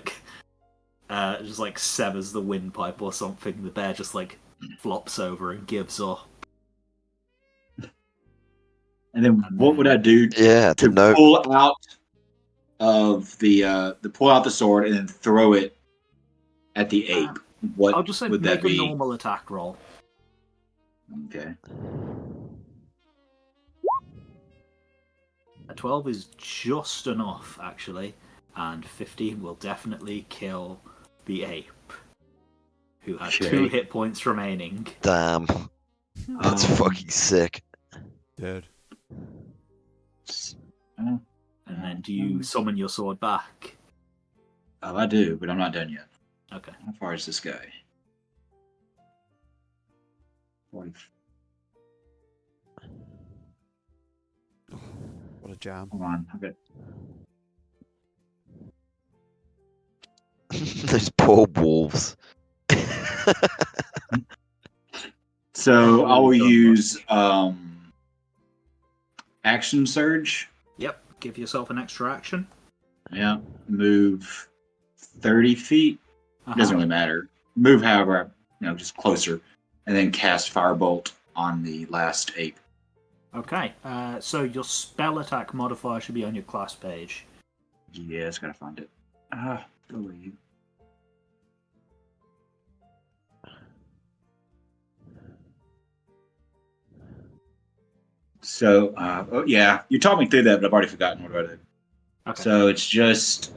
just like severs the windpipe or something. The bear just like flops over and gives up. And then what would I do to pull out of pull out the sword and then throw it at the ape? What I'll just say would make that be? a normal attack roll. Okay. A 12 is just enough, actually, and 15 will definitely kill the ape, who has 2 hit points remaining. Damn. That's fucking sick. Dude. And then do you summon your sword back? Oh, I do, but I'm not done yet. Okay. How far is this guy? 40. jam. Hold on. Okay. Those poor wolves. So I will Really done, use action surge. Yep. Give yourself an extra action. Yeah. Move 30 feet. Doesn't really matter. Move however, just closer. And then cast Firebolt on the last ape. Okay. So your spell attack modifier should be on your class page. Yes, gotta find it. Go away, you. So, oh yeah, you taught me through that, but I've already forgotten what I did. Okay. So it's just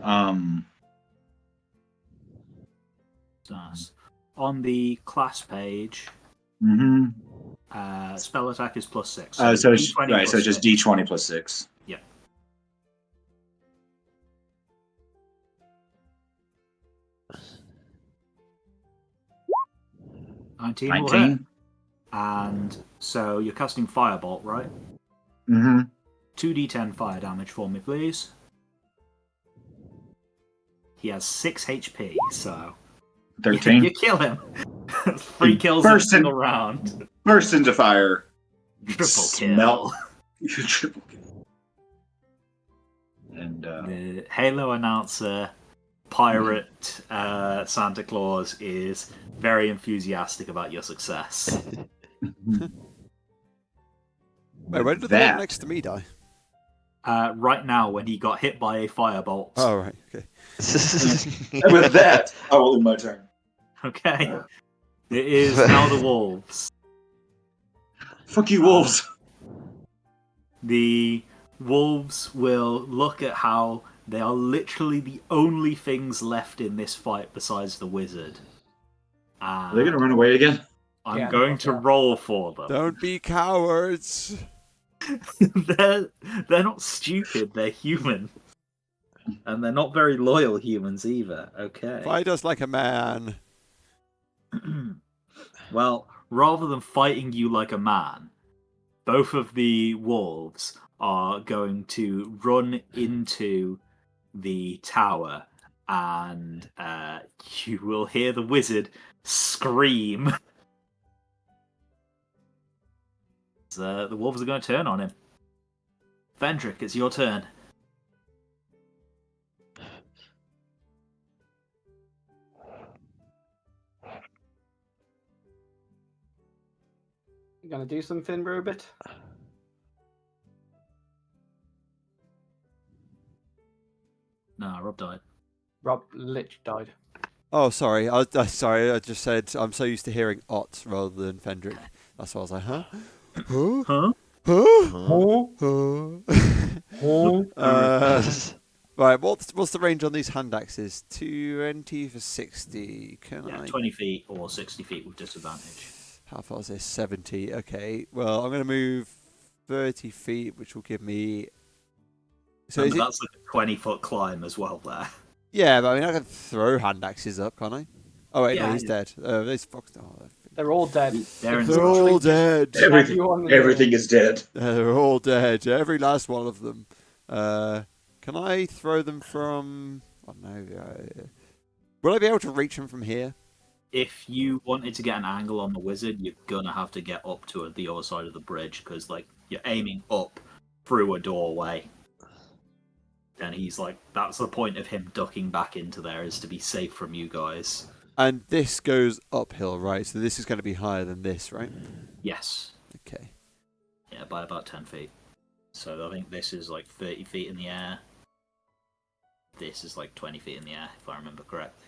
Nice. On the class page, spell attack is +6. So it's D20 right. So it's plus just 6. D20 plus 6. Yeah. 19 will hit. 19. And so you're casting Firebolt, right? 2d10 fire damage for me, please. He has 6 HP, so 13. you kill him. 3 kills in a single round. Burst into fire. Triple kill. Triple kill. And The Halo announcer, pirate Santa Claus, is very enthusiastic about your success. Wait, where did the one next to me die? Right now, when he got hit by a firebolt. Oh, right, okay. And with that, I will end my turn. Okay. It is now the wolves. Fuck you, wolves. The wolves will look at how they are literally the only things left in this fight besides the wizard. Are they gonna run away again? I'm going to roll for them. Don't be cowards. they're not stupid, they're human. And they're not very loyal humans either. Okay. Fight us like a man. Well, rather than fighting you like a man, both of the wolves are going to run into the tower, and you will hear the wizard scream. So the wolves are going to turn on him. Vendrick, it's your turn. You gonna do something, Robert? No, Rob died. Rob Lich died. Oh, sorry. Sorry, I just said I'm so used to hearing Ott rather than Fendrick. That's why I was like, huh? Huh? Right, what's the range on these hand axes? 20 for 60. Can I? 20 feet or 60 feet with disadvantage. How far is this? 70. Okay. Well, I'm going to move 30 feet, which will give me. So that's like a 20-foot climb as well there. Yeah, but I mean, I can throw hand axes up, can't I? Oh wait, no, he's dead. These fucks. Oh, they're all dead. They're all dead. Everything is dead. They're all dead. Every last one of them. Can I throw them from? I don't know. Will I be able to reach them from here? If you wanted to get an angle on the wizard, you're gonna have to get up to the other side of the bridge because, like, you're aiming up through a doorway. And he's like, that's the point of him ducking back into there, is to be safe from you guys. And this goes uphill, right? So this is going to be higher than this, right? Yes. Okay. Yeah, by about 10 feet. So I think this is like 30 feet in the air. This is like 20 feet in the air, if I remember correctly.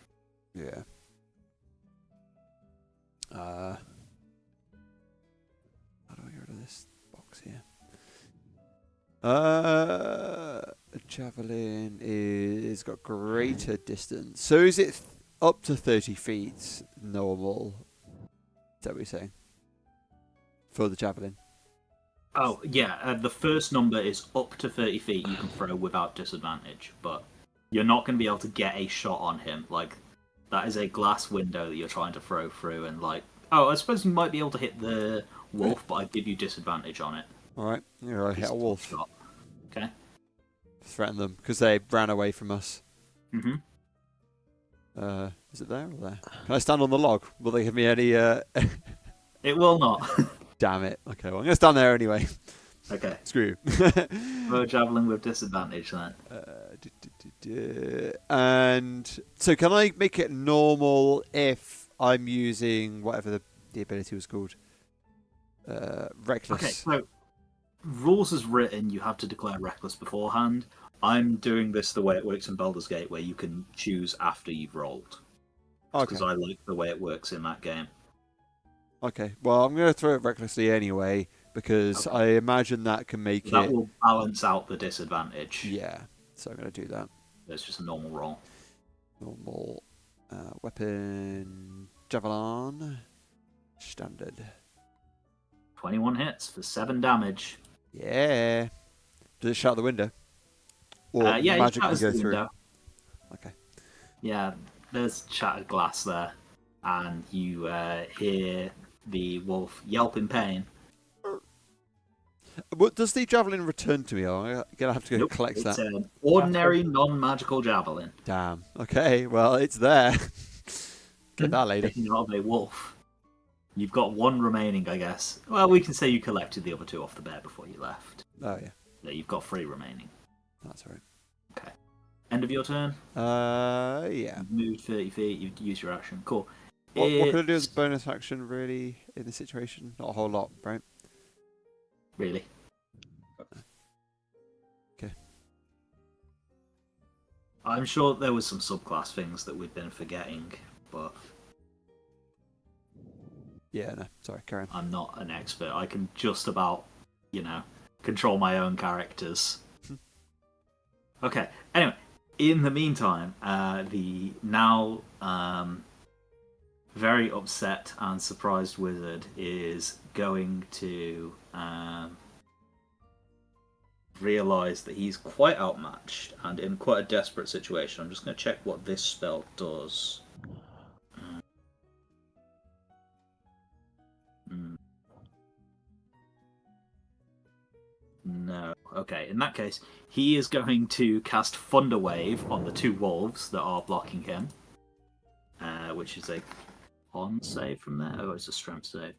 Yeah. How do I get rid of this box here? A javelin is got greater distance. So is it up to 30 feet normal? Is that what you're saying? For the javelin? Oh, yeah. The first number is up to 30 feet you can throw without disadvantage, but you're not going to be able to get a shot on him. Like, that is a glass window that you're trying to throw through, and like, oh, I suppose you might be able to hit the wolf, but I'd give you disadvantage on it. Alright, you're right, hit a wolf. Shot. Okay. threaten them because they ran away from us. Mm-hmm. Is it there or there? Can I stand on the log? Will they give me any? It will not. Damn it. Okay, well I'm gonna stand there anyway. Okay. Screw you. Throw javelin with disadvantage then. And so can I make it normal if I'm using whatever the ability was called? Reckless. Okay, so rules as written, you have to declare reckless beforehand. I'm doing this the way it works in Baldur's Gate, where you can choose after you've rolled. Because I like the way it works in that game. Okay, well I'm going to throw it recklessly anyway, because I imagine that can make that will balance out the disadvantage. Yeah, so I'm going to do that. It's just a normal roll. Normal weapon, javelin, standard. 21 hits for 7 damage. Yeah. Does it shatter the window? Or Yeah, magic it can shatters go the through? window. Okay. Yeah, there's shattered glass there, and you hear the wolf yelp in pain. What does the javelin return to me? I'm gonna have to go collect It's that. an ordinary, non-magical javelin. Damn. Okay. Well, it's there. Get that, lady. Taking out a wolf. You've got 1 remaining, I guess. Well, we can say you collected the other 2 off the bear before you left. Oh yeah. So you've got 3 remaining. That's all right. Okay. End of your turn. Yeah. You've moved 30 feet. You've used your action. Cool. What can I do as a bonus action, really, in this situation? Not a whole lot, right? Really? Okay. I'm sure there was some subclass things that we've been forgetting, but yeah, no, sorry, carry on. I'm not an expert. I can just about, control my own characters. Okay. Anyway, in the meantime, the now very upset and surprised wizard is going to realise that he's quite outmatched and in quite a desperate situation. I'm just going to check what this spell does. No. Okay, in that case, he is going to cast Thunder Wave on the 2 wolves that are blocking him, which is a con save from there. Oh, it's a strength save.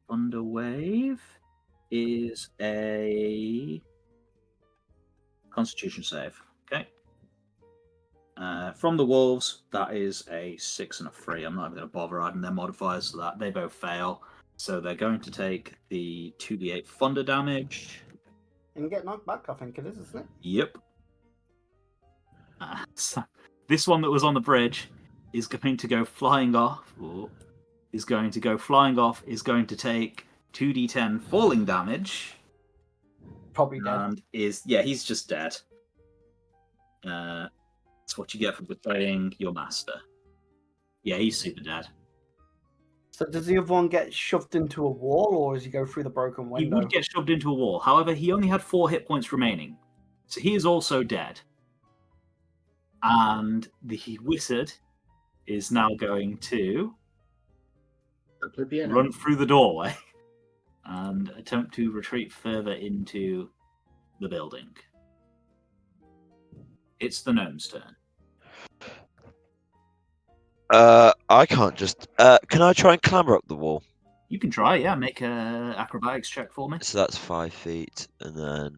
Thunder Wave is a Constitution save. Okay. From the wolves, that is a 6 and a 3. I'm not even going to bother adding their modifiers to that. They both fail. So they're going to take the 2d8 thunder damage. And get knocked back, I think it is, isn't it? Yep. So this one that was on the bridge is going to go flying off. Is going to take 2d10 falling damage. Probably dead. And he's just dead. That's what you get for betraying your master. Yeah, he's super dead. So does the other one get shoved into a wall, or does he go through the broken window? He would get shoved into a wall. However, he only had 4 hit points remaining. So he is also dead. And the wizard is now going to run through the doorway and attempt to retreat further into the building. It's the gnome's turn. I can't just. Can I try and clamber up the wall? You can try, yeah. Make a acrobatics check for me. So that's 5 feet, and then.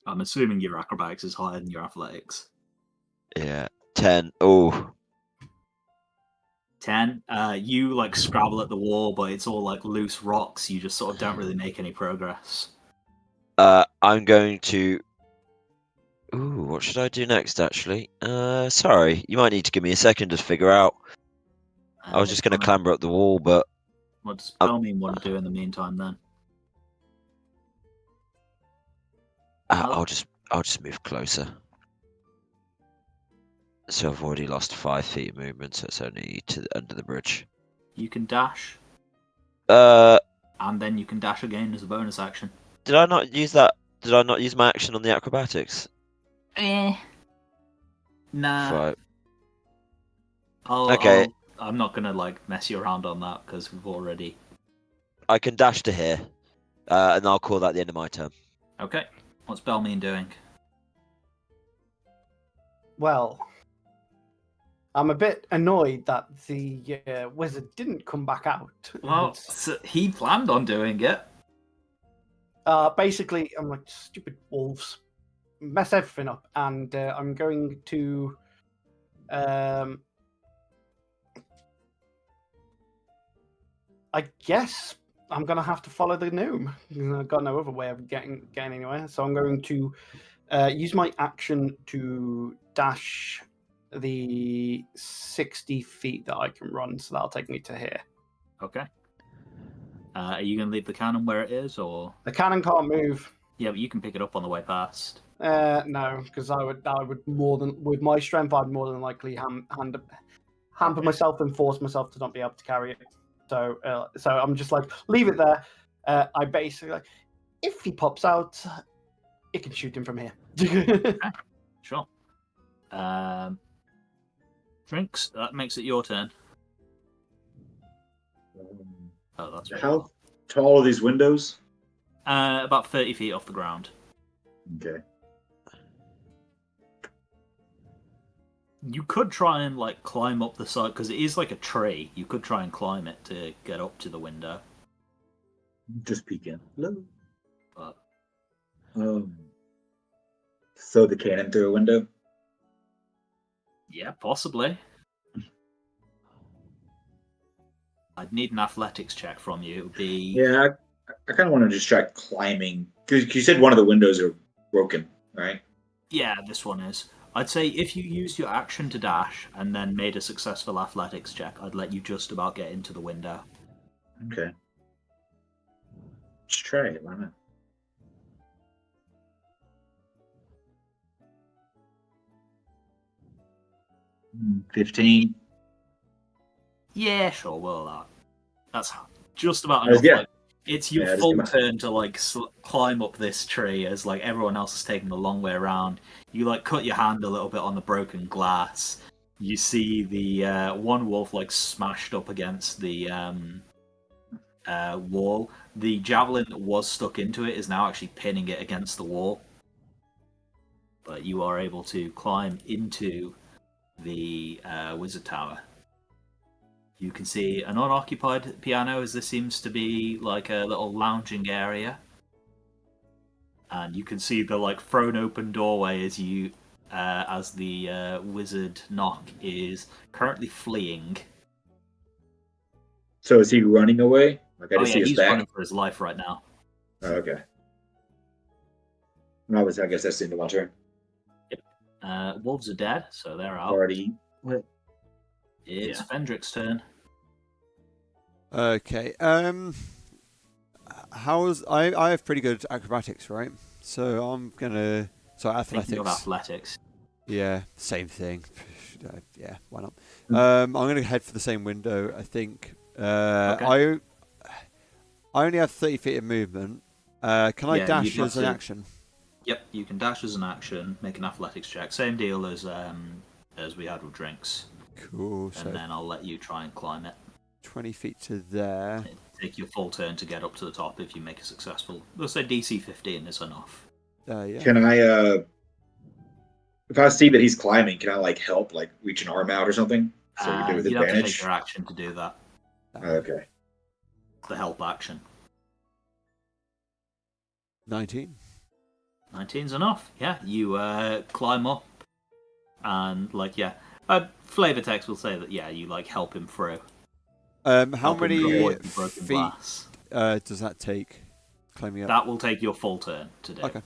I'm assuming your acrobatics is higher than your athletics. Yeah, 10. Oh. 10. You scrabble at the wall, but it's all loose rocks. You just sort of don't really make any progress. I'm going to. Ooh, what should I do next? Actually, sorry, you might need to give me a second to figure out. I was just going to clamber up the wall, but. What does Pelmean want to do in the meantime then? I'll just move closer. So I've already lost 5 feet of movement, so it's only to under the bridge. You can dash. And then you can dash again as a bonus action. Did I not use that? Did I not use my action on the acrobatics? Nah. Right. I'll I'm not gonna like mess you around on that because we've already. I can dash to here, and I'll call that the end of my turn. Okay. What's Belmean doing? Well, I'm a bit annoyed that the wizard didn't come back out. Well, so he planned on doing it. Basically, I'm like, stupid wolves, mess everything up, and I'm going to. I guess I'm gonna have to follow the gnome. I've got no other way of getting anywhere. So I'm going to use my action to dash the 60 feet that I can run. So that'll take me to here. Okay. Are you gonna leave the cannon where it is, or? The cannon can't move. Yeah, but you can pick it up on the way past. No, because I would more than with my strength, I'd more than likely hamper myself and force myself to not be able to carry it. So I'm just like, leave it there. I basically like, if he pops out, you can shoot him from here. Okay. Sure. Drinks. That makes it your turn. Oh, that's right. How tall are these windows? About 30 feet off the ground. Okay. You could try and like climb up the side because it is like a tree. You could try and climb it to get up to the window. Just peek in. Hello. But Throw the cannon through a window. yeah, possibly. I'd need an athletics check from you. It would be Yeah, I kind of want to just try climbing because you said one of the windows are broken, right? yeah, this one is. I'd say if you used your action to dash and then made a successful athletics check, I'd let you just about get into the window. Okay. Let's try it. Why not? Hmm, 15. Yeah, sure, well, that's just about Yeah. enough. Like, it's your Yeah, just full come on. turn to like climb up this tree as like everyone else is taking the long way around. You like cut your hand a little bit on the broken glass. You see the one wolf like smashed up against the wall. The javelin that was stuck into it is now actually pinning it against the wall. But you are able to climb into the wizard tower. You can see an unoccupied piano as this seems to be like a little lounging area. And you can see the like thrown open doorway as you as the wizard Knock is currently fleeing. So is he running away? Like I just see his he's back. running for his life right now. Oh, okay. I guess that's the end of my turn. Wolves are dead, so they're out. Already. What? It's Yeah. Fendrick's turn. Okay. How's I have pretty good acrobatics, right? So I'm gonna athletics. Thinking of athletics. Yeah, same thing. Yeah, why not? I'm gonna head for the same window. I think. Okay. I only have 30 feet of movement. Can I dash as an action? Yep, you can dash as an action. Make an athletics check. Same deal as we had with drinks. Cool. So And then I'll let you try and climb it. 20 feet to there. It'll take your full turn to get up to the top if you make a successful. Let's say DC 15 is enough. Yeah. Can I if I see that he's climbing, can I like help, like reach an arm out or something? So we do with You'd have to take advantage. your action to do that. Okay. The help action. 19. 19's enough. Yeah, you climb up, and like flavor text will say that you like help him through. How Help him many avoid the broken feet glass. does that take? Climbing up. That will take your full turn to do. Okay.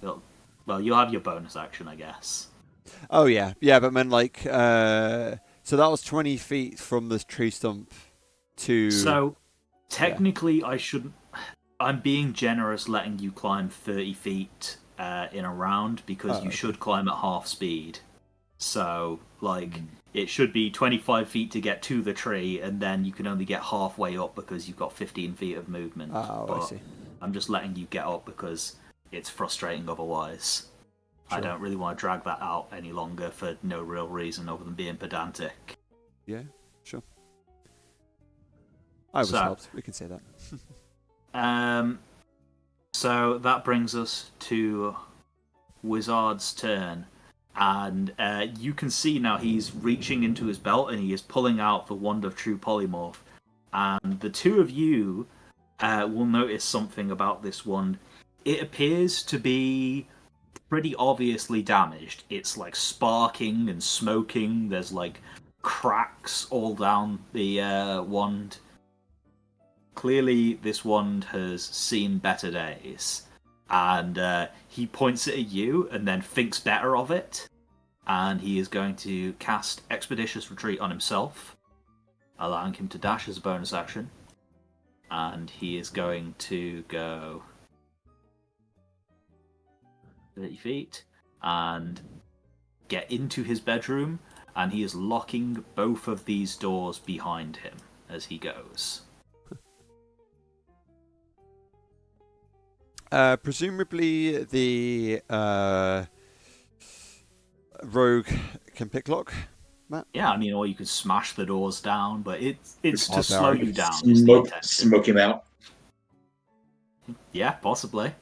Well, you'll have your bonus action, I guess. Oh yeah, but man, like, so that was 20 feet from the tree stump to. So technically, I shouldn't. I'm being generous, letting you climb 30 feet in a round because you should climb at half speed. So, like, it should be 25 feet to get to the tree, and then you can only get halfway up because you've got 15 feet of movement. Oh, but I see. I'm just letting you get up because it's frustrating otherwise. Sure. I don't really want to drag that out any longer for no real reason other than being pedantic. Yeah, sure. I was helped. We can say that. So that brings us to Wizard's turn. And you can see now he's reaching into his belt and he is pulling out the Wand of True Polymorph. And the two of you will notice something about this wand. It appears to be pretty obviously damaged. It's like sparking and smoking. There's like cracks all down the wand. Clearly, this wand has seen better days. And he points it at you and then thinks better of it. And he is going to cast Expeditious Retreat on himself, allowing him to dash as a bonus action. And he is going to go 30 feet and get into his bedroom. And he is locking both of these doors behind him as he goes. Presumably the rogue can picklock, Matt? Yeah, I mean, or you could smash the doors down, but it's to Oh, slow no. you down. Is the intention. Smoke him out. Yeah, possibly.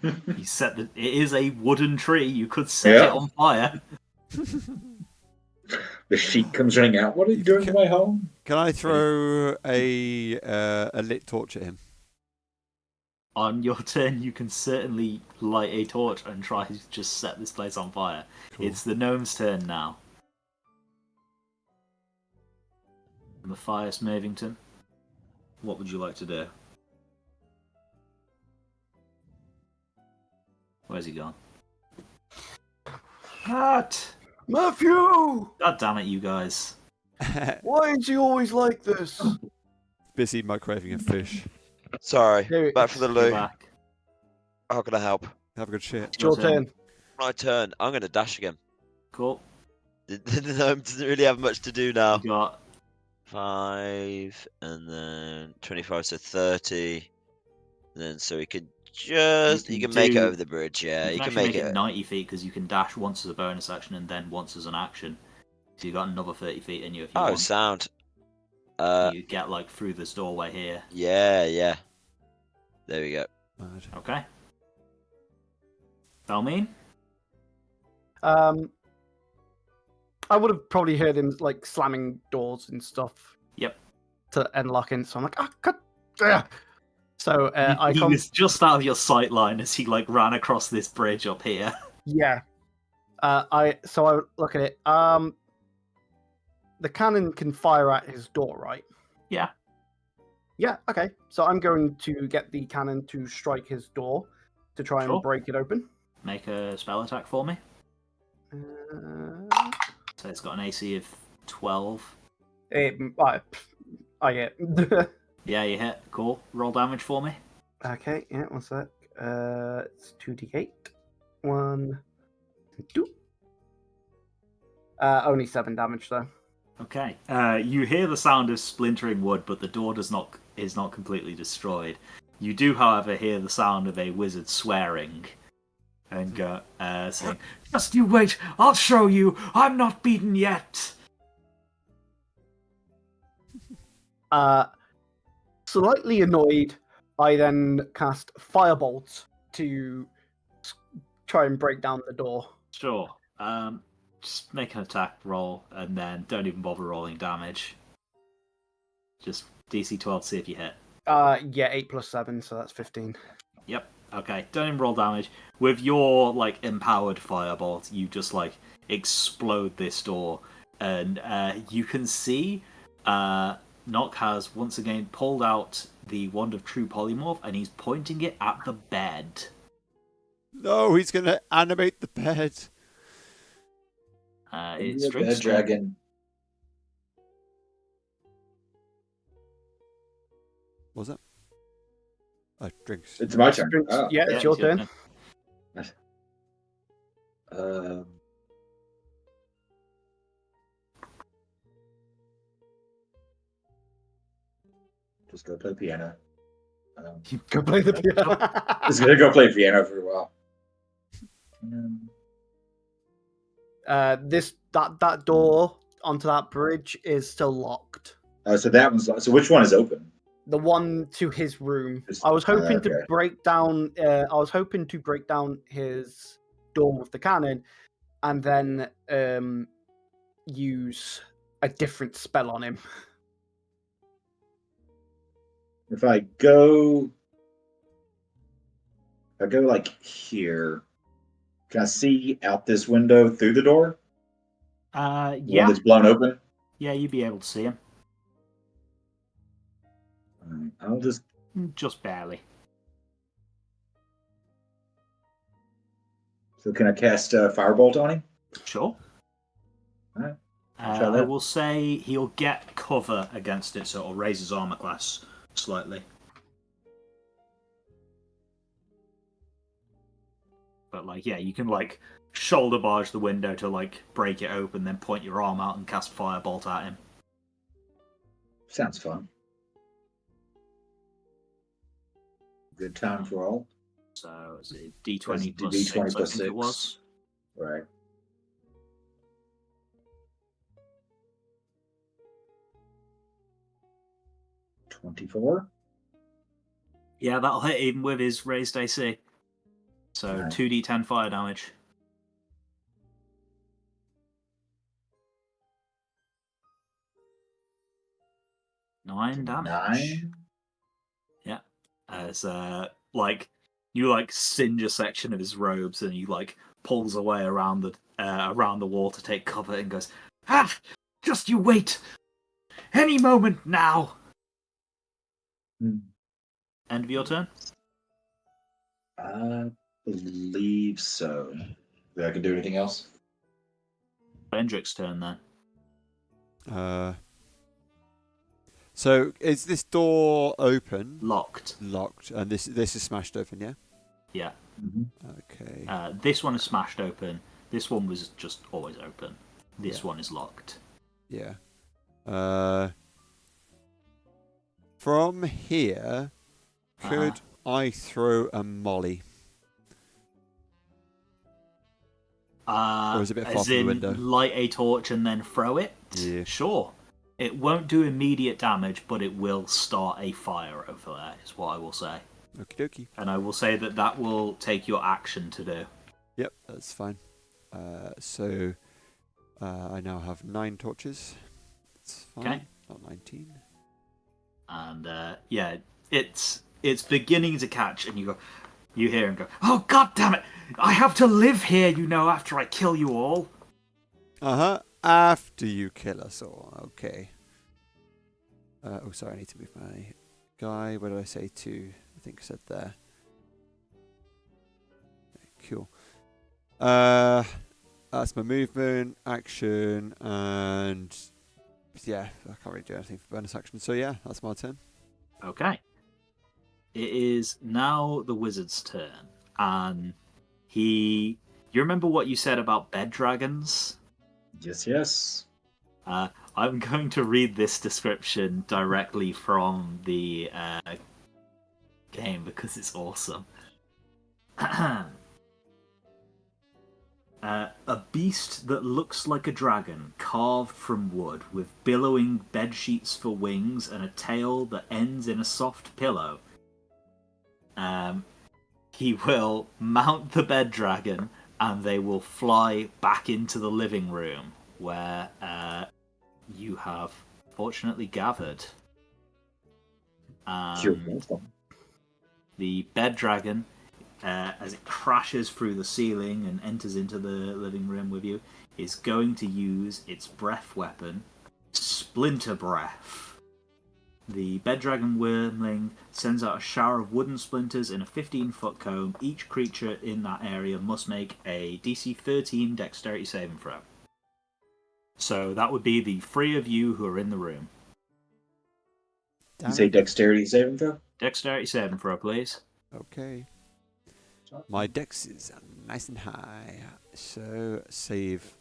It is a wooden tree. You could set it on fire. The sheep comes running out. What are you doing to my home? Can I throw a lit torch at him? On your turn, you can certainly light a torch and try to just set this place on fire. Cool. It's the gnome's turn now. Matthias Mavington, what would you like to do? Where's he gone? Matt! Matthew! God damn it, you guys. Why is he always like this? Busy microwaving a fish. Sorry, back for the You're loo. back. How can I help? Have a good shit. It's your turn. My turn. I'm going to dash again. Cool. The gnome doesn't really have much to do now. You got 5 and then 25, so 30. And then so he can just he can make it over the bridge. Yeah, you he can can actually make make it. it 90 feet because you can dash once as a bonus action and then once as an action. So you got another 30 feet in you if you Oh, want. sound. You get like through this doorway here. Yeah. There we go. Mad. Okay. Belmine? I would have probably heard him like slamming doors and stuff. Yep. To unlocking, so I'm like, cut. So He was just out of your sight line as he like ran across this bridge up here. Yeah. I look at it. The cannon can fire at his door, right? Yeah. Yeah. Okay. So I'm going to get the cannon to strike his door to try Sure. and break it open. Make a spell attack for me. Uh, So it's got an AC of 12. I get. Yeah, you hit. Cool. Roll damage for me. Okay. Yeah. One sec. It's 2d8. 1, 2. Only 7 damage though. Okay. You hear the sound of splintering wood, but the door is not completely destroyed. You do, however, hear the sound of a wizard swearing and saying, "Just you wait, I'll show you. I'm not beaten yet." Slightly annoyed, I then cast Firebolt to try and break down the door. Sure. Just make an attack roll, and then don't even bother rolling damage. Just DC 12 to see if you hit. Yeah, 8 plus 7, so that's 15. Yep. Okay. Don't even roll damage. With your like empowered firebolt, you just like explode this door, and you can see Nock has once again pulled out the Wand of True Polymorph, and he's pointing it at the bed. No, he's gonna animate the bed. It's You're a bad dragon. What was that? Oh, drinks. It's my turn. Drinks- Oh. Yeah, it's your turn. Just go play piano. Go play the piano. Just gonna go play piano for a while. That door onto that bridge is still locked. So that one's so which one is open? the one to his room. Just- I was hoping to okay. break down. I was hoping to break down his door with the cannon, and then use a different spell on him. If I go like here, can I see out this window through the door? The one Yeah, that's blown open? yeah, you'd be able to see him. I'll just Just barely. So can I cast Firebolt on him? Sure. Alright. I that. will say he'll get cover against it, so it'll raise his armor class slightly. But like, yeah, you can like shoulder barge the window to like break it open, then point your arm out and cast Firebolt at him. Sounds fun. Good time for all. So it's a D20 plus D20 6, I plus think it 6. was. Right. $24. Yeah, that'll hit him with his raised AC. So Right. 2d10 fire damage. Nine damage. 9. Yeah. As like you like singe a section of his robes and he like pulls away around the wall to take cover and goes, "Ah, just you wait. Any moment now." Hmm. End of your turn. I believe so. I can do anything else? Bendrick's turn then. So is this door open? Locked. Locked, and this is smashed open, yeah. Yeah. Okay. This one is smashed open. This one was just always open. This one is locked. Yeah. From here, could I throw a molly? Or is it a bit far As from the in window? light a torch and then throw it? Yeah. Sure. It won't do immediate damage, but it will start a fire over there, is what I will say. Okie dokie. And I will say that that will take your action to do. Yep, that's fine. So I now have 9 torches. That's fine. Okay. Not 19. And yeah, it's beginning to catch, and you hear him go, "Oh, god damn it! I have to live here, you know, after I kill you all." After you kill us all. Okay. Oh, sorry, I need to move my guy. What did I say to? I think I said there. Cool. That's my movement, action, and yeah, I can't really do anything for bonus action. So yeah, that's my turn. Okay. It is now the wizard's turn, and you remember what you said about bed dragons? Yes. I'm going to read this description directly from the game because it's awesome. A beast that looks like a dragon, carved from wood, with billowing bed sheets for wings and a tail that ends in a soft pillow. He will mount the bed dragon, and they will fly back into the living room where you have fortunately gathered. You're welcome. The bed dragon, as it crashes through the ceiling and enters into the living room with you, is going to use its breath weapon, Splinter Breath. The bed dragon wormling sends out a shower of wooden splinters in a 15-foot cone. Each creature in that area must make a DC 13 dexterity saving throw. So that would be the 3 of you who are in the room. You say dexterity saving throw? Dexterity saving throw, please. Okay. My dex is nice and high, so save.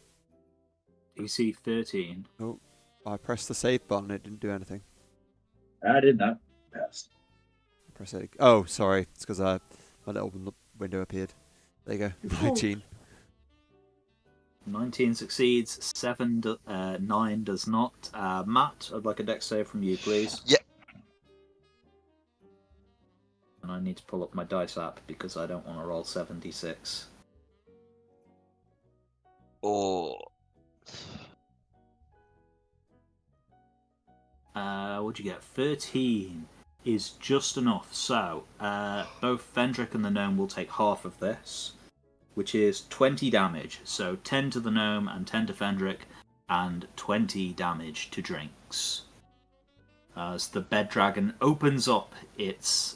DC 13. Oh, I pressed the save button. It didn't do anything. I did not pass. Press it. Oh, sorry. It's because my little window appeared. There you go. 19. 19 succeeds. 9 does not. Matt, I'd like a dex save from you, please. Yep. And I need to pull up my dice app because I don't want to roll 76. Oh. What'd you get? 13 is just enough. So, both Fendrick and the gnome will take half of this, which is 20 damage. So 10 to the gnome and 10 to Fendrick, and 20 damage to Drinks. As the bed dragon opens up its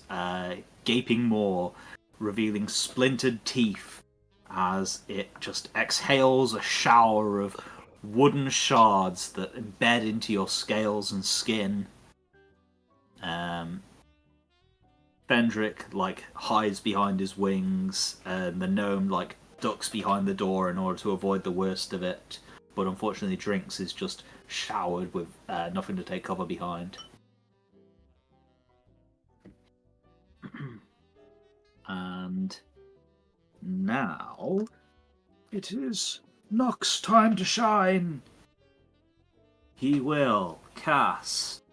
gaping maw, revealing splintered teeth as it just exhales a shower of wooden shards that embed into your scales and skin. Fendrick hides behind his wings, and the gnome ducks behind the door in order to avoid the worst of it. But unfortunately, Drinks is just showered with nothing to take cover behind. And now it is Nox's time to shine. He will cast.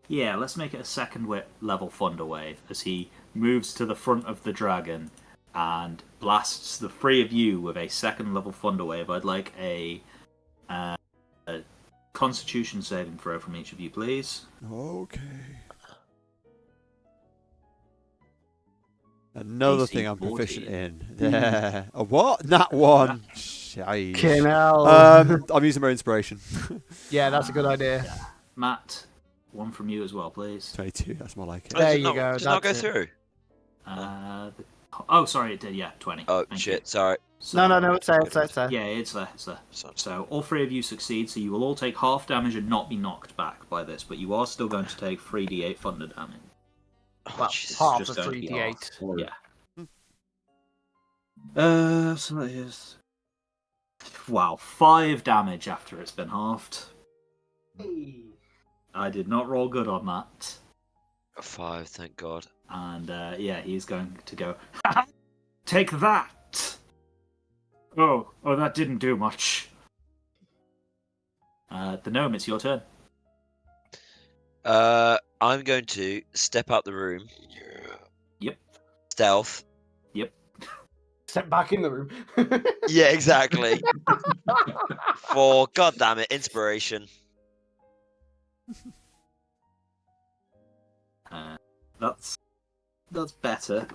Yeah, let's make it a second level Thunder Wave as he moves to the front of the dragon and blasts the three of you with a second level Thunder Wave. I'd like a Constitution saving throw from each of you, please. Okay. Another AC thing I'm 14. proficient in. Yeah. A what? That one. Shite. I'm using my inspiration. Yeah, that's a good idea. Yeah. Matt, one from you as well, please. 22. That's more like it. There you go. Did it not go That's it. through? Oh, sorry, it did. Yeah, 20. Oh, Thank shit. you. Sorry. So, No, it's there. Yeah, it's there. So- So all three of you succeed, so you will all take half damage and not be knocked back by this, but you are still going to take 3d8 thunder damage. Oh, Well, Jesus. half Just of going to be 3d8. Or- Yeah. So that is... Wow, 5 damage after it's been halved. I did not roll good on that. 5, thank God. And yeah, he's going to go, take that! Oh, that didn't do much. The gnome, it's your turn. I'm going to step out the room. Yep. Stealth. Yep. Step back in the room. Yeah, exactly. For goddamn it, inspiration. That's better.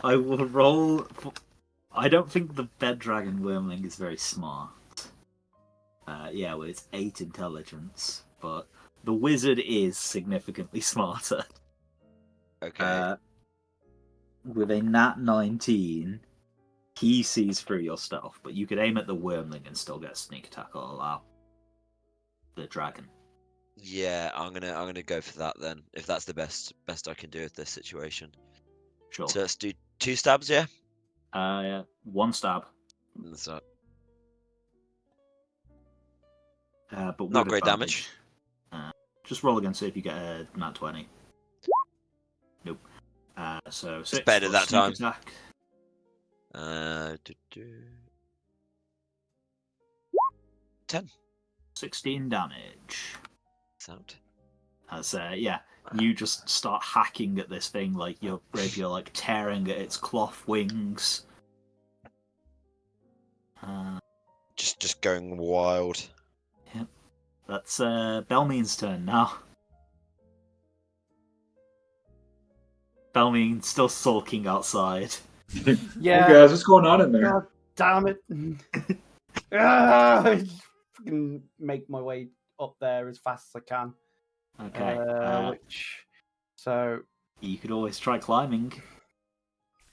I will roll. I don't think the bed dragon wormling is very smart. Yeah, well, it's 8 intelligence, but the wizard is significantly smarter. Okay. With a nat 19, he sees through your stealth, but you could aim at the wormling and still get a sneak attack or allow the dragon. Yeah, I'm gonna go for that then. If that's the best I can do with this situation. Sure. So let's do 2 stabs, yeah. Yeah, 1 stab. That's not But not with great advantage. damage. Just roll again, see if you get a nat 20. Nope. So 6 better for that sneak time. attack. 10. 16 damage. Sound. As yeah, you just start hacking at this thing like your rapier, tearing at its cloth wings. Just going wild. That's Belmean's turn now. Belmean still sulking outside. Yeah. Hey guys, what's going on in there? God damn it. I fucking make my way up there as fast as I can. Okay. So You could always try climbing.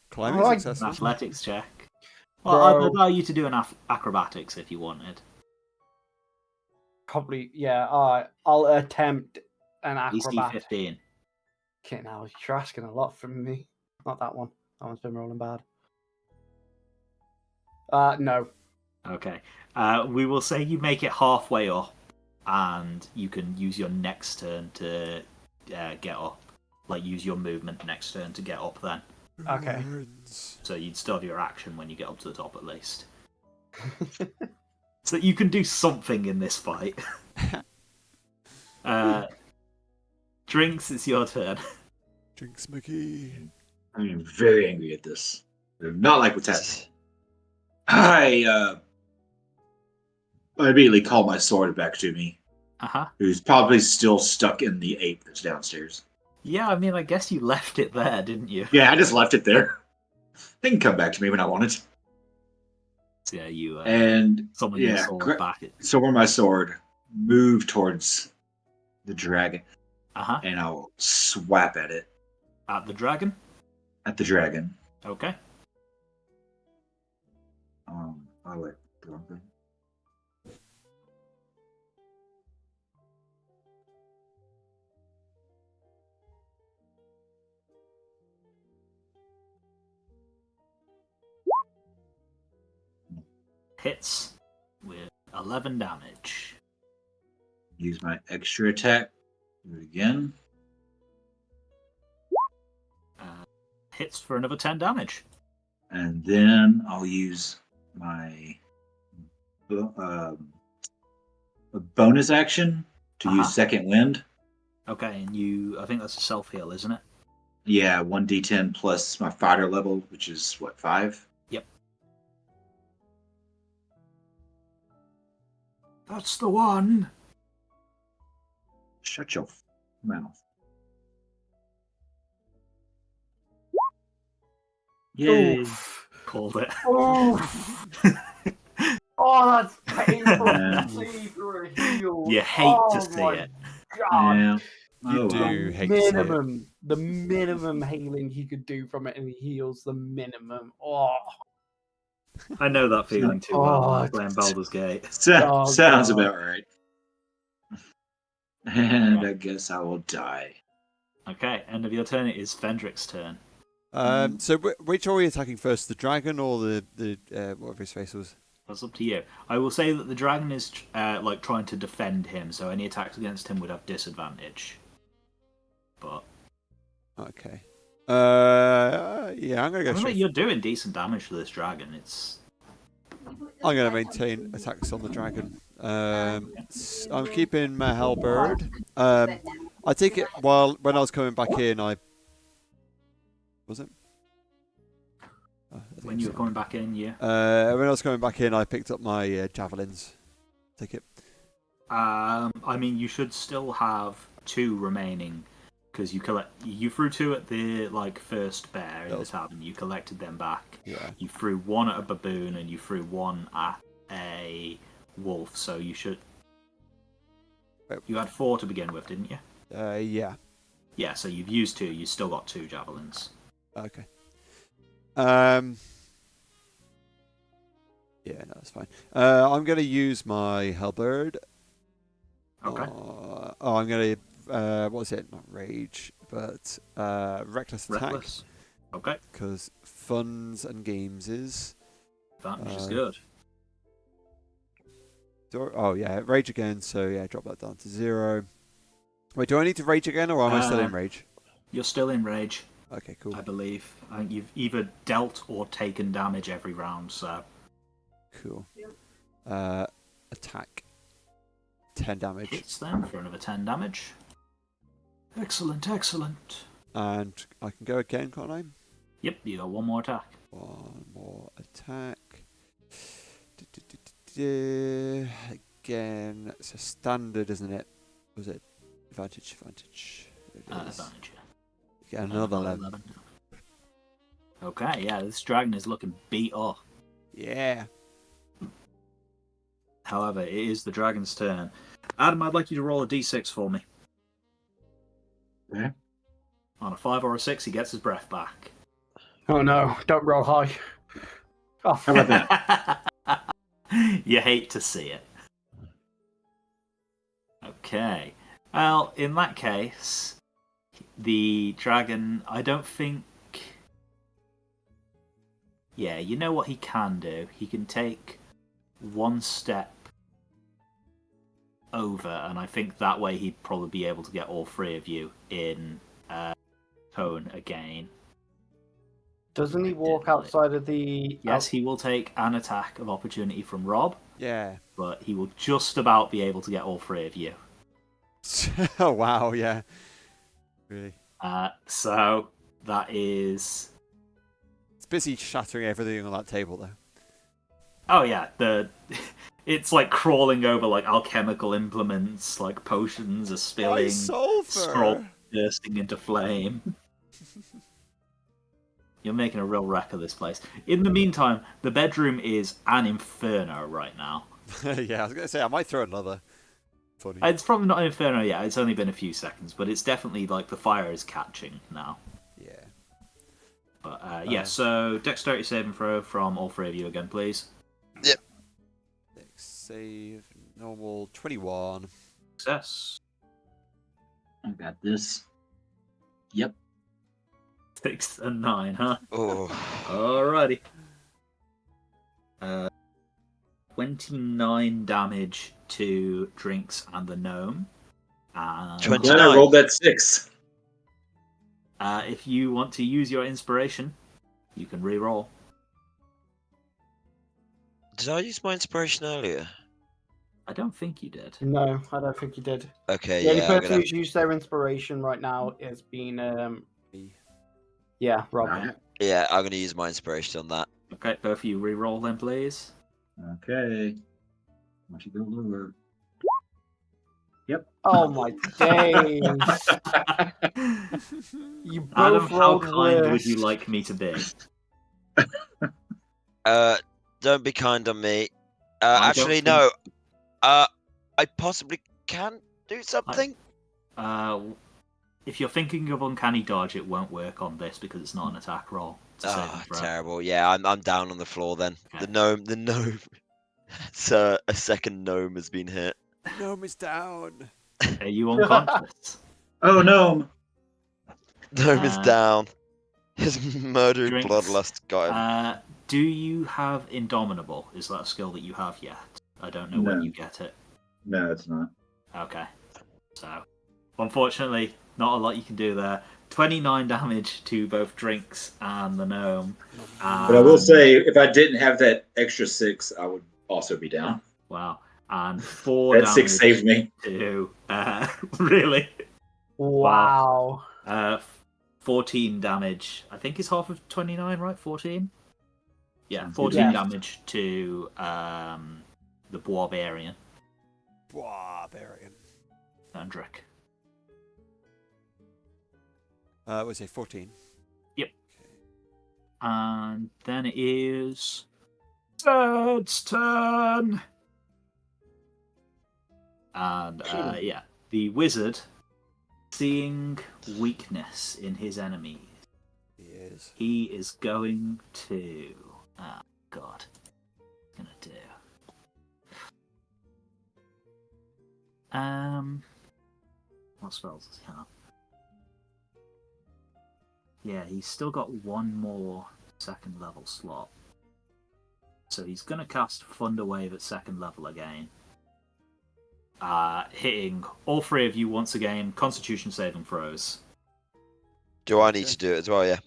Climbing Right. successful. An athletics check. Well, Bro. I'd allow you to do an acrobatics if you wanted. probably, yeah, alright. I'll attempt an DC acrobat. 15. Okay, now you're asking a lot from me. Not that one. That one's been rolling bad. No. Okay. We will say you make it halfway up, and you can use your next turn to get up. Use your movement next turn to get up then. Okay. So you'd still have your action when you get up to the top at least. So that you can do something in this fight. Drinks, it's your turn. Jinx Mickey. I'm very angry at this. I do not like what's happening. I immediately call my sword back to me. Who's probably still stuck in the ape that's downstairs. Yeah, I mean, I guess you left it there, didn't you? Yeah, I just left it there. They can come back to me when I want it. So, yeah, you and summon your sword back. Summon my sword, move towards the dragon, and I'll swap at it. At the dragon? At the dragon. Okay. I'll let Bronco. Hits with 11 damage. Use my extra attack. Do it again. Hits for another 10 damage. And then I'll use my bonus action to use second wind. Okay, and I think that's a self-heal, isn't it? Yeah, 1d10 plus my fighter level, which is what, 5? Yep. That's the one. Shut your mouth. Yay. Oof. Called it. Oh, that's painful to see through a heal. You hate to see it. God. Yeah. You do hate to see it. The minimum healing he could do from it, and he heals the minimum. Oh. I know that feeling too well. Playing Baldur's Gate. Sounds about right. And I guess I will die. Okay, end of your turn. It is Fendrick's turn. So which are we attacking first, the dragon or the whatever his face was? That's up to you. I will say that the dragon is like trying to defend him, so any attacks against him would have disadvantage. But okay, yeah, I'm gonna go. You're doing decent damage to this dragon. I'm gonna maintain attacks on the dragon. I'm keeping my halberd. I take it when I was coming back in. Was it? When you were coming back in, yeah. When I was coming back in, I picked up my javelins. Take it. I mean, you should still have 2 remaining because you threw 2 at the first bear in the tavern. You collected them back. Yeah. You threw 1 at a baboon and you threw 1 at a wolf. So you should. You had 4 to begin with, didn't you? Yeah. Yeah. So you've used 2. You still got 2 javelins. Okay. Yeah, no, that's fine. I'm going to use my halberd. Okay. I'm going to, what was it? Not rage, but reckless attack. Reckless. Okay. Because funds and games is. That is good. Oh, yeah, rage again, so yeah, drop that down to 0. Wait, do I need to rage again, or am I still in rage? You're still in rage. Okay, cool. I believe. I think you've either dealt or taken damage every round, so. Cool. Attack. 10 damage. Hits them for another 10 damage. Excellent, excellent. And I can go again, can't I? Yep, you got 1 more attack. 1 more attack. Again, it's a standard, isn't it? Was it advantage? Advantage. Advantage. Get another 11. Okay, yeah, this dragon is looking beat up. Yeah. However, it is the dragon's turn. Adam, I'd like you to roll a d6 for me. Yeah. On a 5 or a 6, he gets his breath back. Oh no, don't roll high. Oh, how about that? You hate to see it. Okay. Well, in that case, the dragon, I don't think... Yeah, you know what he can do? He can take 1 step over, and I think that way he'd probably be able to get all 3 of you in cone again. Doesn't he walk outside of the... Yes, he will take an attack of opportunity from Rob. Yeah. But he will just about be able to get all 3 of you. Oh, wow, yeah. Really? So that is. It's busy shattering everything on that table, though. Oh yeah, it's like crawling over like alchemical implements, like potions are spilling, straw sulfur! bursting into flame. You're making a real wreck of this place. In the meantime, the bedroom is an inferno right now. Yeah, I was going to say, I might throw another. Funny. It's probably not an inferno yet, it's only been a few seconds, but it's definitely like the fire is catching now. Yeah. But yeah, so dexterity saving throw from all three of you again, please. Yep. Dex save, normal, 21. Success. I got this. Yep. 6 and 9, huh? Oh. Alrighty. 29 damage to Drinks and the gnome. And 29. Glad I rolled that 6. if you want to use your inspiration, you can re-roll. Did I use my inspiration earlier? I don't think you did. No, I don't think you did. Okay, The only yeah. I'm person gonna... who's used their inspiration right now has been yeah, Rob. Alright. Yeah, I'm gonna use my inspiration on that. Okay, both of you re-roll then, please. Okay. Why don't you go lower? Yep. Oh my days! You both Adam, how rolled kind worse. would you like me to be? Don't be kind on me. I don't Actually, think- no. I possibly can do something. If you're thinking of uncanny dodge, it won't work on this because it's not an attack roll. It's a saving Oh, throw. terrible. Yeah, I'm down on the floor then. Okay. The gnome. So a second gnome has been hit. Gnome is down. Are you unconscious? Oh no! Gnome is down. His murdering Drinks. bloodlust got him. Do you have Indomitable? Is that a skill that you have yet? I don't know when No. you get it. No, it's not. Okay. So, unfortunately, not a lot you can do there. 29 damage to both Drinks and the gnome. But I will say, if I didn't have that extra 6, I would also be down. Wow. And 4 That 6 damage saved me. to... really? Wow. 14 damage. I think it's half of 29, right? 14? Yeah, 14 Yeah. damage to the Barbarian. Barbarian. Andric. We'll say 14. Yep. And then it is Zed's turn. And yeah, the wizard, seeing weakness in his enemies, he is going to. Oh God, what's gonna do? What spells does he have? Yeah, he's still got one more second level slot. So he's going to cast Thunder Wave at second level again. Hitting all three of you once again, Constitution saving throws. Do I need to do it as well? Yeah.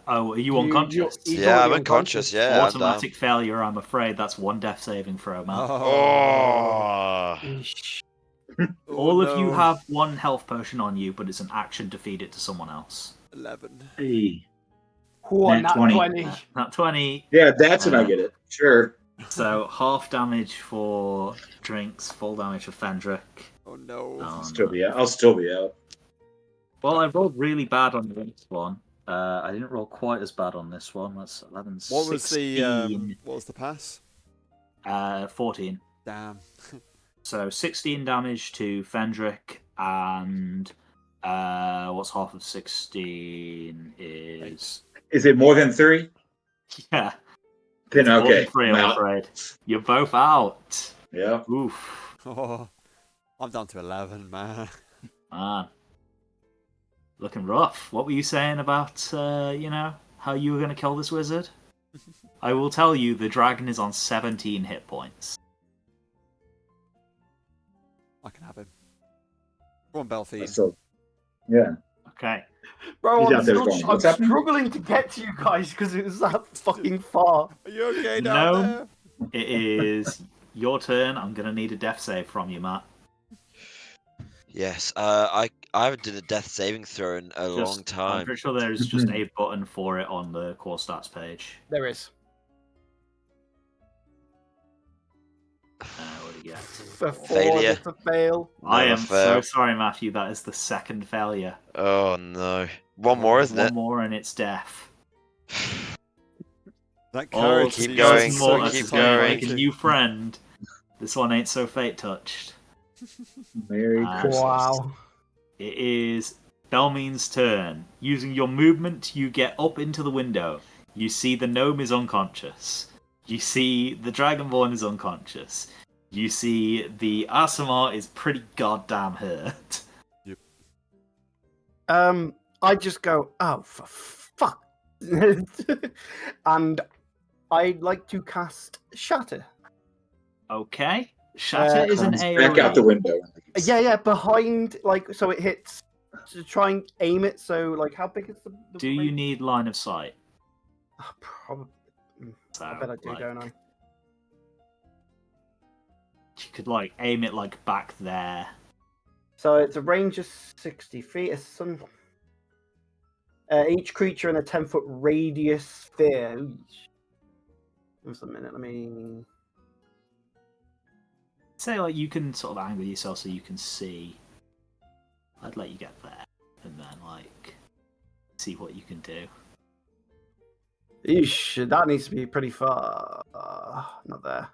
Are you unconscious? He's Yeah, already I'm unconscious. Yeah, I'm down. Automatic failure, I'm afraid. That's one death saving throw, man. Oh. All of you have one health potion on you, but it's an action to feed it to someone else. 11. Hey. Nat Nat 20. 20. Not 20. Yeah, that's when I get it. Sure. So half damage for Drinks, full damage for Fendrick. Oh no. I'll still be out. I'll still be out. Well, I rolled really bad on the next one. I didn't roll quite as bad on this one. That's 11, What was 16, the what was the pass? 14. Damn. So 16 damage to Fendrick, and what's half of 16 is... Is it more than 3? Yeah. Then More okay. than 3, I'm I'm out. afraid. You're both out. Yeah. Oof. Oh, I'm down to 11, man. Man. Looking rough. What were you saying about, how you were going to kill this wizard? I will tell you, the dragon is on 17 hit points. I can have him. Go on, Belfied. So, yeah. Okay. Bro, He's I'm, out there still, going, I'm "What's happening?" struggling to get to you guys because it was that fucking far. Are you okay No. down there? It is your turn. I'm going to need a death save from you, Matt. Yes. I haven't done a death saving throw in a long I'm time. pretty sure there's just a button for it on the core stats page. There is. What do you get? For 4, Failure. it's a fail. I Never am fail. so sorry, Matthew. That is the second failure. Oh no. One more, isn't One it? more and it's death. That Oh, carrot keep seems going, so Mortis keep is going to make a disappointing. new friend. This one ain't so fate touched. Merry Christmas. Wow. It is Belmean's turn. Using your movement, you get up into the window. You see the gnome is unconscious. You see the Dragonborn is unconscious. You see the Aasimar is pretty goddamn hurt. I just go, oh, for fuck. And I'd like to cast Shatter. Okay. Shatter is an Comes AoE. back out the window. Yeah, behind, like, so it hits, to try and aim it, so, like, how big is the Do you range? need line of sight? Probably. So, I bet I do, like, don't I? you could, like, aim it, like, back there. So it's a range of 60 feet. It's some... each creature in a 10-foot radius sphere. Ooh. Just a minute, let me... Say, like, you can sort of angle yourself so you can see. I'd let you get there. And then, like, see what you can do. Eesh, that needs to be pretty far. Not there.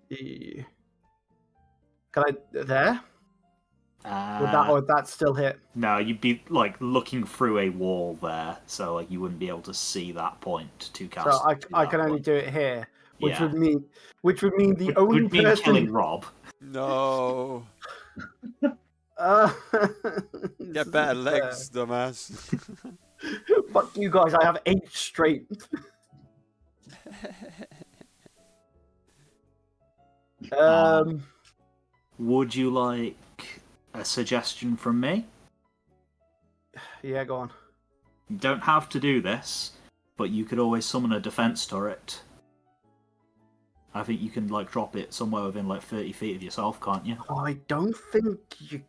Can I... There? Would that still hit? No, you'd be, like, looking through a wall there. So, like, you wouldn't be able to see that point to cast. So I can only do it here. Which Yeah. would mean the only would mean person... killing Rob. No. This Get isn't better fair. legs, dumbass. Fuck you guys, I have 8 strength. Would you like a suggestion from me? Yeah, go on. You don't have to do this, but you could always summon a defense turret. I think you can, like, drop it somewhere within, like, 30 feet of yourself, can't you? I don't think you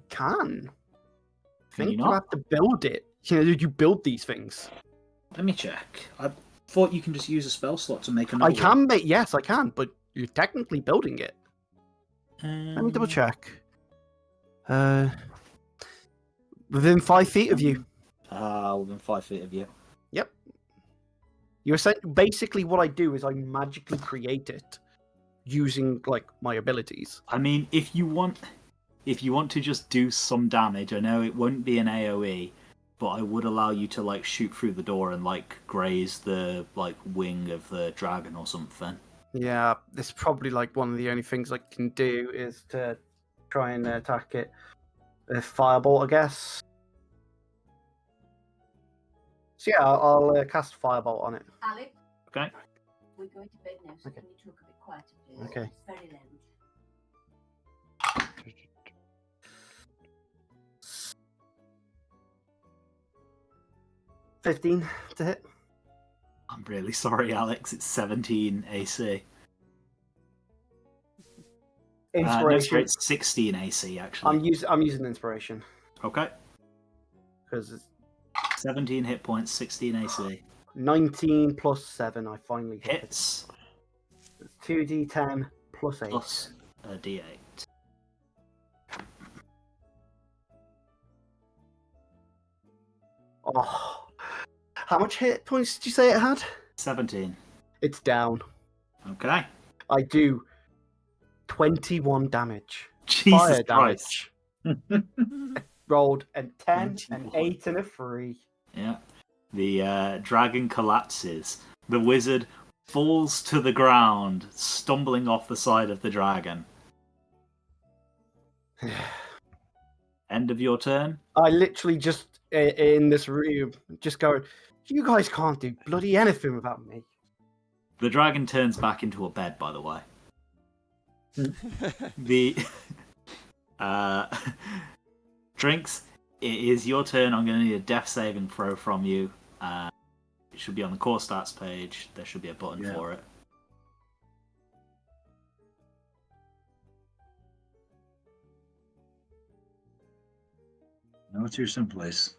can. I think you you not? have to build it. You know, you build these things. Let me check. I thought you can just use a spell slot to make another I can make, yes, I can, but you're technically building it. one. Let me double check. Within 5 feet of you. Within 5 feet of you. Yep. You're basically what I do is I magically create it using, like, my abilities. I mean, if you want to just do some damage, I know it won't be an AoE, but I would allow you to, like, shoot through the door and, like, graze the, like, wing of the dragon or something. Yeah, it's probably, like, one of the only things I can do is to try and attack it with Firebolt, I guess. So yeah, I'll cast Firebolt on it. Alex, Okay. we're going to bed now, so Okay. can you talk a bit quieter, please? Okay. It's very loud. $15 to hit. I'm really sorry, Alex. It's 17 AC. No, sorry, Inspiration. it's 16 AC, actually. I'm using inspiration Okay. because it's 17 hit points, 16 AC. 19 plus 7. I finally hit it. Hits It's 2d10 plus 8. plus a D8. Oh, how much hit points did you say it had? 17. It's down. Okay. I do 21 damage. Jesus Fire Christ. Rolled a 10, 21. an 8, and a 3. Yeah. The dragon collapses. The wizard falls to the ground, stumbling off the side of the dragon. End of your turn. I literally just in this room, just going, you guys can't do bloody anything without me. The dragon turns back into a bed, by the way. The Drinks, it is your turn. I'm going to need a death saving throw from you. It should be on the core stats page. There should be a button for it. No, it's here someplace.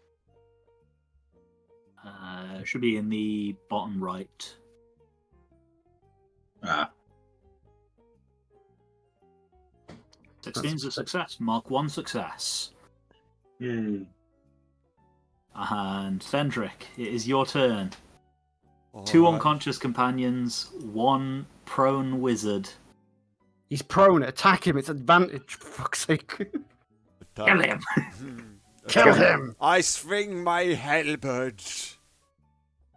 Should be in the bottom right. Ah, 16 is a success. Mark 1 success. yay. And Fendrick, it is your turn. 2 Alright. unconscious companions, 1 prone wizard. He's prone. Attack him. It's advantage. For fuck's sake. Kill him. Kill him. I swing my halberd.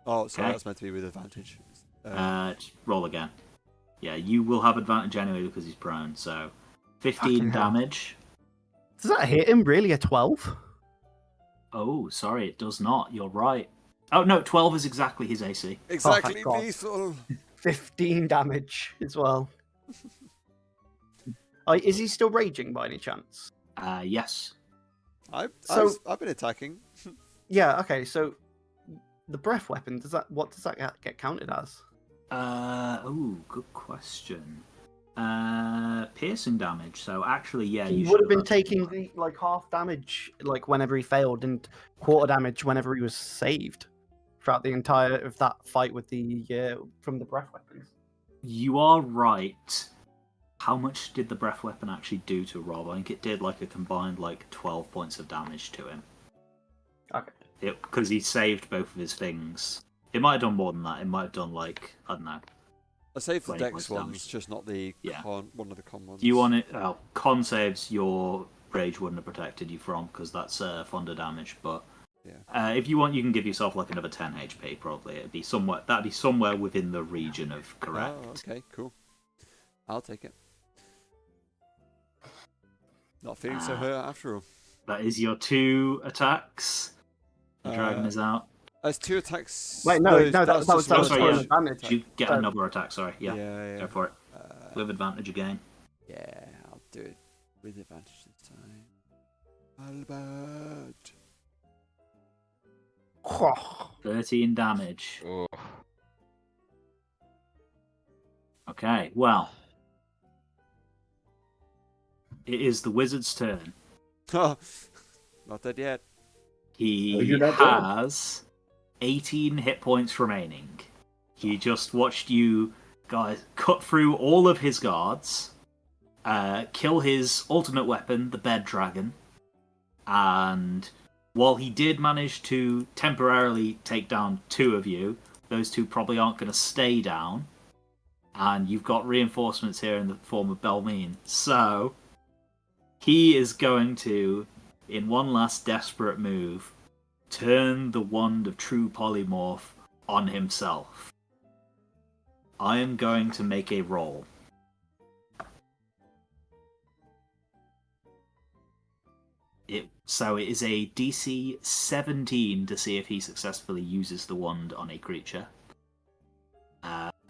Oh, sorry, Okay. that's meant to be with advantage. Just roll again. Yeah, you will have advantage anyway because he's prone. So, 15 Fucking hell. damage. Does that hit him? Really? A 12? Oh, sorry, it does not. You're right. Oh no, 12 is exactly his AC. Exactly God. lethal. 15 damage as well. Is he still raging by any chance? Yes. I've been attacking. Yeah. Okay. So the breath weapon what does that get counted as? Good question. Piercing damage. So actually, yeah, He you would have should been taking the half damage whenever he failed and quarter damage whenever he was saved throughout the entire of that fight with the from the breath weapons. You are right. How much did the breath weapon actually do to Rob? I think it did like a combined 12 points of damage to him. Okay. Because he saved both of his things. It might have done more than that. It might have done I don't know. I saved the 20 dex points ones, damage. just not the Yeah. one of the con ones. Do you want it? Con saves your rage wouldn't have protected you from because that's thunder damage. But Yeah. if you want, you can give yourself another 10 HP. Probably it'd be somewhere. That'd be somewhere within the region of correct. Oh, okay, cool. I'll take it. Not feeling so hurt after all. That is your 2 attacks. The dragon is out. As 2 attacks. Wait, no, that was just Oh, one sorry, one yeah. advantage. You get So- another attack. Sorry, yeah. Yeah. Go for it. With advantage again. Yeah, I'll do it with advantage this time. Albert. 13 damage. Oh. Okay, well. It is the wizard's turn. Not dead yet. He Oh, you're not dead. has 18 hit points remaining. He just watched you guys cut through all of his guards, kill his ultimate weapon, the bed dragon, and while he did manage to temporarily take down 2 of you, those 2 probably aren't going to stay down, and you've got reinforcements here in the form of Belmine. So, he is going to, in one last desperate move, turn the wand of true polymorph on himself. I am going to make a roll. So it is a DC 17 to see if he successfully uses the wand on a creature.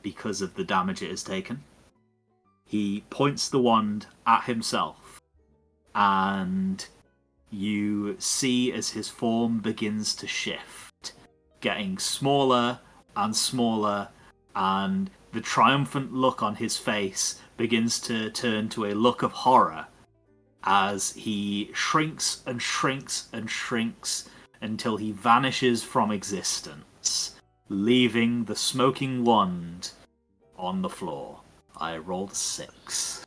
Because of the damage it has taken. He points the wand at himself, and you see as his form begins to shift, getting smaller and smaller, and the triumphant look on his face begins to turn to a look of horror as he shrinks and shrinks and shrinks until he vanishes from existence, leaving the smoking wand on the floor. I rolled a 6.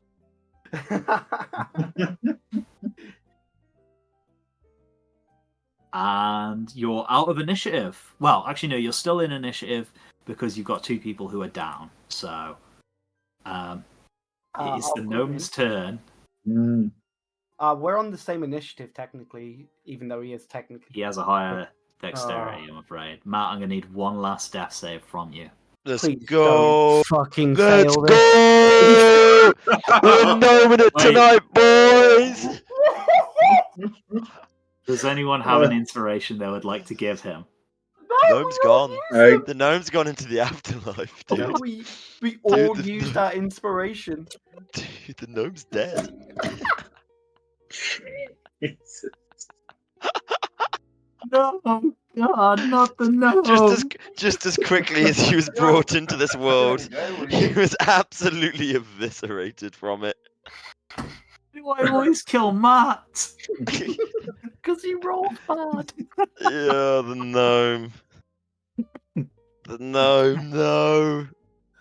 And you're out of initiative. Well, actually, no, you're still in initiative because you've got 2 people who are down. So, it's the gnome's turn. Mm. We're on the same initiative technically, even though he is technically. He has a higher dexterity, I'm afraid. Matt, I'm going to need one last death save from you. Let's Please go. don't fucking Let's fail this. go. We're gnoming it Wait. tonight, boys. Does anyone have an inspiration they would like to give him? Gnome's gone. I- The gnome's gone into the afterlife, dude. No, we all the- used that inspiration. Dude, the gnome's dead. No, God, not the gnome. Just as quickly as he was brought into this world, he was absolutely eviscerated from it. Why do I always kill Matt? Because you rolled bad. Yeah, the gnome. The gnome, no.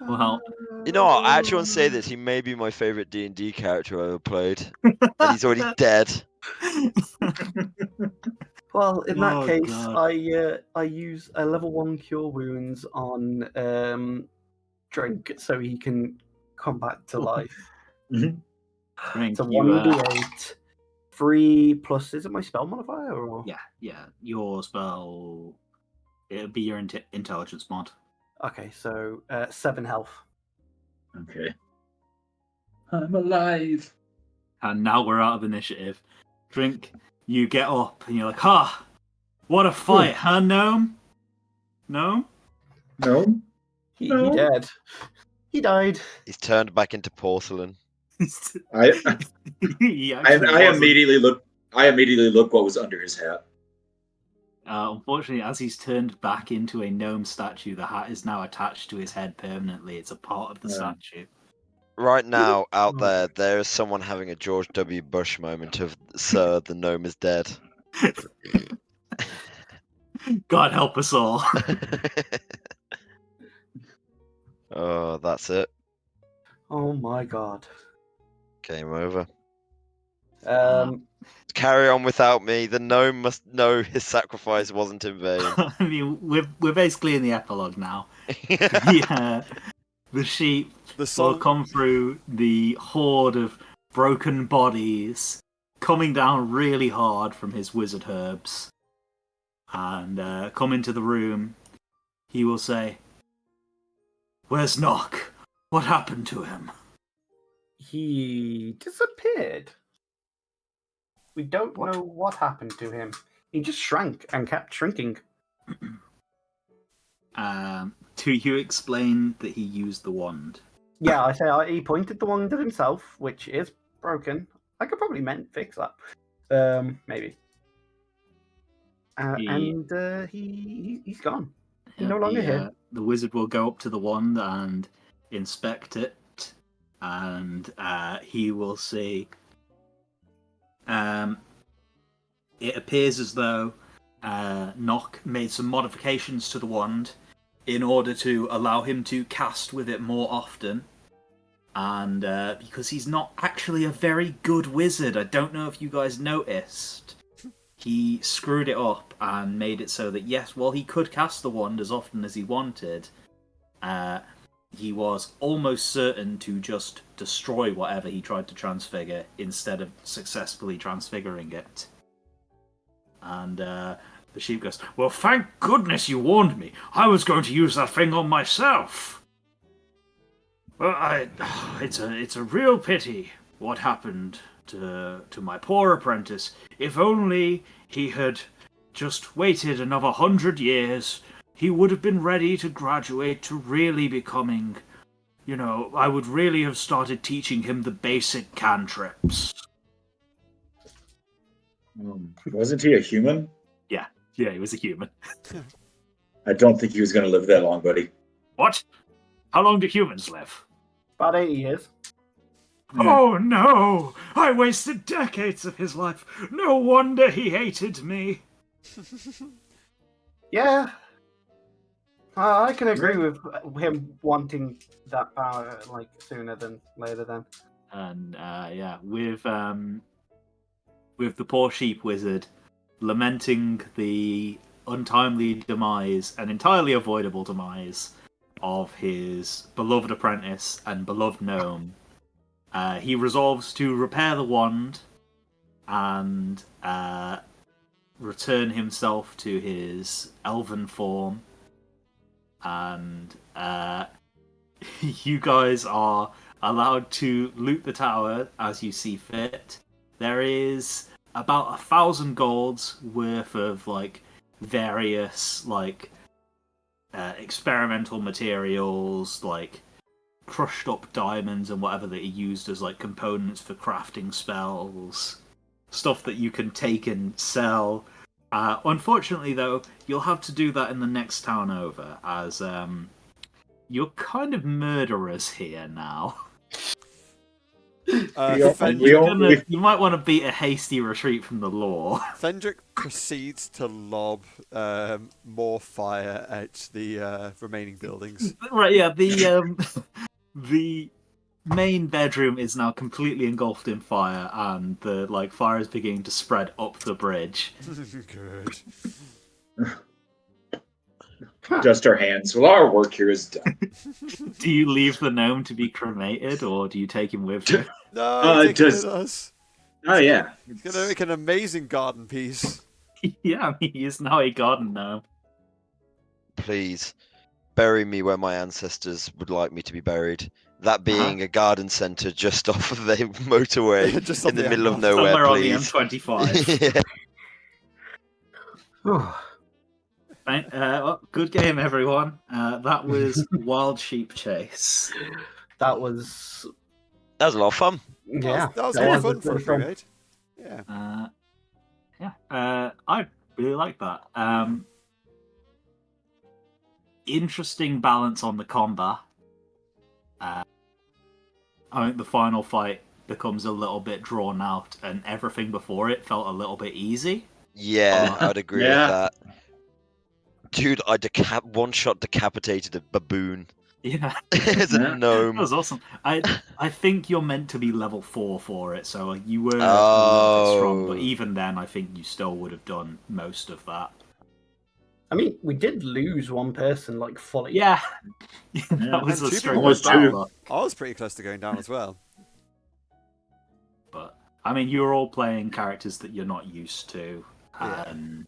Well, You know what? I actually want to say this. He may be my favorite D&D character I ever played, and he's already dead. Well, in that Oh, case, God. I use a level 1 cure wounds on Drink so he can come back to life. Drink, It's a you, 1d8. 3 plus, is it my spell modifier? Or? yeah. Your spell, it'll be your intelligence mod. Okay, so 7 health. Okay. I'm alive. And now we're out of initiative. Drink, you get up and you're like, ha! What a fight, huh, gnome? Gnome? No. He No. dead. He died. He's turned back into porcelain. I He actually I wasn't. immediately look what was under his hat. Unfortunately, as he's turned back into a gnome statue, the hat is now attached to his head permanently. It's a part of the statue. Right now, out there is someone having a George W. Bush moment of, "Sir, the gnome is dead." God help us all. Oh, that's it. Oh my god. Game over. Um, Carry on without me. The gnome must know his sacrifice wasn't in vain. I mean, we're basically in the epilogue now. Yeah, the sheep The will song. come through the horde of broken bodies, coming down really hard from his wizard herbs, and come into the room. He will say, "Where's Nock? What happened to him?" he disappeared. We don't know what happened to him. He just shrank and kept shrinking. Do you explain that he used the wand? Yeah, I say he pointed the wand at himself, which is broken. I could probably fix that. Maybe. He's gone. He's no longer here. The wizard will go up to the wand and inspect it, and he will see. It appears as though Nock made some modifications to the wand in order to allow him to cast with it more often. And because he's not actually a very good wizard, I don't know if you guys noticed, he screwed it up and made it so that, yes, while he could cast the wand as often as he wanted, he was almost certain to just destroy whatever he tried to transfigure instead of successfully transfiguring it. And the sheep goes, "Well, thank goodness you warned me. I was going to use that thing on myself. Well, it's a real pity what happened to my poor apprentice. If only he had just waited another 100 years, he would have been ready to graduate to really becoming, I would really have started teaching him the basic cantrips." Wasn't he a human? Yeah, he was a human. I don't think he was going to live that long, buddy. What? How long do humans live? About 80 years. Oh no! I wasted decades of his life. No wonder he hated me. Yeah. I can agree with him wanting that power sooner than later then. And with the poor sheep wizard lamenting the untimely demise, an entirely avoidable demise, of his beloved apprentice and beloved gnome, he resolves to repair the wand and return himself to his elven form. And you guys are allowed to loot the tower as you see fit. There is about 1,000 golds worth of various experimental materials, crushed up diamonds and whatever that he used as components for crafting spells, stuff that you can take and sell. Unfortunately, though, you'll have to do that in the next town over, as you're kind of murderers here now. You might want to beat a hasty retreat from the law. Fendrick proceeds to lob more fire at the remaining buildings. Right, yeah, the main bedroom is now completely engulfed in fire, and the fire is beginning to spread up the bridge. Good. Just our hands. Well, our work here is done. Do you leave the gnome to be cremated, or do you take him with you? No, take it with us. Oh yeah, It's gonna make an amazing garden piece. Yeah, I mean, he is now a garden gnome. Please, bury me where my ancestors would like me to be buried. That being a garden centre just off of the motorway Just in the middle of nowhere, somewhere please. on the M25. Yeah. Good game, everyone. That was Wild Sheep Chase. That was That was a lot of fun. yeah. That was that really was fun for a really fun. brigade. Yeah. I really like that. Interesting balance on the combat. I think the final fight becomes a little bit drawn out, and everything before it felt a little bit easy. Yeah, I'd agree with Yeah. that. Dude, I one-shot decapitated a baboon. Yeah, It's a that gnome. was awesome. I think you're meant to be level 4 for it, so you were a little bit strong, but even then, I think you still would have done most of that. I mean, we did lose one person fully. Yeah, that was And a two struggle. Almost battle. two. I was pretty close to going down as well. But I mean, you're all playing characters that you're not used to, Yeah. and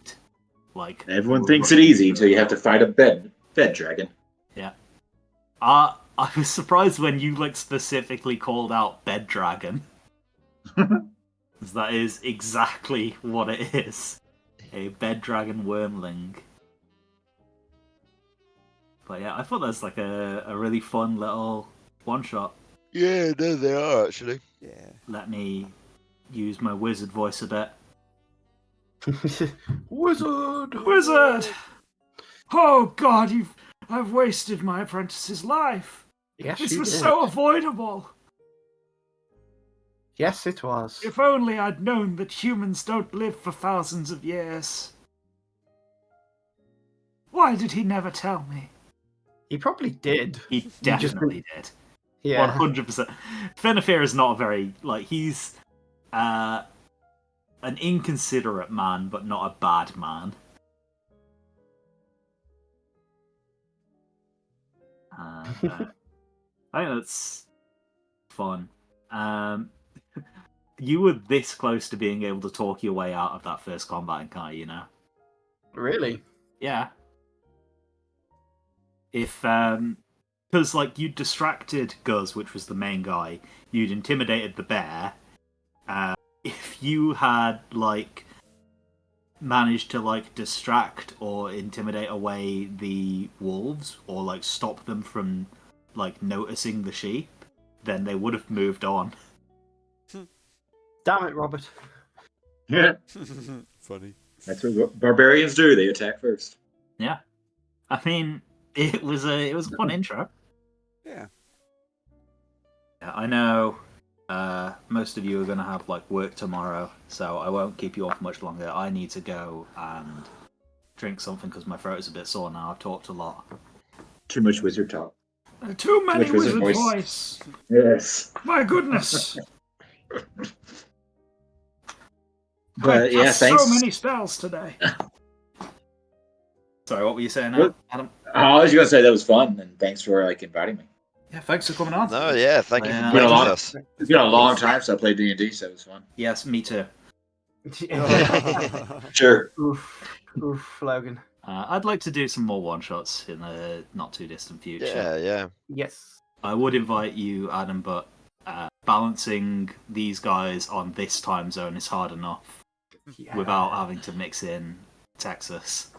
Everyone thinks it easy until you have to fight a bed dragon. Yeah. I was surprised when you specifically called out Bed Dragon. That is exactly what it is. A Bed Dragon wormling. But yeah, I thought that's a really fun little one shot. Yeah, no, they are actually. Yeah. Let me use my wizard voice a bit. Wizard! Wizard! Oh god, I've wasted my apprentice's life. Yes, This you was did. so avoidable. Yes, it was. If only I'd known that humans don't live for thousands of years. Why did he never tell me? He probably did. He definitely did. Yeah. 100%. Fenifir is not a very he's an inconsiderate man, but not a bad man. I think that's fun. You were this close to being able to talk your way out of that first combat encounter, you know? Really? Yeah. If, because, you distracted Guz, which was the main guy, you'd intimidated the bear. If you had, managed to, distract or intimidate away the wolves, or, stop them from, noticing the sheep, then they would have moved on. Damn it, Robert. Yeah, Funny. that's what barbarians do. They attack first. Yeah. I mean, it was a fun intro. Yeah. Yeah, I know most of you are going to have work tomorrow, so I won't keep you off much longer. I need to go and drink something because my throat is a bit sore now. I've talked a lot. Too much wizard talk. Too many Much wizard wizard voice. voice. Yes. My goodness. But yeah, cast thanks. so many spells today. Sorry, what were you saying now, Adam? I was gonna say that was fun, and thanks for inviting me. Yeah, thanks for coming on. No, yeah, thank you Yeah. for playing Yeah, with a lot. us. It's been a long time since I played D&D, so it was fun. Yes, me too. Sure. Oof, Logan. I'd like to do some more one-shots in the not-too-distant future. Yeah, yeah. Yes. I would invite you, Adam, but balancing these guys on this time zone is hard enough Yeah. without having to mix in Texas.